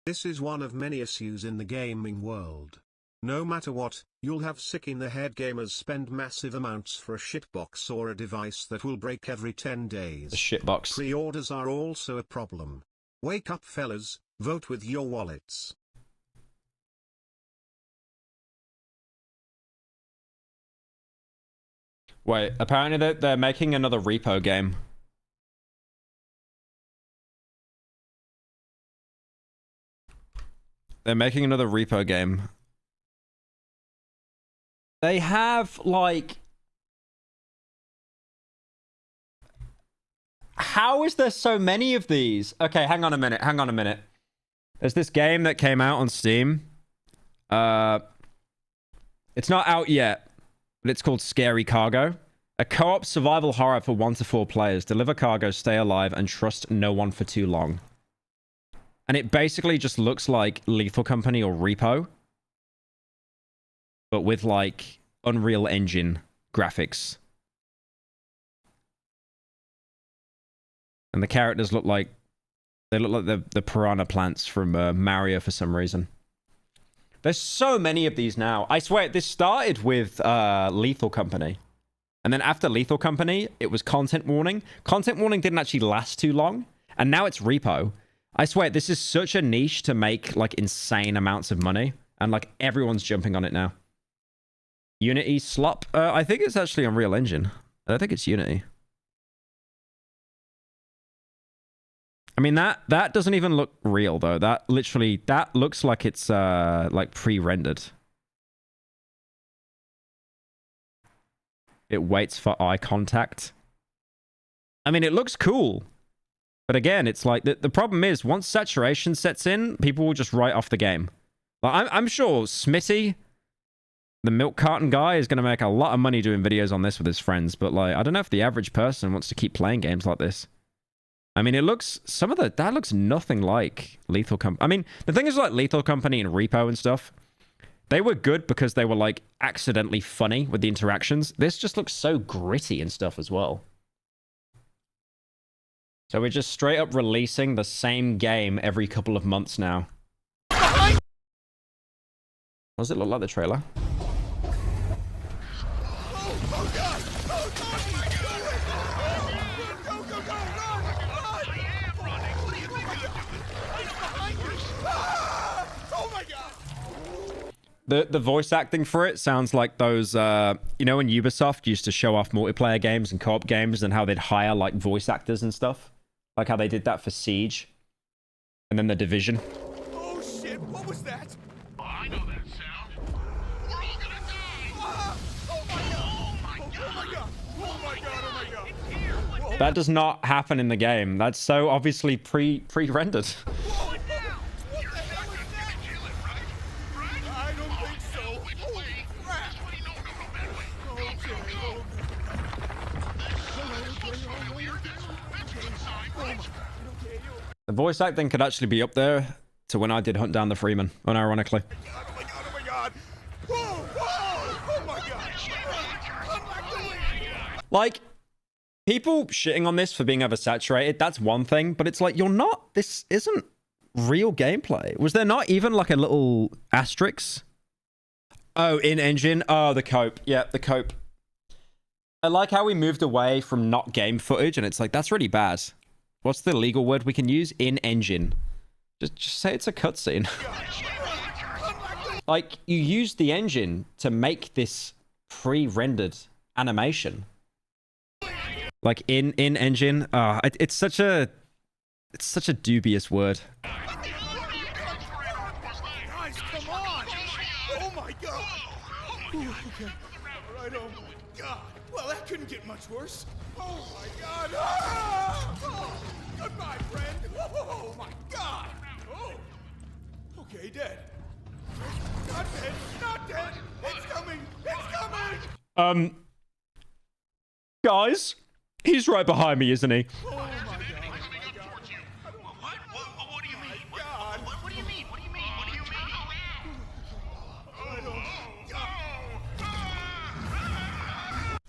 This is one of many issues in the gaming world. No matter what, you'll have sick in the head gamers spend massive amounts for a shitbox or a device that will break every 10 days. A shitbox. Pre-orders are also a problem. Wake up, fellas, vote with your wallets. Wait, apparently they're making another repo game. They're making another repo game. They have, like... How is there so many of these? Okay, hang on a minute. There's this game that came out on Steam. It's not out yet, but it's called Scary Cargo. A co-op survival horror for 1 to 4 players. Deliver cargo, stay alive, and trust no one for too long. And it basically just looks like Lethal Company or Repo, but with, like, Unreal Engine graphics. And the characters look like They look like the piranha plants from Mario for some reason. There's so many of these now. I swear, this started with Lethal Company. And then after Lethal Company, it was Content Warning. Content Warning didn't actually last too long. And now it's Repo. I swear, this is such a niche to make, like, insane amounts of money. And, like, everyone's jumping on it now. Unity Slop? I think it's actually Unreal Engine. I don't think it's Unity. I mean, that doesn't even look real, though. That looks like it's, like, pre-rendered. It waits for eye contact. I mean, it looks cool. But again, it's like, the problem is, once saturation sets in, people will just write off the game. Like, I'm sure Smitty, the milk carton guy, is going to make a lot of money doing videos on this with his friends. But, like, I don't know if the average person wants to keep playing games like this. I mean, it looks... that looks nothing like Lethal Company. I mean, the thing is, like, Lethal Company and Repo and stuff, they were good because they were, like, accidentally funny with the interactions. This just looks so gritty and stuff as well. So we're just straight up releasing the same game every couple of months now. Does it look like the trailer? The voice acting for it sounds like those, you know, when Ubisoft used to show off multiplayer games and co-op games and how they'd hire, like, voice actors and stuff. Like how they did that for Siege. And then The Division. Oh shit, what was that? Oh, I know that sound. We're all gonna die! Ah! Oh my god! Oh my god! Oh my god! Oh my god! It's here! Whoa. That does not happen in the game. That's so obviously pre-rendered. The voice acting could actually be up there to when I did Hunt Down the Freeman, unironically. Oh my god, oh my god! Whoa, whoa! Oh my god! Like, people shitting on this for being oversaturated, that's one thing, but it's like, this isn't real gameplay. Was there not even like a little asterisk? Oh, in-engine? Oh, the cope. Yeah, the cope. I like how we moved away from not game footage, and it's like, that's really bad. What's the legal word we can use? In-engine. Just say it's a cutscene. Like, you used the engine to make this pre-rendered animation. Like, in-engine. It's such a dubious word. Guys, come on! Oh my god! Ooh, okay. Right, oh my god. Well, that couldn't get much worse. Oh my god! Ah! Oh, goodbye, friend! Oh my god! Oh! Okay, dead. Not dead! Not dead! It's coming! It's coming! Guys, he's right behind me, isn't he? Oh my god! What do you mean? What do you mean? What do you mean? What do you mean?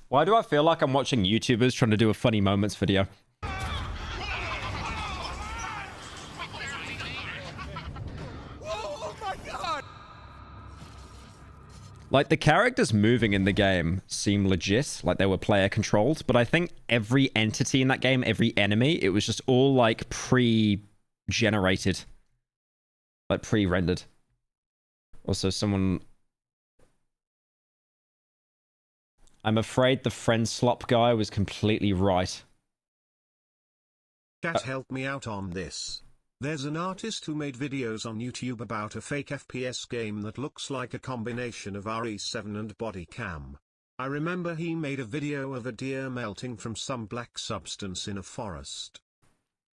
Why do I feel like I'm watching YouTubers trying to do a funny moments video? Oh my god! Like, the characters moving in the game seem legit, like they were player controlled, but I think every entity in that game, every enemy, it was just all like pre-generated. Like pre-rendered. Also, someone... I'm afraid the friend slop guy was completely right. Chat, help me out on this. There's an artist who made videos on YouTube about a fake FPS game that looks like a combination of RE7 and body cam. I remember he made a video of a deer melting from some black substance in a forest.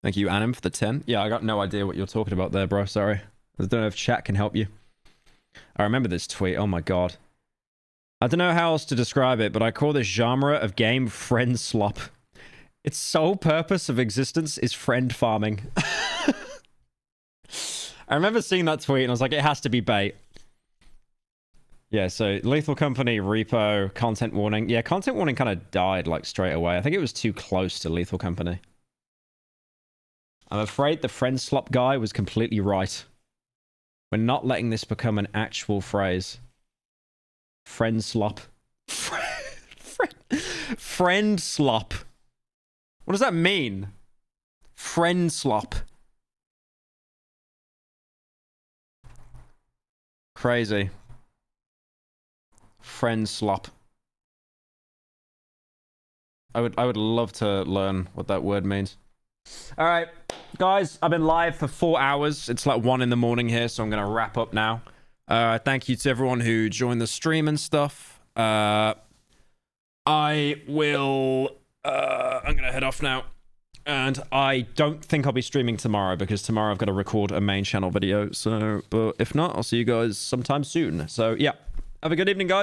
Thank you, Anim, for the 10. Yeah, I got no idea what you're talking about there, bro. Sorry. I don't know if chat can help you. I remember this tweet. Oh my god. I don't know how else to describe it, but I call this genre of game friend slop. Its sole purpose of existence is friend farming. I remember seeing that tweet and I was like, it has to be bait. Yeah, so Lethal Company, Repo, Content Warning. Yeah, Content Warning kind of died like straight away. I think it was too close to Lethal Company. I'm afraid the friend slop guy was completely right. We're not letting this become an actual phrase. Friend slop. Friend slop. What does that mean? Friend slop. Crazy. Friend slop. I would love to learn what that word means. All right, guys, I've been live for 4 hours. It's like 1 in the morning here, so I'm gonna wrap up now. Thank you to everyone who joined the stream and stuff. I'm gonna head off now. And I don't think I'll be streaming tomorrow because tomorrow I've got to record a main channel video. So, but if not, I'll see you guys sometime soon. So yeah, have a good evening, guys.